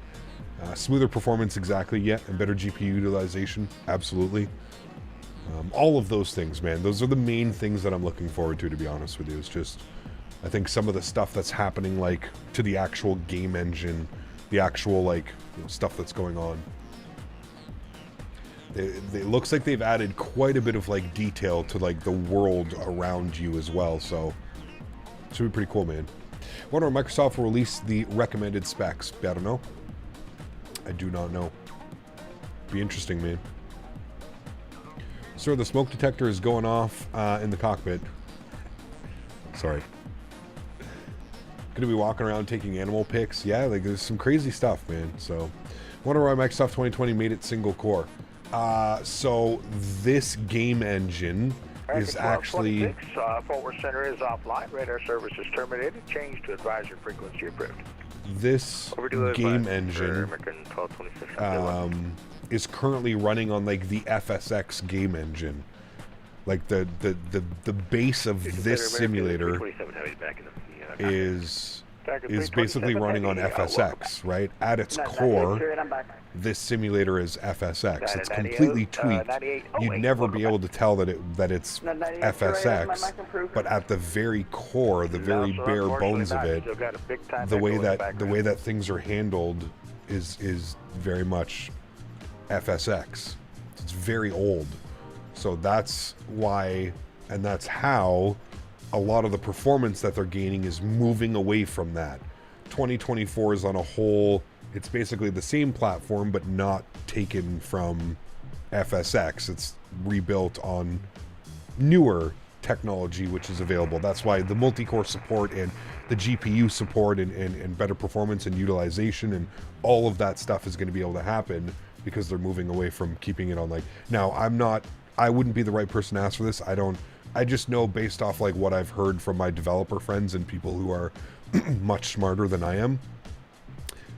Smoother performance, exactly, yeah, and better GPU utilization, absolutely. All of those things, man, those are the main things that I'm looking forward to be honest with you. It's just, I think some of the stuff that's happening, like, to the actual game engine, the actual, like, you know, stuff that's going on. It looks like they've added quite a bit of, like, detail to, like, the world around you as well, so it should be pretty cool, man. Wonder when Microsoft will release the recommended specs. I don't know. I do not know. Be interesting, man. Sir, the smoke detector is going off in the cockpit. Sorry. Gonna be walking around taking animal pics. Yeah, like there's some crazy stuff, man. So, wonder why Microsoft 2020 made it single core. So this game engine is actually... Fort Worth Center is offline. Radar service is terminated. Change to advisory frequency approved. This game engine is currently running on like the FSX game engine. Like the base of this simulator is basically running on FSX, right? At its core, this simulator is FSX. It's completely tweaked. You'd never be able to tell that it's FSX, but at the very core, the very bare bones of it, the way that things are handled is very much FSX. It's very old. So that's why, and that's how a lot of the performance that they're gaining is moving away from that. 2024 is on a whole, it's basically the same platform, but not taken from FSX. It's rebuilt on newer technology, which is available. That's why the multi-core support and the GPU support and better performance and utilization and all of that stuff is going to be able to happen because they're moving away from keeping it on like... Now, I wouldn't be the right person to ask for this. I just know based off like what I've heard from my developer friends and people who are much smarter than I am.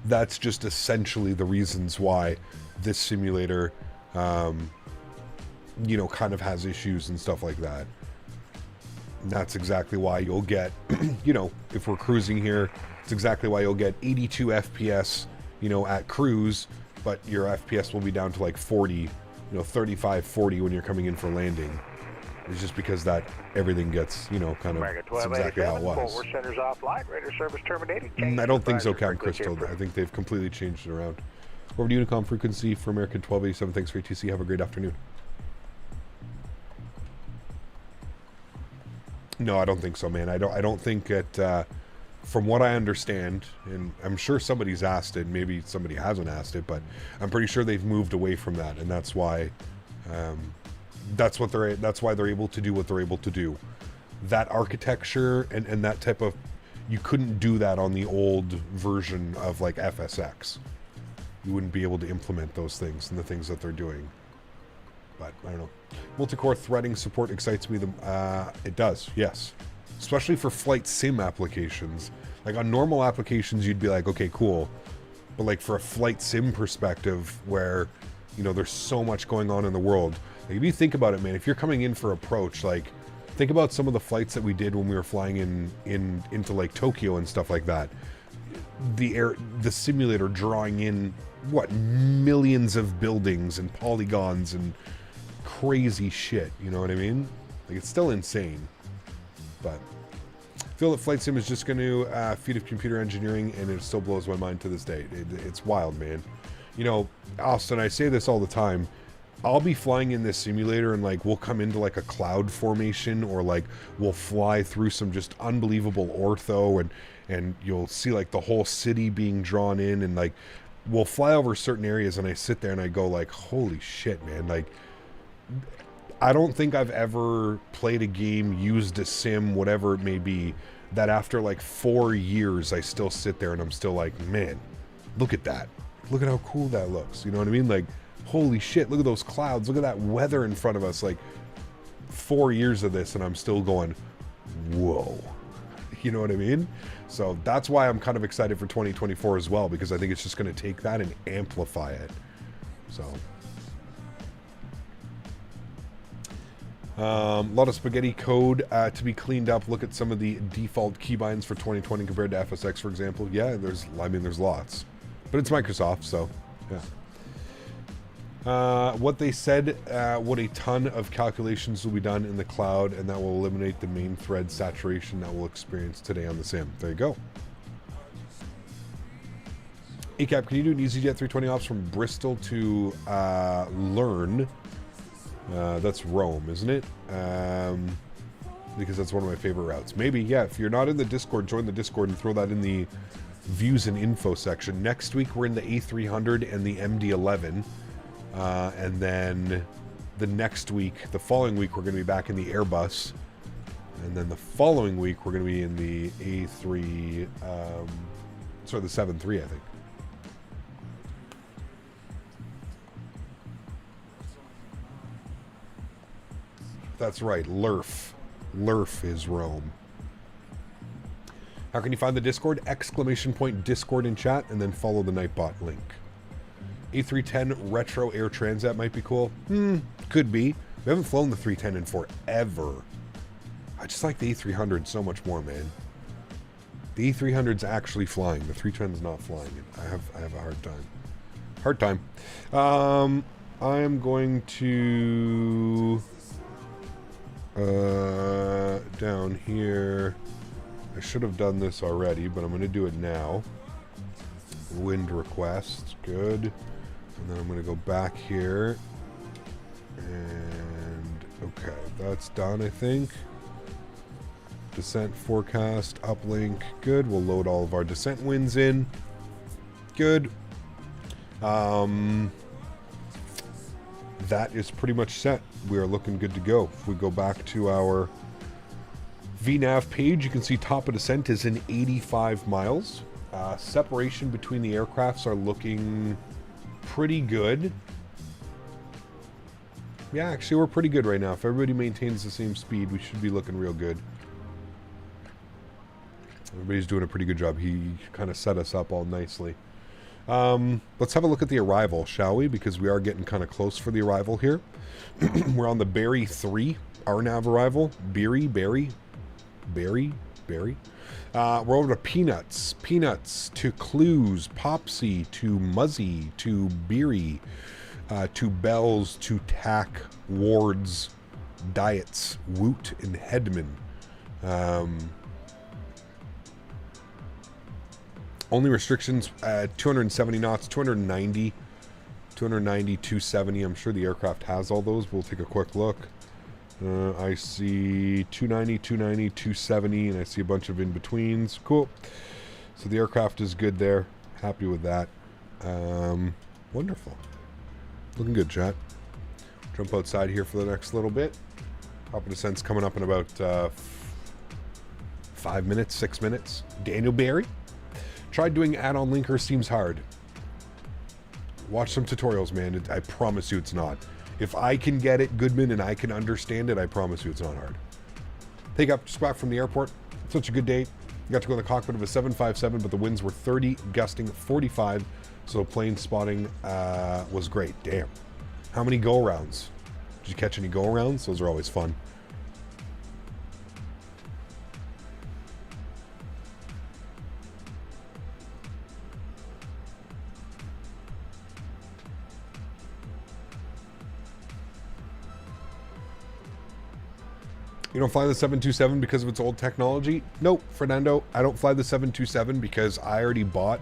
That's just essentially the reasons why this simulator, you know, kind of has issues and stuff like that. And that's exactly why you'll get, you know, if we're cruising here, it's exactly why you'll get 82 FPS, you know, at cruise, but your FPS will be down to like 40, you know, 35, 40 when you're coming in for landing. It's just because that everything gets, you know, kind of, it's exactly how it was. I don't think so, Captain Crystal. I think they've completely changed it around. Over to Unicom frequency for American 1287. Thanks for ATC. Have a great afternoon. No, I don't think so, man. I don't think that, from what I understand, and I'm sure somebody's asked it, maybe somebody hasn't asked it, but I'm pretty sure they've moved away from that, and that's why, that's why they're able to do what they're able to do. that architecture and that type of, you couldn't do that on the old version of like FSX. You wouldn't be able to implement those things and the things that they're doing. But I don't know. Multi-core threading support excites me. It does, yes. Especially for flight sim applications. Like on normal applications, you'd be like, okay, cool. But like for a flight sim perspective where, you know, there's so much going on in the world. Like if you think about it, man, if you're coming in for approach, like think about some of the flights that we did when we were flying into like Tokyo and stuff like that. The simulator drawing in what, millions of buildings and polygons and crazy shit, you know what I mean? Like it's still insane. But I feel that flight sim is just going to feed of computer engineering, and it still blows my mind to this day. It's wild, man. You know, Austin, I say this all the time. I'll be flying in this simulator and like we'll come into like a cloud formation, or like we'll fly through some just unbelievable ortho, and you'll see like the whole city being drawn in, and like we'll fly over certain areas, and I sit there and I go like, holy shit, man. Like I don't think I've ever played a game, used a sim, whatever it may be, that after like 4 years I still sit there and I'm still like, man, look at that. Look at how cool that looks. You know what I mean? Like, holy shit, look at those clouds. Look at that weather in front of us. Like 4 years of this and I'm still going, whoa. You know what I mean? So that's why I'm kind of excited for 2024 as well, because I think it's just going to take that and amplify it. So a lot of spaghetti code to be cleaned up. Look at some of the default keybinds for 2020 compared to FSX, for example. Yeah, there's lots, but it's Microsoft, so yeah. What they said, what a ton of calculations will be done in the cloud, and that will eliminate the main thread saturation that we'll experience today on the sim. There you go. ACAP, can you do an EasyJet 320 ops from Bristol to Learn? That's Rome, isn't it? Because that's one of my favorite routes. Maybe, yeah. If you're not in the Discord, join the Discord and throw that in the views and info section. Next week, we're in the A300 and the MD-11. And then the next week, the following week, we're going to be back in the Airbus. And then the following week, we're going to be in the A3, the 7-3, I think. That's right, Lerf. Lerf is Rome. How can you find the Discord? ! Discord in chat, and then follow the Nightbot link. A310 Retro Air Transat might be cool. Could be. We haven't flown the 310 in forever. I just like the A300 so much more, man. The A300's actually flying. The 310's not flying. I have a hard time. I'm going to down here. I should have done this already, but I'm going to do it now. Wind request, good. And then I'm going to go back here. And okay, that's done, I think. Descent forecast, uplink, good. We'll load all of our descent winds in. Good. That is pretty much set. We are looking good to go. If we go back to our VNAV page, you can see top of descent is in 85 miles. Separation between the aircrafts are looking pretty good. Yeah, actually, we're pretty good right now. If everybody maintains the same speed, we should be looking real good. Everybody's doing a pretty good job. He kind of set us up all nicely. Let's have a look at the arrival, shall we? Because we are getting kind of close for the arrival here. We're on the Berry 3, RNAV arrival. Berry. We're over to Peanuts to Clues, Popsy to Muzzy to Beery, to Bells to Tack, Wards, Diets, Woot, and Headman. Only restrictions, 270 knots, 290, 270. I'm sure the aircraft has all those. We'll take a quick look. I see 290, 270, and I see a bunch of in-betweens. Cool. So the aircraft is good there. Happy with that. Wonderful. Looking good, chat. Jump outside here for the next little bit. Top of descent's coming up in about 5 minutes, 6 minutes. Daniel Barry. Tried doing add-on linker, seems hard. Watch some tutorials, man. I promise you it's not. If I can get it, Goodman, and I can understand it, I promise you it's not hard. Takeoff just back from the airport. Such a good day. Got to go in the cockpit of a 757, but the winds were 30, gusting 45, so plane spotting was great. Damn. How many go-arounds? Did you catch any go-arounds? Those are always fun. You don't fly the 727 because of its old technology? Nope, Fernando. I don't fly the 727 because I already bought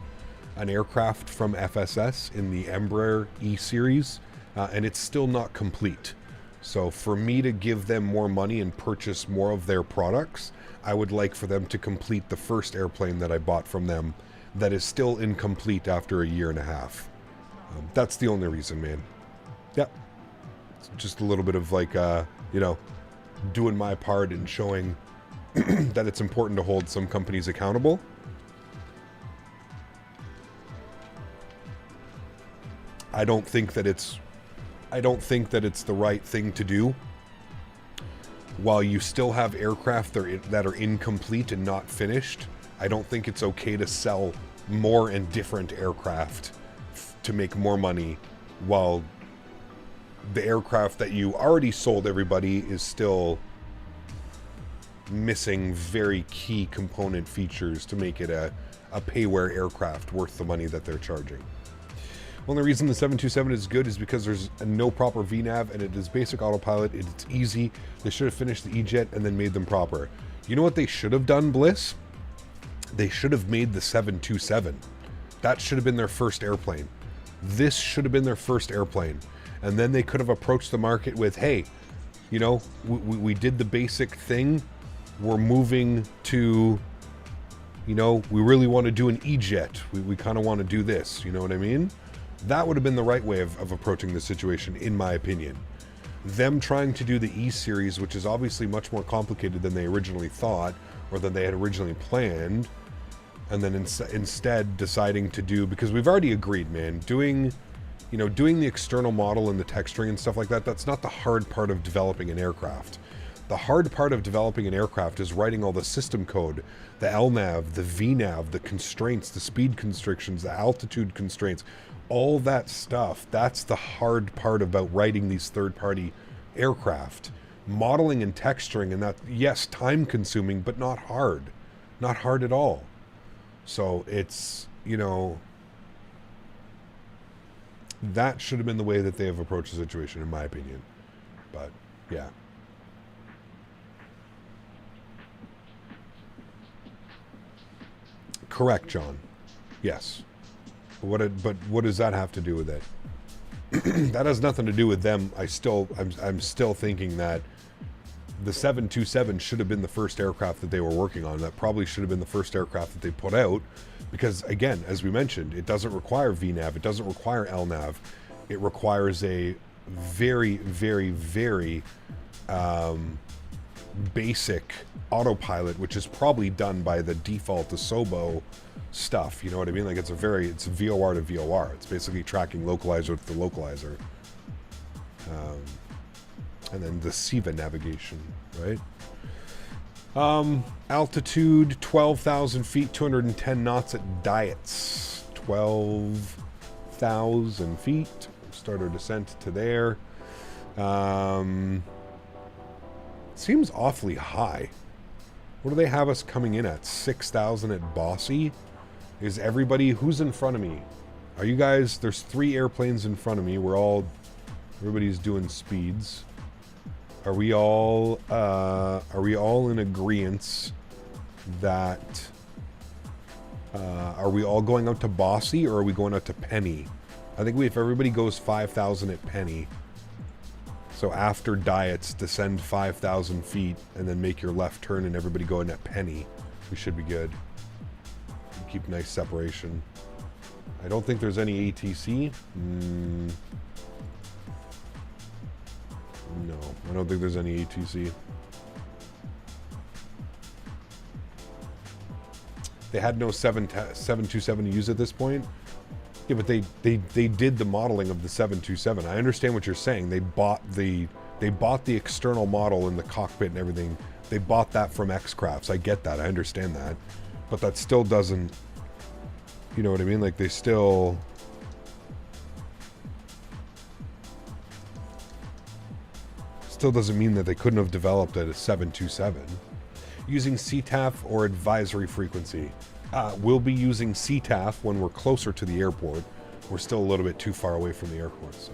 an aircraft from FSS in the Embraer E-Series, and it's still not complete. So for me to give them more money and purchase more of their products, I would like for them to complete the first airplane that I bought from them that is still incomplete after a year and a half. That's the only reason, man. Yep. It's just a little bit of like, you know, doing my part in showing that it's important to hold some companies accountable. I don't think that it's the right thing to do while you still have aircraft that are incomplete and not finished. I don't think it's okay to sell more and different aircraft to make more money while the aircraft that you already sold everybody is still missing very key component features to make it a payware aircraft worth the money that they're charging. Only reason the 727 is good is because there's no proper VNAV and it is basic autopilot. It's easy. They should have finished the E-Jet and then made them proper. You know what they should have done, Bliss? They should have made the 727. That should have been their first airplane. This should have been their first airplane. And then they could have approached the market with, hey, you know, we did the basic thing. We're moving to, you know, we really want to do an E-Jet. We kind of want to do this. You know what I mean? That would have been the right way of approaching the situation, in my opinion. Them trying to do the E-Series, which is obviously much more complicated than they originally thought or than they had originally planned, and then instead deciding to do, because we've already agreed, man, doing the external model and the texturing and stuff like that, that's not the hard part of developing an aircraft. The hard part of developing an aircraft is writing all the system code, the LNAV, the VNAV, the constraints, the speed constrictions, the altitude constraints, all that stuff. That's the hard part about writing these third-party aircraft. Modeling and texturing, and that, yes, time-consuming, but not hard. Not hard at all. So it's, you know, that should have been the way that they have approached the situation, in my opinion. But, yeah. Correct, John. Yes. But what does that have to do with it? That has nothing to do with them. I'm still thinking that the 727 should have been the first aircraft that they were working on. That probably should have been the first aircraft that they put out, because again, as we mentioned, it doesn't require VNAV, it doesn't require LNAV. It requires a very, very, very basic autopilot, which is probably done by the default Asobo stuff. You know what I mean? Like it's VOR to VOR. It's basically tracking localizer with the localizer. And then the SIVA navigation, right? Altitude 12,000 feet, 210 knots at Diets. 12,000 feet. Start our descent to there. Seems awfully high. What do they have us coming in at? 6,000 at Bossy? Is everybody, who's in front of me? Are you guys, there's 3 airplanes in front of me. Everybody's doing speeds. Are we all in agreement that, are we all going out to Bossy or are we going out to Penny? I think if everybody goes 5,000 at Penny, so after Diets, descend 5,000 feet and then make your left turn and everybody go in at Penny, we should be good. Keep nice separation. I don't think there's any ATC. No, I don't think there's any ATC. They had no 727 to use at this point. Yeah, but they did the modeling of the 727. I understand what you're saying. They bought the external model in the cockpit and everything. They bought that from X-Crafts. I get that. I understand that. But that still doesn't, you know what I mean? Like, they still doesn't mean that they couldn't have developed a 727. Using CTAF or advisory frequency. We'll be using CTAF when we're closer to the airport. We're still a little bit too far away from the airport, so.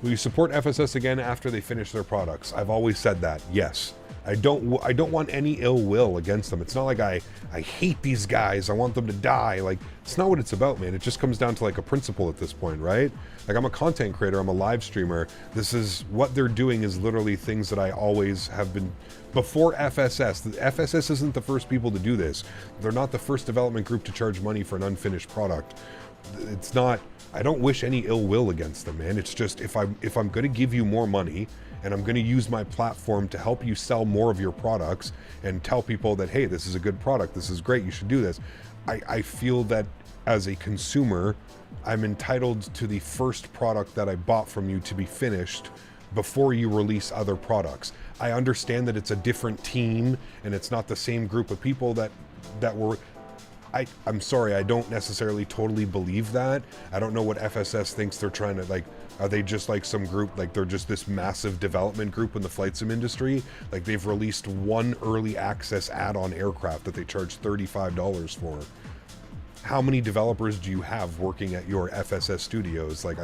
Will you support FSS again after they finish their products? I've always said that, yes. I don't want any ill will against them. It's not like I hate these guys, I want them to die. Like, it's not what it's about, man. It just comes down to like a principle at this point, right? Like, I'm a content creator, I'm a live streamer. This is, what they're doing is literally things that I always have been, before FSS. The FSS isn't the first people to do this. They're not the first development group to charge money for an unfinished product. It's not, I don't wish any ill will against them, man. It's just, if I'm going to give you more money and I'm going to use my platform to help you sell more of your products and tell people that, hey, this is a good product, this is great, you should do this. I feel that as a consumer, I'm entitled to the first product that I bought from you to be finished before you release other products. I understand that it's a different team and it's not the same group of people that were... I'm sorry, I don't necessarily totally believe that. I don't know what FSS thinks they're trying to, like, are they just like some group, like they're just this massive development group in the flight sim industry? Like, they've released one early access add-on aircraft that they charge $35 for. How many developers do you have working at your FSS studios? Like,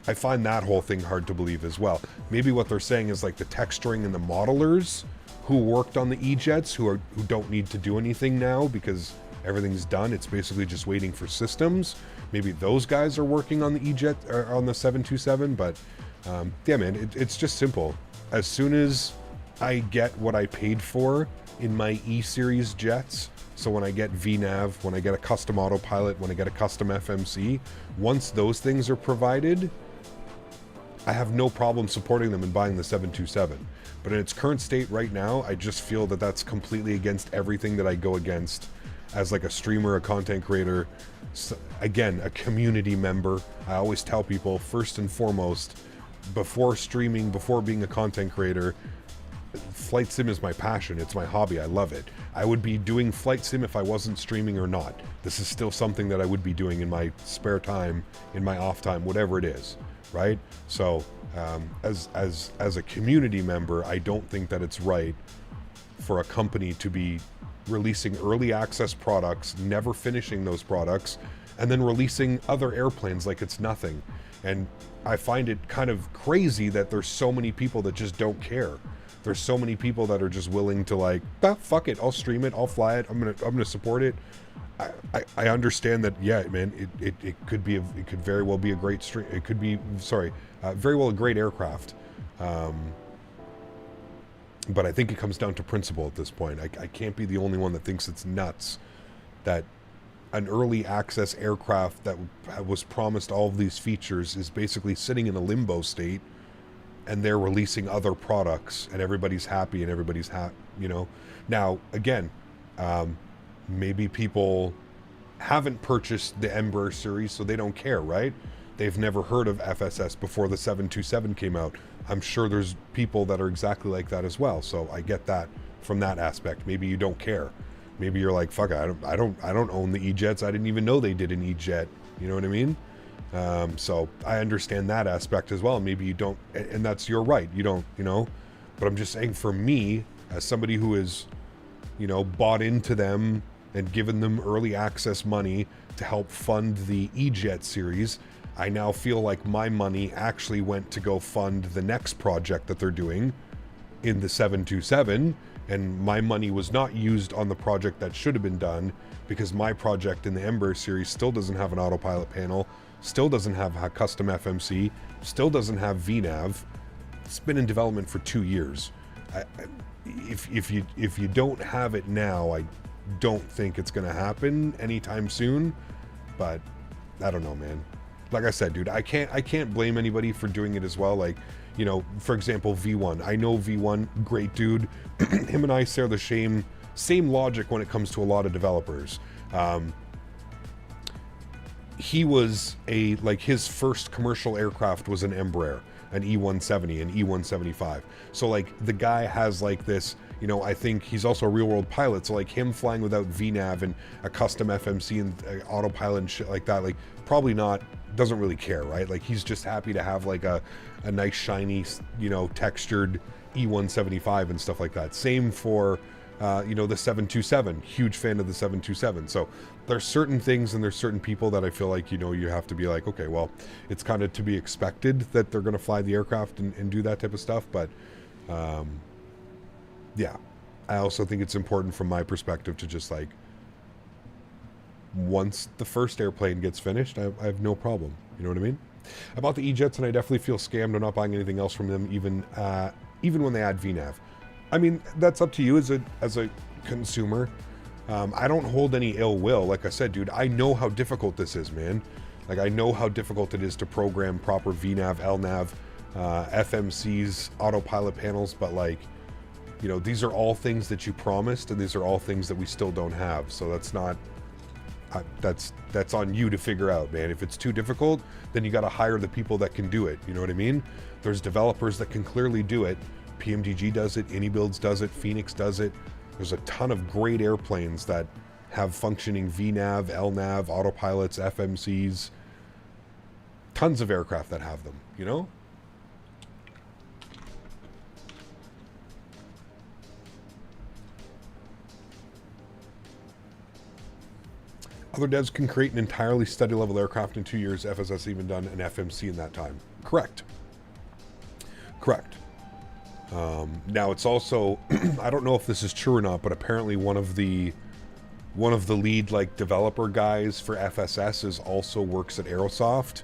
I find that whole thing hard to believe as well. Maybe what they're saying is like the texturing and the modelers who worked on the E-Jets who don't need to do anything now because everything's done. It's basically just waiting for systems. Maybe those guys are working on the E-Jet or on the 727, but yeah, man, it's just simple. As soon as I get what I paid for in my E-Series jets, so when I get VNAV, when I get a custom autopilot, when I get a custom FMC, once those things are provided, I have no problem supporting them and buying the 727. But in its current state right now, I just feel that that's completely against everything that I go against as like a streamer, a content creator, again, a community member. I always tell people, first and foremost, before streaming, before being a content creator, flight sim is my passion. It's my hobby. I love it. I would be doing flight sim if I wasn't streaming or not. This is still something that I would be doing in my spare time, in my off time, whatever it is, right? So as a community member, I don't think that it's right for a company to be releasing early access products, never finishing those products, and then releasing other airplanes like it's nothing. And I find it kind of crazy that there's so many people that just don't care. There's so many people that are just willing to like, fuck it, I'll stream it, I'll fly it, I'm gonna support it. I understand that, yeah, man, it could very well be a great stream. It could be, very well a great aircraft. But I think it comes down to principle at this point. I can't be the only one that thinks it's nuts that an early access aircraft that was promised all of these features is basically sitting in a limbo state, and they're releasing other products, and everybody's happy, and everybody's happy, you know. Now, again, maybe people haven't purchased the Embraer series, so they don't care, right? They've never heard of FSS before the 727 came out. I'm sure there's people that are exactly like that as well, so I get that from that aspect. Maybe you don't care. Maybe you're like, fuck, I don't own the E-Jets. I didn't even know they did an E-Jet. You know what I mean? So I understand that aspect as well. Maybe you don't, and that's your right. You don't, you know. But I'm just saying, for me, as somebody who is, you know, bought into them and given them early access money to help fund the E-Jet series, I now feel like my money actually went to go fund the next project that they're doing in the 727, and my money was not used on the project that should have been done, because my project in the Embraer series still doesn't have an autopilot panel, still doesn't have a custom FMC, still doesn't have VNAV. It's been in development for 2 years. If you don't have it now, I don't think it's going to happen anytime soon. But I don't know, man. Like I said, dude, I can't blame anybody for doing it as well. Like, you know, for example, V1. I know V1, great dude. Him and I share the same logic when it comes to a lot of developers. He was his first commercial aircraft was an Embraer, an E170, an E175. So like the guy has like this, you know, I think he's also a real world pilot. So like him flying without VNAV and a custom FMC and autopilot and shit like that, like probably not, doesn't really care, right? Like he's just happy to have like a nice shiny, you know, textured E175 and stuff like that. Same for, you know, the 727, huge fan of the 727. So there's certain things and there's certain people that I feel like, you know, you have to be like, okay, well, it's kind of to be expected that they're going to fly the aircraft and do that type of stuff. But, yeah, I also think it's important from my perspective to just like, once the first airplane gets finished, I have no problem. You know what I mean? I bought the E-Jets and I definitely feel scammed. I'm not buying anything else from them, even when they add VNAV. I mean, that's up to you as a consumer. I don't hold any ill will. Like I said, dude, I know how difficult this is, man. Like, I know how difficult it is to program proper VNAV, LNAV, FMCs, autopilot panels, but like, you know, these are all things that you promised, and these are all things that we still don't have. So that's not, that's on you to figure out, man. If it's too difficult, then you got to hire the people that can do it. You know what I mean? There's developers that can clearly do it. PMDG does it, AnyBuilds does it, Phoenix does it. There's a ton of great airplanes that have functioning VNAV, LNAV, autopilots, FMCs. Tons of aircraft that have them, you know? Other devs can create an entirely study level aircraft in 2 years. FSS even done an FMC in that time. Correct. Correct. Now it's also, I don't know if this is true or not, but apparently one of the lead like developer guys for FSS is also works at Aerosoft,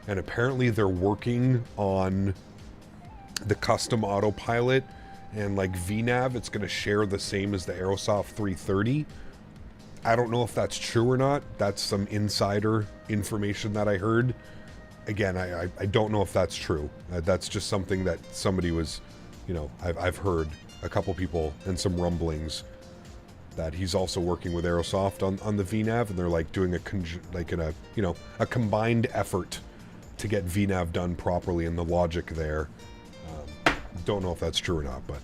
and apparently they're working on the custom autopilot and like VNAV. It's going to share the same as the Aerosoft 330. I don't know if that's true or not. That's some insider information that I heard. Again, I don't know if that's true. That's just something that somebody was, you know, I've heard a couple people and some rumblings that he's also working with Aerosoft on the VNAV, and they're like doing a combined effort to get VNAV done properly and the logic there. Don't know if that's true or not, but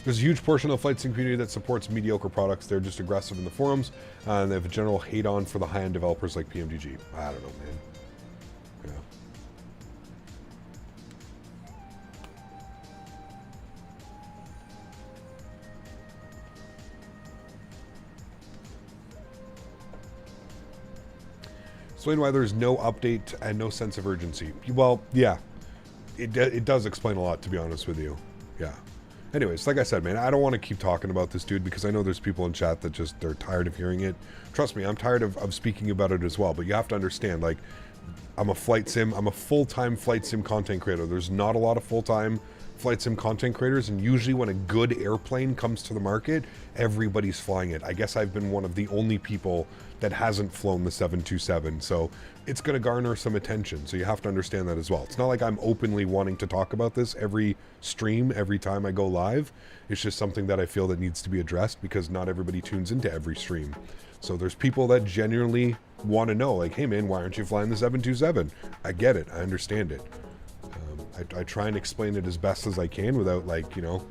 there's a huge portion of the flight sim community that supports mediocre products. They're just aggressive in the forums, and they have a general hate on for the high-end developers like PMDG. I don't know, man. Yeah. Explain why there's no update and no sense of urgency. Well, yeah, it does explain a lot, to be honest with you. Yeah. Anyways, like I said, man, I don't want to keep talking about this dude because I know there's people in chat that just, they're tired of hearing it. Trust me, I'm tired of speaking about it as well, but you have to understand, like, I'm a full-time flight sim content creator. There's not a lot of full-time flight sim content creators, and usually when a good airplane comes to the market, everybody's flying it. I guess I've been one of the only people that hasn't flown the 727, so it's going to garner some attention, so you have to understand that as well. It's not like I'm openly wanting to talk about this every stream, every time I go live. It's just something that I feel that needs to be addressed because not everybody tunes into every stream. So there's people that genuinely want to know, like, hey man, why aren't you flying the 727? I get it, I understand it. I try and explain it as best as I can without, like, you know,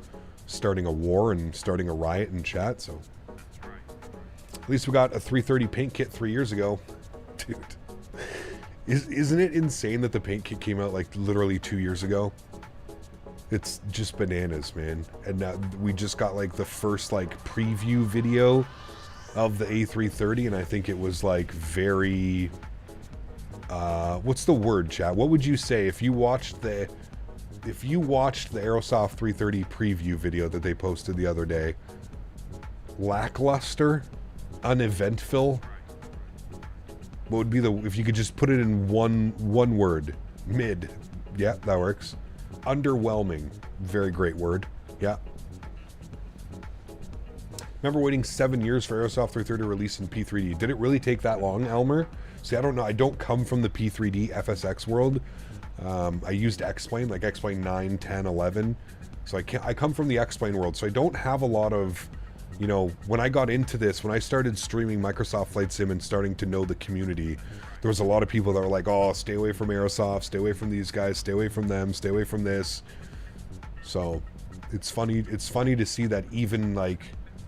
starting a war and starting a riot in chat, so. At least we got a 330 paint kit 3 years ago. Dude. Isn't it insane that the paint kit came out, like, literally 2 years ago? It's just bananas, man. And now we just got, like, the first, like, preview video of the A330, and I think it was, like, very... what's the word, chat? What would you say if you watched the Aerosoft 330 preview video that they posted the other day? Lackluster? Uneventful? What would be if you could just put it in one word? Mid. Yeah, that works. Underwhelming. Very great word. Yeah. Remember waiting 7 years for Aerosoft 330 release in P3D. Did it really take that long, Elmer? See, I don't know. I don't come from the P3D FSX world. I used X-Plane, like X-Plane 9, 10, 11. So I come from the X-Plane world, so I don't have a lot of you know, when I got into this, when I started streaming Microsoft Flight Sim and starting to know the community, there was a lot of people that were like, oh, stay away from Aerosoft, stay away from these guys, stay away from them, stay away from this. So it's funny to see that even like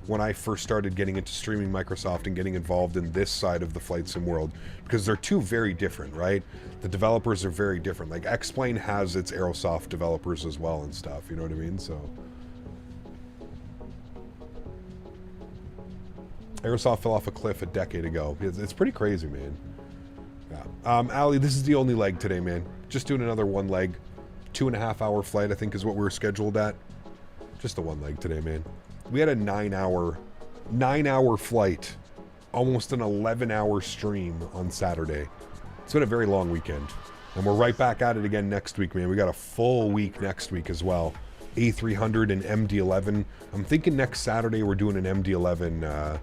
when I first started getting into streaming Microsoft and getting involved in this side of the flight sim world, because they're two very different, right? The developers are very different. Like X-Plane has its Aerosoft developers as well and stuff, you know what I mean? So Aerosoft fell off a cliff a decade ago. It's pretty crazy, man. Yeah. Ali, this is the only leg today, man. Just doing another one leg. 2.5 hour flight, I think, is what we were scheduled at. Just the one leg today, man. We had a 9 hour flight, almost an 11-hour stream on Saturday. It's been a very long weekend, and we're right back at it again next week, man. We got a full week next week as well. A300 and MD-11. I'm thinking next Saturday we're doing an MD-11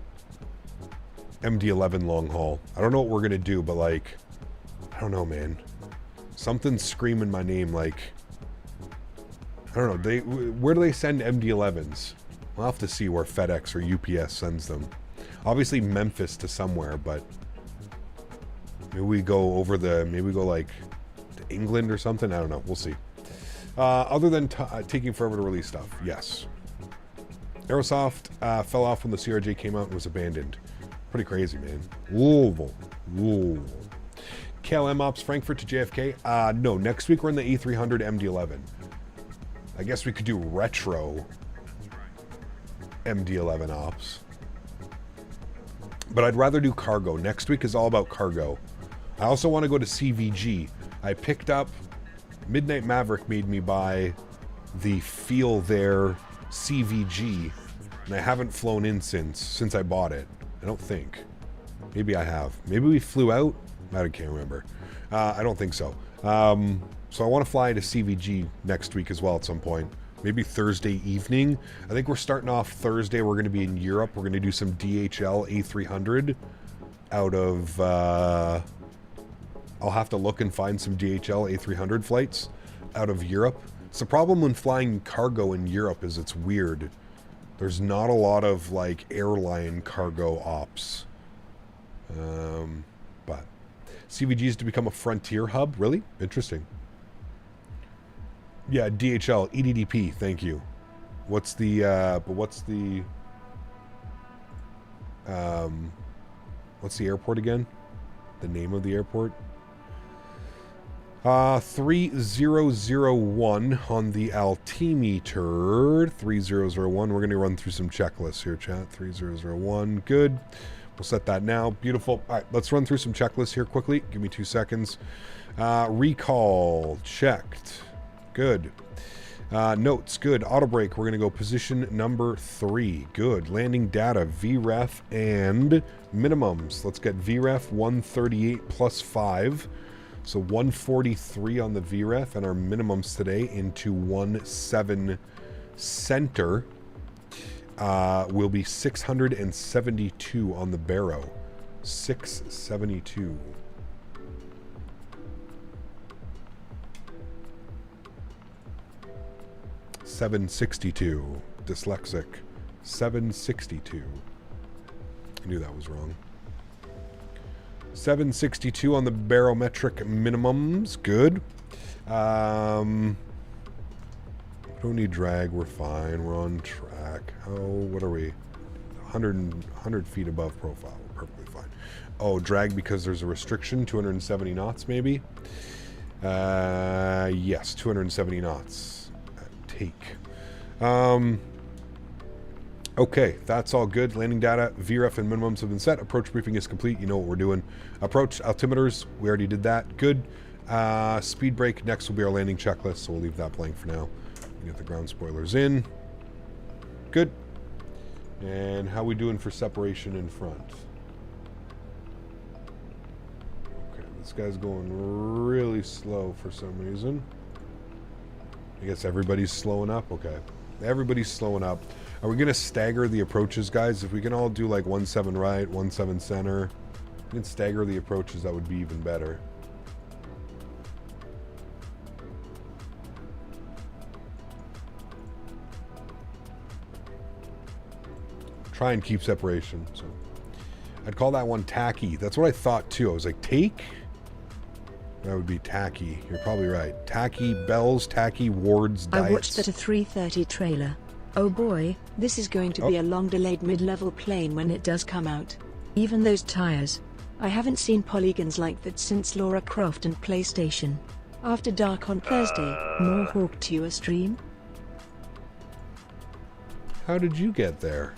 long haul. I don't know what we're gonna do, but like, I don't know, man. Something's screaming my name. Like, I don't know. Where do they send MD-11s? We'll have to see where FedEx or UPS sends them. Obviously Memphis to somewhere, but maybe we go over maybe we go like to England or something. I don't know. We'll see. Other than taking forever to release stuff, yes. Aerosoft fell off when the CRJ came out and was abandoned. Pretty crazy, man. Louisville. KLM Ops Frankfurt to JFK. No, next week we're in the A300 MD-11. I guess we could do retro MD-11 ops. But I'd rather do cargo. Next week is all about cargo. I also want to go to CVG. I picked up... Midnight Maverick made me buy the Feel There CVG, and I haven't flown in since I bought it. I don't think. Maybe I have. Maybe we flew out? I can't remember. I don't think so. So I want to fly to CVG next week as well at some point. Maybe Thursday evening. I think we're starting off Thursday. We're going to be in Europe. We're going to do some DHL A300 out of... I'll have to look and find some DHL A300 flights out of Europe. It's the problem when flying cargo in Europe is it's weird. There's not a lot of like airline cargo ops. But CVG is to become a frontier hub. Really? Interesting. Yeah, DHL, EDDP, thank you. What's the airport again? The name of the airport? 3001 on the altimeter. 3001. We're going to run through some checklists here, chat. 3001. Good. We'll set that now. Beautiful. All right, let's run through some checklists here quickly. Give me 2 seconds. Recall. Checked. Good. Notes. Good. Auto brake. We're going to go position number 3. Good. Landing data. VREF and minimums. Let's get VREF 138 plus 5. So 143 on the VREF, and our minimums today into 17 center will be 672 on the Barrow. 672. $762. Dyslexic. 762. I knew that was wrong. 762 on the barometric minimums. Good. Don't need drag. We're fine. We're on track. Oh, what are we? 100 feet above profile. We're perfectly fine. Oh, drag because there's a restriction. 270 knots, maybe? Yes, 270 knots. Take. Okay, that's all good. Landing data, VREF and minimums have been set. Approach briefing is complete. You know what we're doing. Approach altimeters, we already did that. Good. Speed brake, next will be our landing checklist, so we'll leave that blank for now. Get the ground spoilers in. Good. And how we doing for separation in front? Okay, this guy's going really slow for some reason. I guess everybody's slowing up. Okay, everybody's slowing up. Are we going to stagger the approaches, guys? If we can all do like 17 right, 17 center, we can stagger the approaches, that would be even better. Try and keep separation. So I'd call that one tacky. That's what I thought too. I was like, take? That would be tacky. You're probably right. Tacky bells, tacky wards, diets. I watched that a 3:30 trailer. Oh boy, this is going to be a long-delayed mid-level plane when it does come out. Even those tires. I haven't seen polygons like that since Lara Croft and PlayStation. After dark on Thursday, more Hawk to a stream? How did you get there?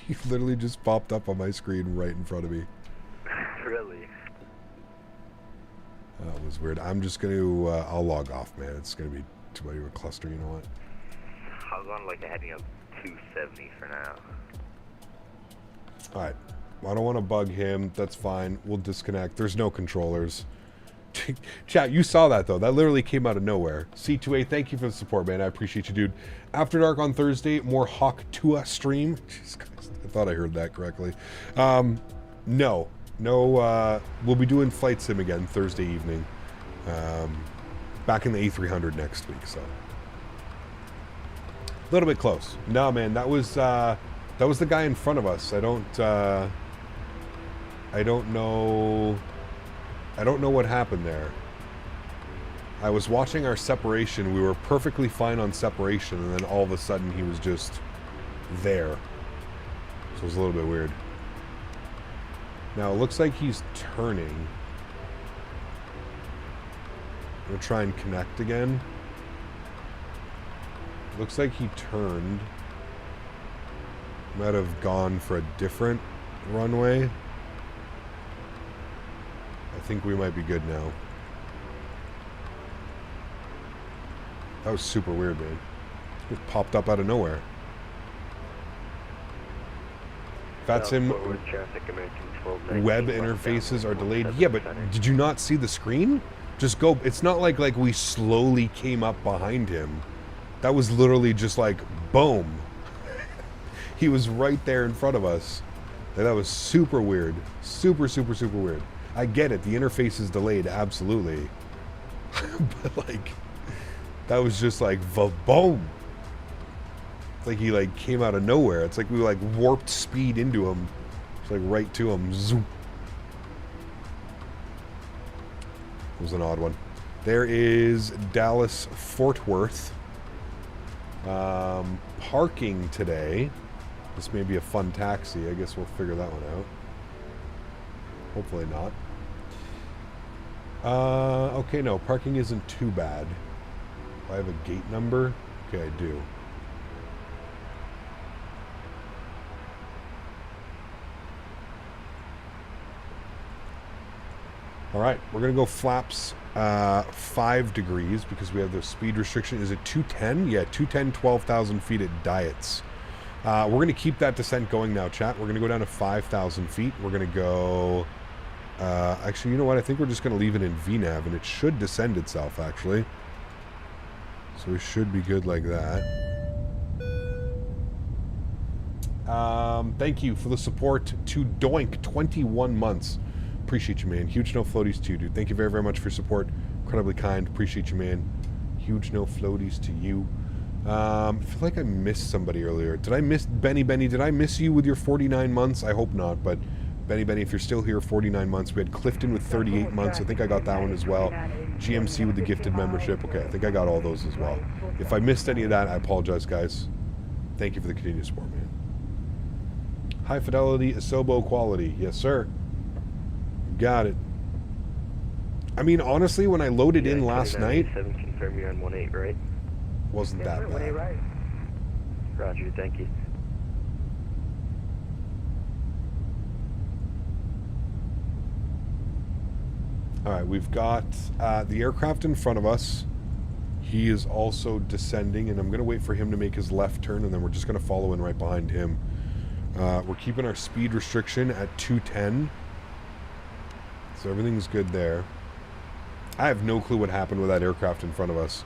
He literally just popped up on my screen right in front of me. Really? That was weird. I'm just going to, I'll log off, man. It's going to be too much of a cluster, you know what? I was on like a heading of 270 for now. Alright. I don't want to bug him. That's fine. We'll disconnect. There's no controllers. Chat, you saw that though. That literally came out of nowhere. C2A, thank you for the support, man. I appreciate you, dude. After dark on Thursday, more Hawk Tua stream. Jesus Christ, I thought I heard that correctly. No, we'll be doing Flight Sim again Thursday evening. Back in the A300 next week, so a little bit close. No, man, that was the guy in front of us. I don't know what happened there. I was watching our separation. We were perfectly fine on separation, and then all of a sudden he was just there. So it was a little bit weird. Now it looks like he's turning. I'm gonna try and connect again. Looks like he turned. Might have gone for a different runway. I think we might be good now. That was super weird, man. It popped up out of nowhere. VATSIM web interfaces are delayed. Yeah, but did you not see the screen? Just go. It's not like we slowly came up behind him. That was literally just like, boom. He was right there in front of us. And that was super weird. Super, super, super weird. I get it. The interface is delayed, absolutely. But like, that was just like, boom. It's like he like came out of nowhere. It's like we like warped speed into him. It's like right to him. Zoom. It was an odd one. There is Dallas Fort Worth. Parking today. This may be a fun taxi. I guess we'll figure that one out. Hopefully not. Okay, no, parking isn't too bad. Do I have a gate number? Okay, I do. Alright, we're going to go flaps 5 degrees because we have the speed restriction. Is it 210? Yeah, 210, 12,000 feet at Diets. We're going to keep that descent going now, chat. We're going to go down to 5,000 feet. We're going to go... actually, you know what? I think we're just going to leave it in VNAV, and it should descend itself, actually. So we should be good like that. Thank you for the support to Doink, 21 months. Appreciate you, man. Huge no floaties to you, dude. Thank you very, very much for your support. Incredibly kind. Appreciate you, man. Huge no floaties to you. I feel like I missed somebody earlier. Did I miss Benny? Did I miss you with your 49 months? I hope not, but Benny, if you're still here, 49 months. We had Clifton with 38 months. I think I got that one as well. GMC with the gifted membership. Okay, I think I got all those as well. If I missed any of that, I apologize, guys. Thank you for the continued support, man. High fidelity, Asobo quality. Yes, sir. Got it. I mean, honestly, when I loaded in last night... 7, confirm you're on 18, right? Wasn't that bad. Right. Roger, thank you. Alright, we've got the aircraft in front of us. He is also descending, and I'm going to wait for him to make his left turn, and then we're just going to follow in right behind him. We're keeping our speed restriction at 210. So everything's good there. I have no clue what happened with that aircraft in front of us.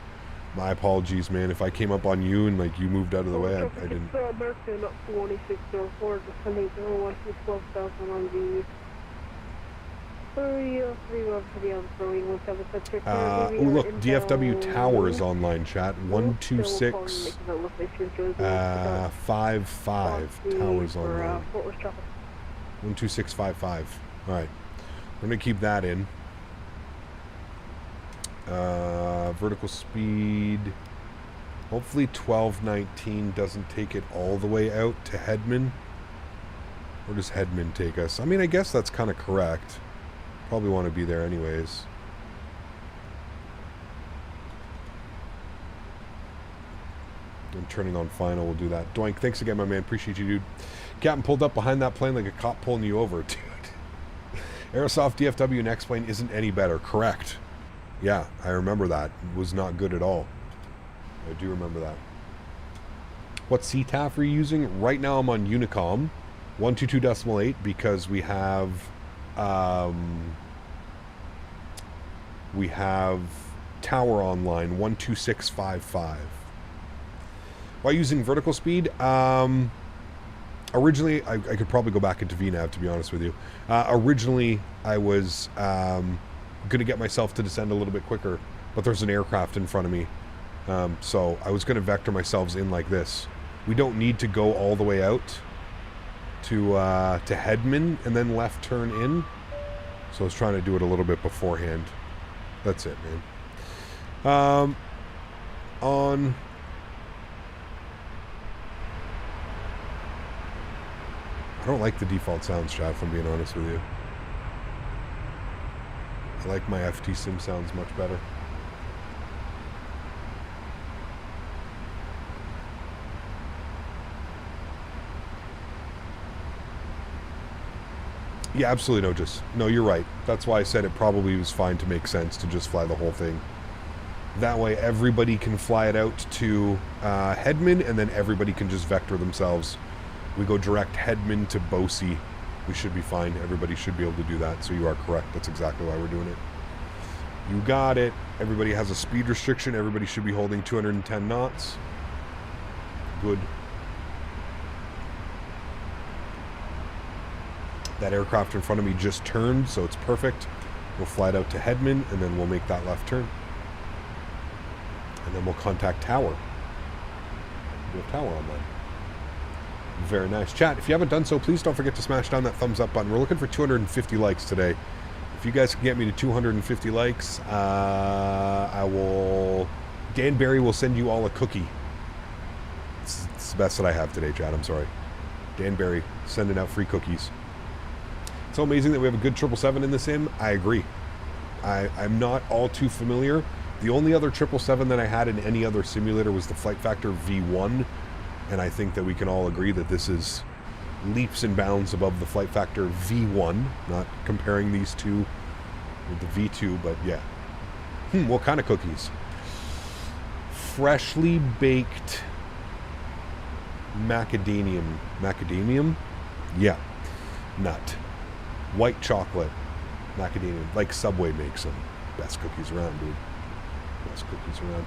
My apologies, man. If I came up on you and like you moved out of the way, I didn't. American 2604, descending 01 to 12,000 on the Oh, look, DFW Tower is online, chat. 12655 Towers online. 12655. All right, we're gonna keep that in. Vertical speed. Hopefully 1219 doesn't take it all the way out to Hedman. Where does Hedman take us? I mean, I guess that's kind of correct. Probably want to be there anyways. And turning on final will do that. Doink, thanks again, my man. Appreciate you, dude. Captain pulled up behind that plane like a cop pulling you over, dude. Aerosoft DFW and X-Plane isn't any better. Correct. Yeah, I remember that. It was not good at all. I do remember that. What CTAF are you using? Right now I'm on Unicom 122.8 because we have Tower online 12655. Why using vertical speed? Originally, I could probably go back into VNAV to be honest with you. Originally, I was going to get myself to descend a little bit quicker, but there's an aircraft in front of me. So I was going to vector myself in like this. We don't need to go all the way out to Hedman and then left turn in. So I was trying to do it a little bit beforehand. That's it, man. I don't like the default sounds, chat, if I'm being honest with you. I like my FT Sim sounds much better. Yeah, absolutely, no, you're right. That's why I said it probably was fine to make sense to just fly the whole thing. That way everybody can fly it out to Hedman, and then everybody can just vector themselves. We go direct Hedman to Boise. We should be fine. Everybody should be able to do that. So you are correct. That's exactly why we're doing it. You got it. Everybody has a speed restriction. Everybody should be holding 210 knots. Good. That aircraft in front of me just turned, so it's perfect. We'll fly it out to Hedman, and then we'll make that left turn. And then we'll contact Tower. We have Tower on that. Very nice. Chat, if you haven't done so, please don't forget to smash down that thumbs up button. We're looking for 250 likes today. If you guys can get me to 250 likes, I will... Dan Barry will send you all a cookie. It's the best that I have today, chat. I'm sorry. Dan Barry sending out free cookies. It's so amazing that we have a good 777 in the sim. I agree. I'm not all too familiar. The only other 777 that I had in any other simulator was the Flight Factor V1. And I think that we can all agree that this is leaps and bounds above the Flight Factor V1. Not comparing these two with the V2, but yeah. What kind of cookies? Freshly baked macadamium? Yeah. Nut. White chocolate. Macadamium. Like Subway makes them. Best cookies around, dude. Best cookies around.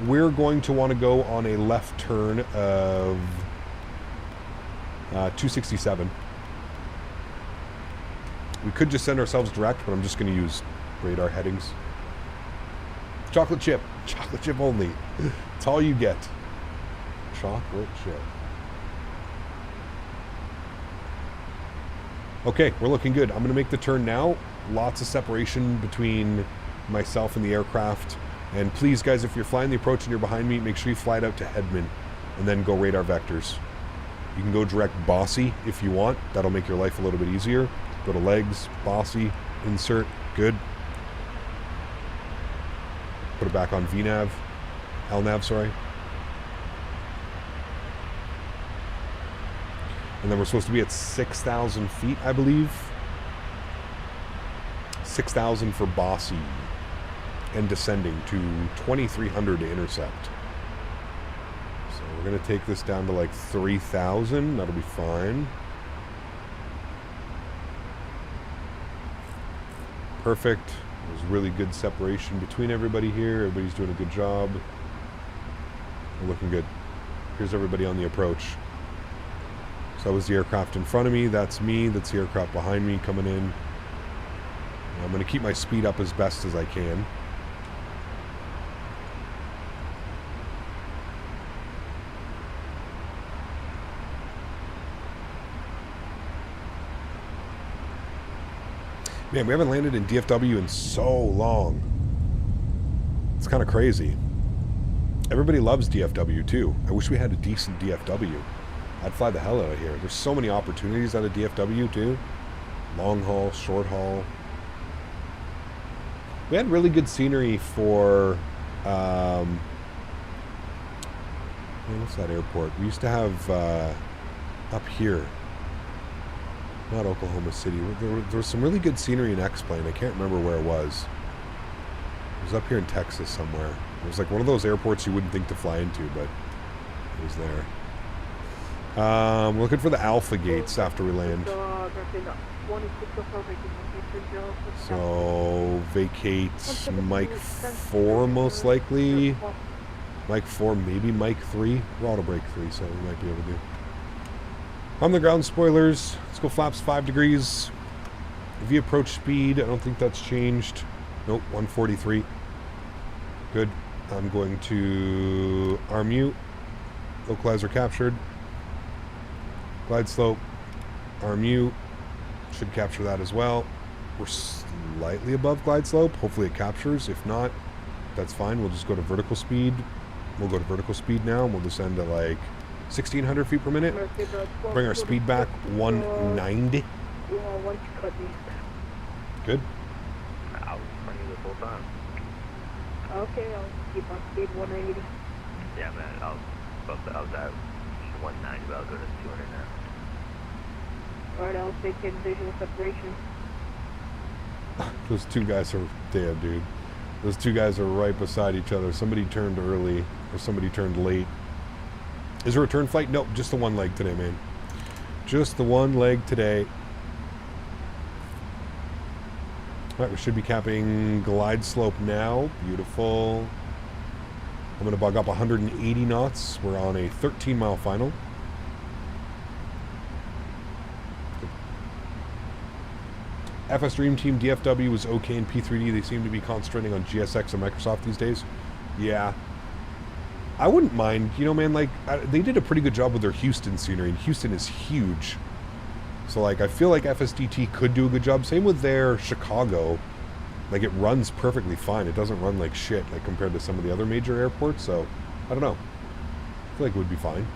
We're going to want to go on a left turn of 267. We could just send ourselves direct, but I'm just going to use radar headings. Chocolate chip. Chocolate chip only. It's all you get. Chocolate chip. Okay, we're looking good. I'm going to make the turn now. Lots of separation between myself and the aircraft. And please, guys, if you're flying the approach and you're behind me, make sure you fly it out to Hedman and then go radar vectors. You can go direct Bossy if you want. That'll make your life a little bit easier. Go to legs, Bossy, insert, good. Put it back on VNAV, LNAV, sorry. And then we're supposed to be at 6,000 feet, I believe. 6,000 for Bossy. And descending to 2,300 to intercept. So we're going to take this down to like 3,000. That'll be fine. Perfect. There's really good separation between everybody here. Everybody's doing a good job. We're looking good. Here's everybody on the approach. So that was the aircraft in front of me. That's me. That's the aircraft behind me coming in. I'm going to keep my speed up as best as I can. Man, we haven't landed in DFW in so long. It's kind of crazy. Everybody loves DFW too. I wish we had a decent DFW. I'd fly the hell out of here. There's so many opportunities out of DFW too. Long haul, short haul. We had really good scenery for, what's that airport? We used to have up here. Not Oklahoma City. There was some really good scenery in X-Plane. I can't remember where it was. It was up here in Texas somewhere. It was like one of those airports you wouldn't think to fly into, but it was there. We're looking for the Alpha gates after we land. So, vacate Mike 4 most likely. Mike 4, maybe Mike 3. We're auto brake 3, so we might be able to do. On the ground spoilers, let's go flaps 5 degrees. V approach speed, I don't think that's changed. Nope, 143. Good. I'm going to arm you. Localizer captured. Glide slope. Arm you. Should capture that as well. We're slightly above glide slope. Hopefully it captures. If not, that's fine. We'll just go to vertical speed. We'll go to vertical speed now, and we'll descend to like 1,600 feet per minute. Bring our speed back 190. Good. I'll bring you the full time. Okay, I'll keep on speed 180. Yeah, man. I was at 190, but I'll go to 200 now. Alright, I'll take in visual separation. Those two guys are, damn dude. Those two guys are right beside each other. Somebody turned early, or somebody turned late. Is there a return flight? Nope, just the one leg today, man. Just the one leg today. Alright, we should be capping glide slope now. Beautiful. I'm going to bug up 180 knots. We're on a 13-mile final. FS Dream Team DFW was okay in P3D. They seem to be concentrating on GSX and Microsoft these days. Yeah. I wouldn't mind. You know, man, like, they did a pretty good job with their Houston scenery, and Houston is huge. So, like, I feel like FSDT could do a good job. Same with their Chicago. Like, it runs perfectly fine. It doesn't run like shit, like, compared to some of the other major airports. So, I don't know. I feel like it would be fine.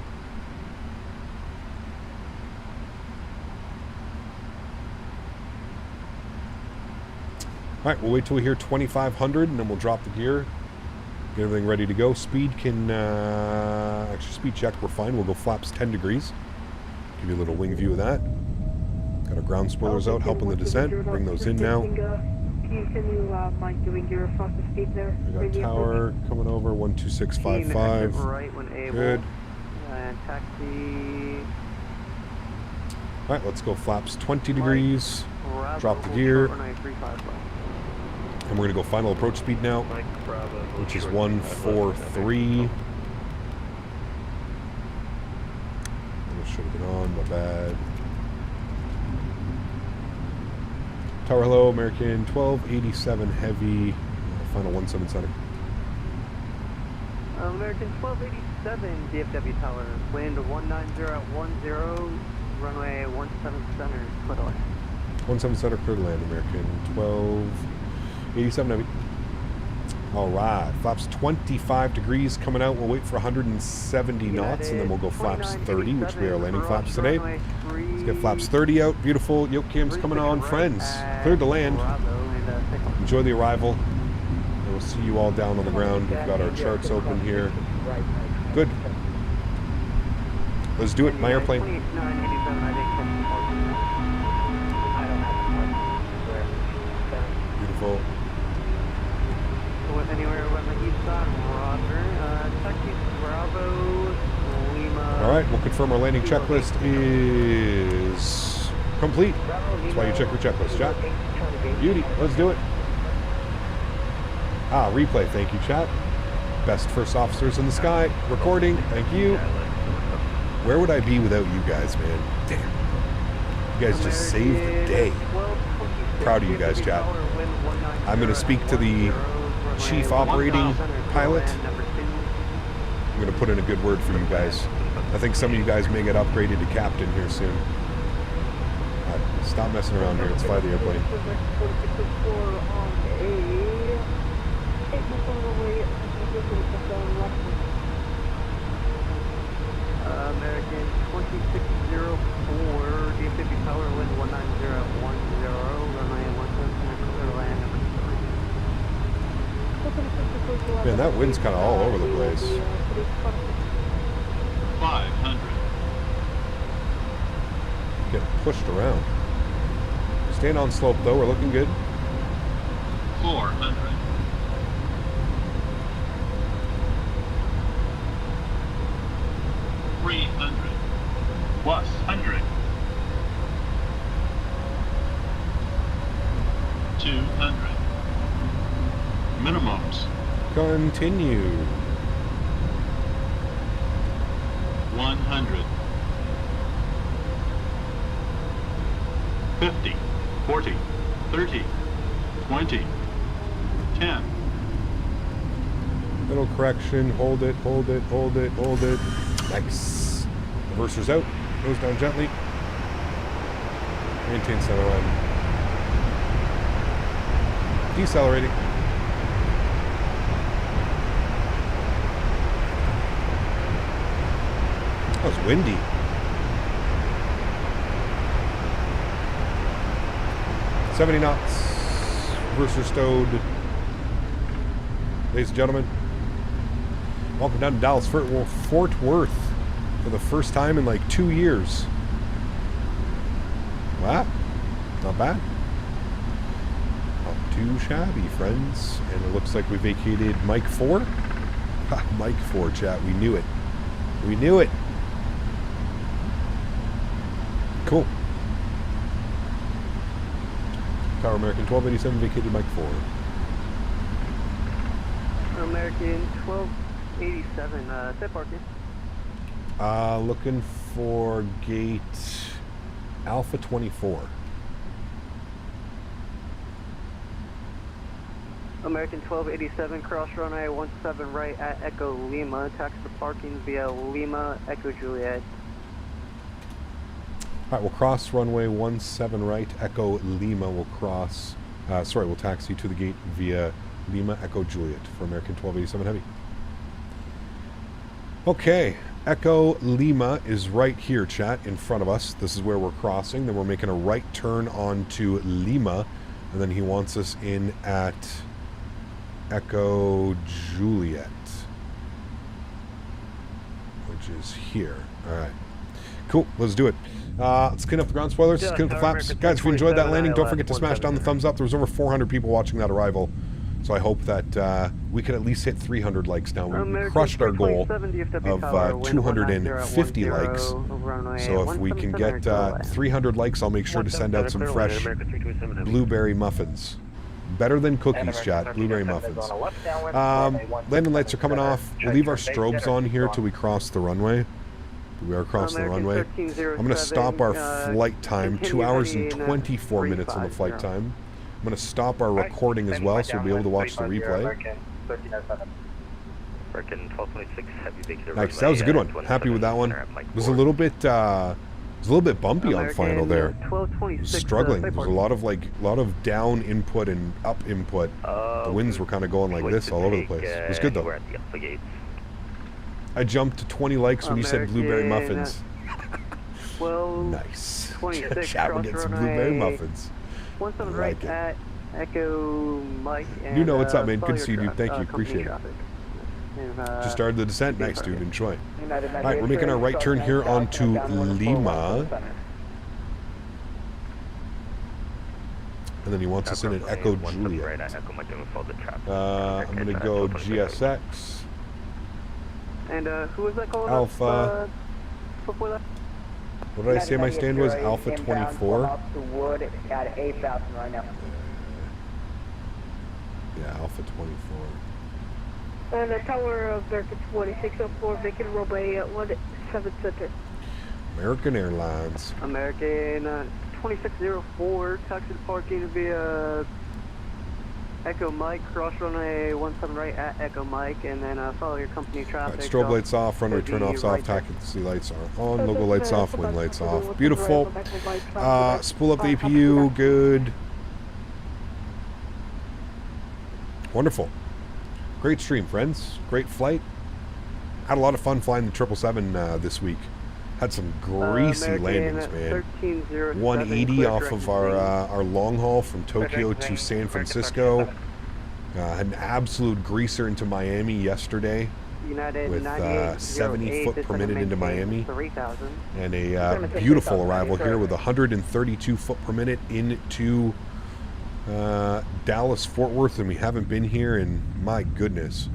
Alright, we'll wait till we hear 2,500, and then we'll drop the gear. Get everything ready to go. Speed can, actually, speed check, we're fine. We'll go flaps 10 degrees. Give you a little wing view of that. Got our ground spoilers out, helping the descent. Bring those in now. Can you mind doing your fastest speed there? We got tower coming over, 12655. Right when able. Good. And taxi. Alright, let's go flaps 20 degrees. Drop the gear. And we're going to go final approach speed now, which is 143. This should have been on, my bad. Tower hello, American 1287 heavy. Final 17 center. American 1287 DFW tower. Wind 190 at 10. Runway 17 center. Clear to land. 17 center, clear to land. American 1287 heavy. Alright, flaps 25 degrees coming out. We'll wait for 170 knots, and then we'll go flaps 30, which we are landing flaps today. Let's get flaps 30 out. Beautiful. Yoke cam's coming on. Friends, cleared to land. Enjoy the arrival. And we'll see you all down on the ground. We've got our charts open here. Good. Let's do it. My airplane. Beautiful. With anywhere on the east side, Roger. Taxi Bravo, Lima. All right, we'll confirm our landing checklist is complete. That's why you check your checklist, chat. Beauty, let's do it. Ah, replay, thank you, chat. Best first officers in the sky, recording, thank you. Where would I be without you guys, man? Damn. You guys just saved the day. Proud of you guys, chat. I'm going to speak to the chief operating pilot. I'm going to put in a good word for you guys. I think some of you guys may get upgraded to captain here soon. Stop messing around here. Let's fly the airplane. American 2604, D50 power, wind 19010, runway 17 land. Man, that wind's kind of all over the place. 500. Getting pushed around. Staying on slope though, we're looking good. 400. 300. Plus 100. 200. Minimums. Continue. 100. 50. 40. 30. 20. 10. Little correction. Hold it, hold it, hold it, hold it. Nice. Reverser's out. Goes down gently. Maintain center line. Decelerating. That was windy. $70 knots. Reverser stowed. Ladies and gentlemen, welcome down to Dallas Fort Worth for the first time in like 2 years. Wow, not bad. Not too shabby, friends. And it looks like we vacated Mike 4. Ha, Mike 4, chat. We knew it. We knew it. Cool. Tower American 1287 vacated Mike 4. American 1287, set parking. Looking for gate Alpha 24. American 1287, cross runway 17 right at Echo Lima, taxi to parking via Lima, Echo Juliet. Alright, we'll cross runway 17 right, Echo Lima will cross, we'll taxi to the gate via Lima, Echo Juliet for American 1287 Heavy. Okay, Echo Lima is right here, chat, in front of us. This is where we're crossing. Then we're making a right turn onto Lima, and then he wants us in at Echo Juliet, which is here. Alright, cool, let's do it. Let's clean up the ground spoilers, let's clean up the flaps. Guys, if you enjoyed that landing, don't forget to smash down the thumbs up. There was over 400 people watching that arrival. So I hope that we can at least hit 300 likes now. We crushed our goal of 250 likes. So if we can get 300 likes, I'll make sure to send out some fresh blueberry muffins. Better than cookies, chat. Blueberry muffins. Landing lights are coming off. We'll leave our strobes on here till we cross the runway. We are crossing the runway. I'm going to stop our flight time. 2 hours and 24 minutes on the flight time. I'm going to stop our recording as well, so we'll be able to watch the replay. Nice, that was a good one. Happy with that one. It was a little bit bumpy on final there. Struggling. There was a lot of down input and up input. The winds were kind of going like this all over the place. It was good though. I jumped to 20 likes when you said blueberry muffins. Nice. Chat, we'll get some blueberry muffins. Like at Echo Mike and, you know what's up, man. Good to see you, dude. Thank you. Appreciate it. Just started the descent. Nice, dude. Enjoy. Alright, we're making our right turn here onto Lima. And then he wants us in at Echo Juliet. I'm going to go GSX. And who was that calling Alpha. before that? What did I say my stand was? Alpha 24? Yeah, Alpha 24. And the tower of American 2604, making runway 17 center. American Airlines. American 2604, taxi to parking via Echo Mike, cross runway 17 right at Echo Mike, and then follow your company traffic. Right, strobe lights off, runway turn-offs off, taxi lights are on, logo lights off, wind lights off. Beautiful. Spool up the APU, good. Wonderful. Great stream, friends. Great flight. Had a lot of fun flying the 777 this week. Had some greasy landings, man. 180 off of our long haul from Tokyo to San Francisco. Had an absolute greaser into Miami yesterday with 70 foot per minute into Miami. And a beautiful arrival here with 132 foot per minute into Dallas Fort Worth, and we haven't been here in, my goodness,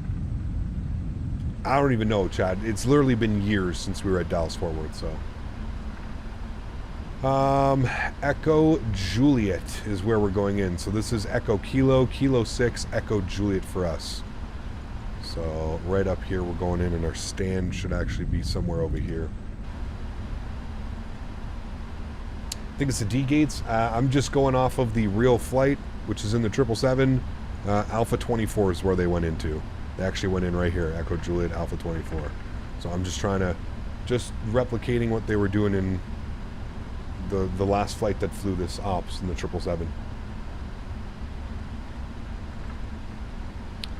I don't even know, Chad. It's literally been years since we were at Dallas Fort Worth. So Echo Juliet is where we're going in. So this is Echo Kilo 6 Echo Juliet for us. So right up here we're going in, and our stand should actually be somewhere over here. I think it's the D gates. I'm just going off of the real flight, which is in the 777. Alpha 24 is where they went into. They actually went in right here, Echo Juliet, Alpha 24. So I'm just trying to, replicating what they were doing in the last flight that flew this ops in the 777.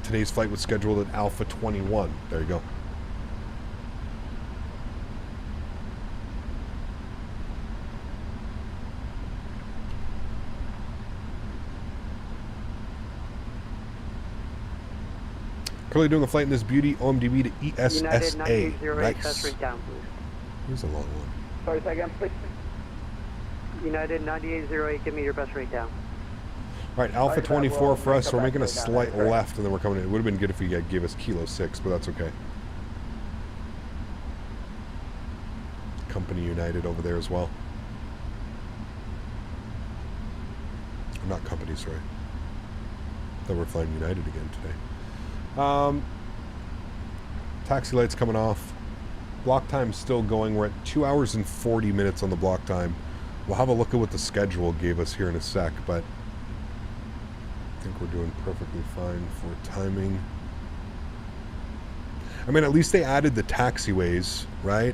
Today's flight was scheduled at Alpha 21. There you go. Currently doing the flight in this beauty, OMDB to ESSA. Nice. Here's a long one. Sorry, say again, please. United 9808, give me your best rate down. All right, Alpha 24 for us, so we're making a slight left, and then we're coming in. It would have been good if you gave us Kilo 6, but that's okay. Company United over there as well. Not company, sorry. I thought we're flying United again today. Taxi lights coming off. Block time's still going. We're at 2 hours and 40 minutes on the block time. We'll have a look at what the schedule gave us here in a sec, but I think we're doing perfectly fine for timing. I mean, at least they added the taxiways, right?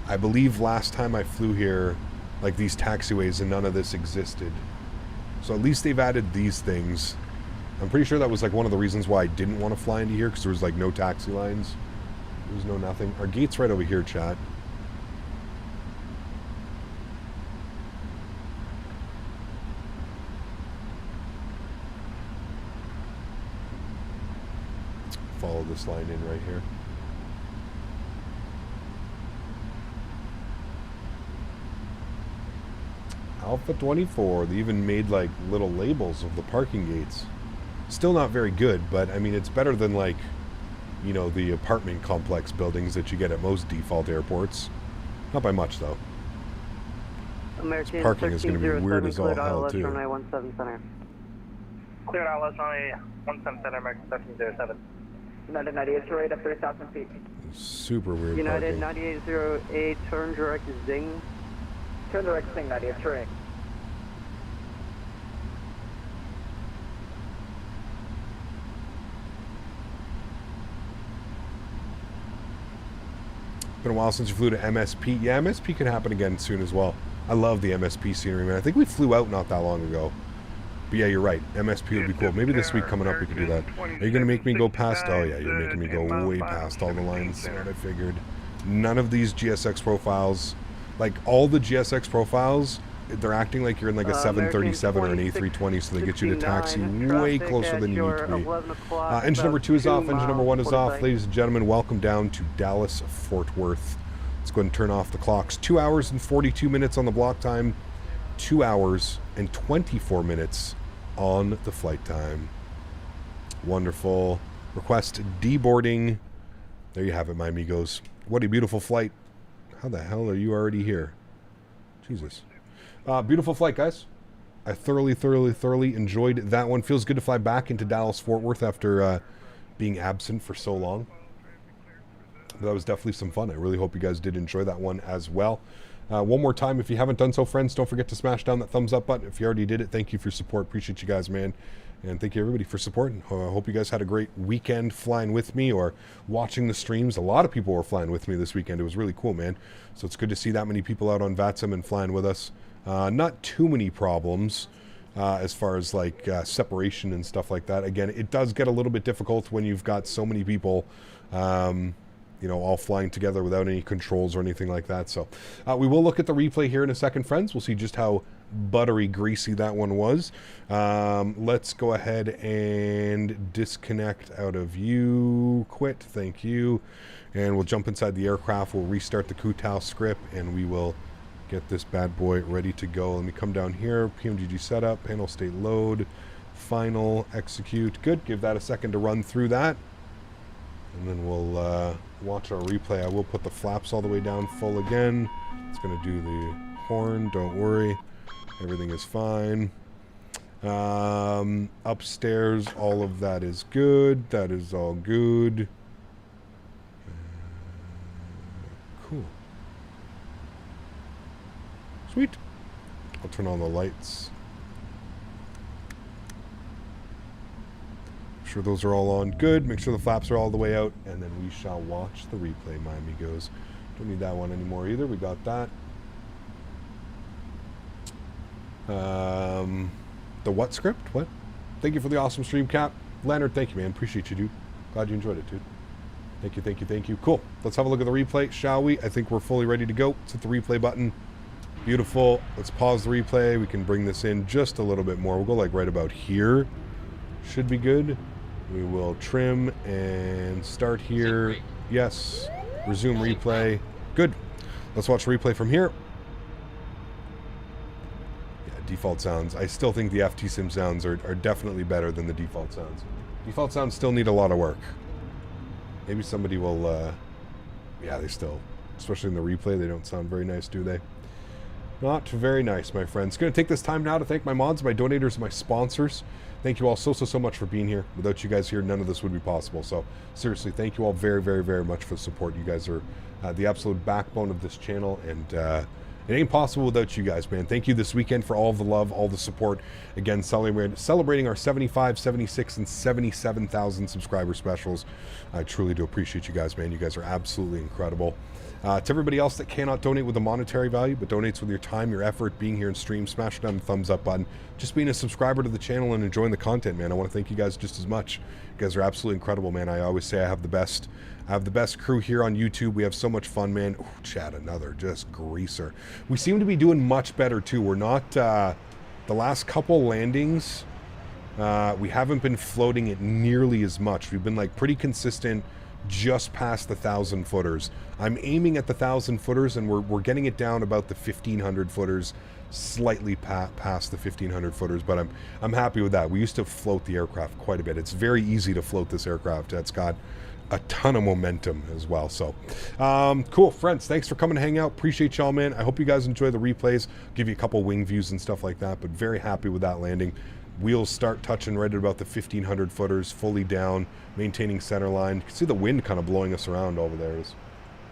I believe last time I flew here, like, these taxiways and none of this existed. So at least they've added these things. I'm pretty sure that was like one of the reasons why I didn't want to fly into here, because there was like no taxi lines. There was no nothing. Our gate's right over here, chat. Follow this line in right here. Alpha 24. They even made like little labels of the parking gates. Still not very good, but I mean, it's better than, like, you know, the apartment complex buildings that you get at most default airports. Not by much, though. American parking is going to be weird as all hell, too. Runway 17 center. Cleared out, runway 17 center, American 1307. United 9808 up 30,000 feet. Super weird United parking. 9808, turn direct Zing. Turn direct Zing, Nadia, turn. Been a while since you flew to MSP. Yeah, MSP can happen again soon as well. I love the MSP scenery, man. I think we flew out not that long ago. But yeah, you're right. MSP would be cool. Maybe this week coming up we could do that. Are you going to make me go past? Oh yeah, you're making me go way past all the lines. That's what I figured. None of these GSX profiles, like all the GSX profiles, they're acting like you're in like a 737 or an A320, so they get you to taxi way closer than you need to be. Engine number 2 is off. Engine number 1 is off. Ladies and gentlemen, welcome down to Dallas Fort Worth. Let's go ahead and turn off the clocks. 2 hours and 42 minutes on the block time. 2 hours and 24 minutes on the flight time. Wonderful. Request deboarding. There you have it, my amigos. What a beautiful flight. How the hell are you already here? Jesus. Beautiful flight, guys. I thoroughly enjoyed that one. Feels good to fly back into Dallas Fort Worth after being absent for so long. That was definitely some fun. I really hope you guys did enjoy that one as well. One more time, if you haven't done so, friends, don't forget to smash down that thumbs up button. If you already did it, thank you for your support. Appreciate you guys, man. And thank you, everybody, for supporting. I hope you guys had a great weekend flying with me or watching the streams. A lot of people were flying with me this weekend. It was really cool, man. So it's good to see that many people out on VATSIM and flying with us. Not too many problems as far as like separation and stuff like that. Again, it does get a little bit difficult when you've got so many people you know, all flying together without any controls or anything like that. So we will look at the replay here in a second, friends. We'll see just how buttery greasy that one was. Let's go ahead and disconnect out of you. Quit. Thank you. And we'll jump inside the aircraft. We'll restart the Kutao script and we will get this bad boy ready to go. Let me come down here. PMDG setup, panel state load, final, execute. Good. Give that a second to run through that. And then we'll watch our replay. I will put the flaps all the way down full again. It's going to do the horn. Don't worry. Everything is fine. Upstairs, all of that is good. That is all good. Cool. Sweet. I'll turn on the lights. Make sure those are all on good. Make sure the flaps are all the way out. And then we shall watch the replay, my amigos. Don't need that one anymore either. We got that. The what script? What? Thank you for the awesome stream, Cap. Leonard, thank you, man. Appreciate you, dude. Glad you enjoyed it, dude. Thank you, thank you, thank you. Cool. Let's have a look at the replay, shall we? I think we're fully ready to go. Let's hit the replay button. Beautiful. Let's pause the replay. We can bring this in just a little bit more. We'll go like right about here. Should be good. We will trim and start here. Yes. Resume replay. Good. Let's watch the replay from here. Yeah, default sounds. I still think the VATSIM sounds are definitely better than the default sounds. Default sounds still need a lot of work. Maybe somebody will, yeah, they still, especially in the replay, they don't sound very nice, do they? Not very nice, my friends. Going to take this time now to thank my mods, my donators, my sponsors. Thank you all so much for being here. Without you guys here, none of this would be possible. So seriously, thank you all very much for the support. You guys are the absolute backbone of this channel, and it ain't possible without you guys, man. Thank you this weekend for all the love, all the support. Again, celebrating our 75, 76, and 77,000 subscriber specials. I truly do appreciate you guys, man. You guys are absolutely incredible. To everybody else that cannot donate with a monetary value, but donates with your time, your effort, being here in stream, smash down the thumbs up button, just being a subscriber to the channel and enjoying the content, man. I want to thank you guys just as much. You guys are absolutely incredible, man. I always say I have the best crew here on YouTube. We have so much fun, man. Ooh, Chad, another just greaser. We seem to be doing much better too. We're not the last couple landings. We haven't been floating it nearly as much. We've been like pretty consistent, just past the 1,000 footers. I'm aiming at the 1,000 footers, and we're getting it down about the 1,500 footers, slightly past the 1,500 footers. But I'm happy with that. We used to float the aircraft quite a bit. It's very easy to float this aircraft. It's got a ton of momentum as well. So cool, friends. Thanks for coming to hang out. Appreciate y'all, man. I hope you guys enjoy the replays. Give you a couple wing views and stuff like that. But very happy with that landing. Wheels start touching right at about the 1,500 footers, fully down, maintaining center line. You can see the wind kind of blowing us around over there. It's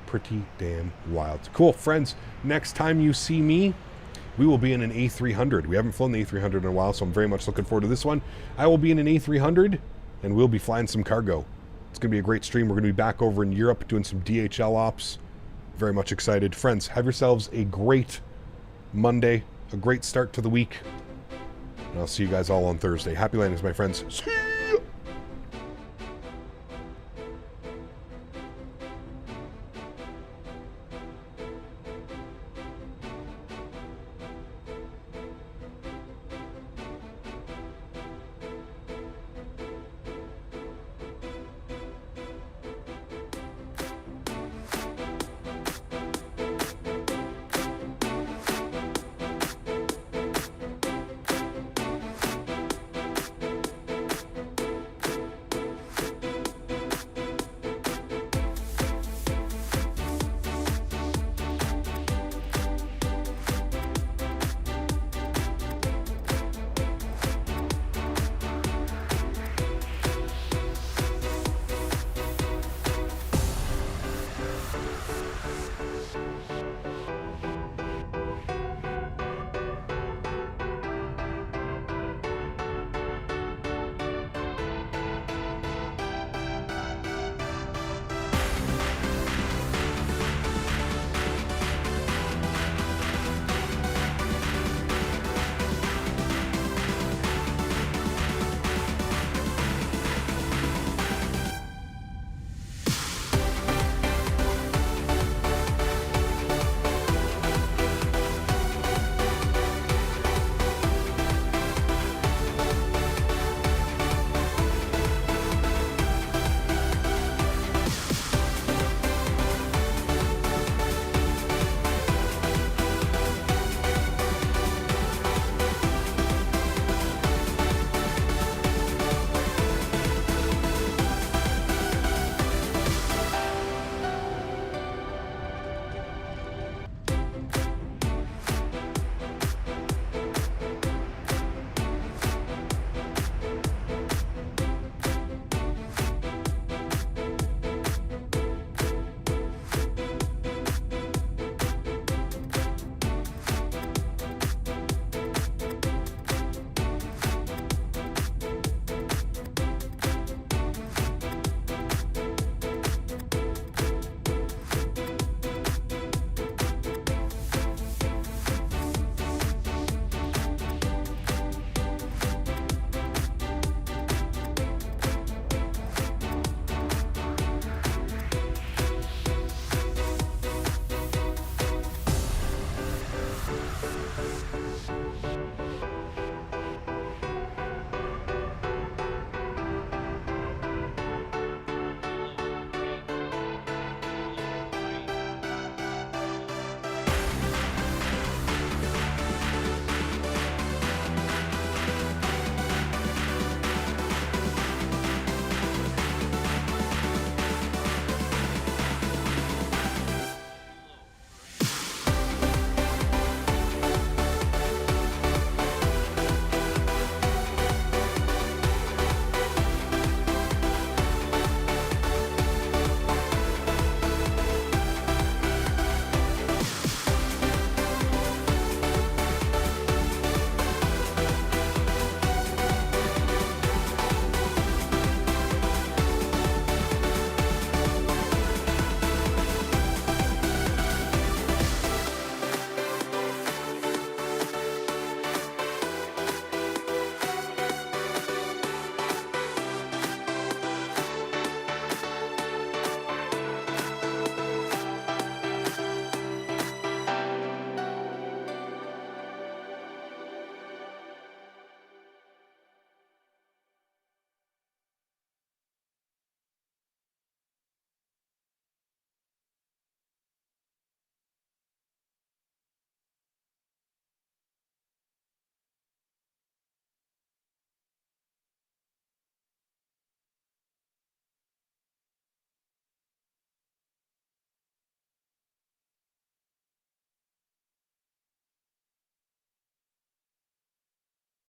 pretty damn wild. Cool, friends. Next time you see me, we will be in an A300. We haven't flown the A300 in a while, so I'm very much looking forward to this one. I will be in an A300, and we'll be flying some cargo. It's going to be a great stream. We're going to be back over in Europe doing some DHL ops. Very much excited. Friends, have yourselves a great Monday, a great start to the week. And I'll see you guys all on Thursday. Happy landings, my friends. See ya!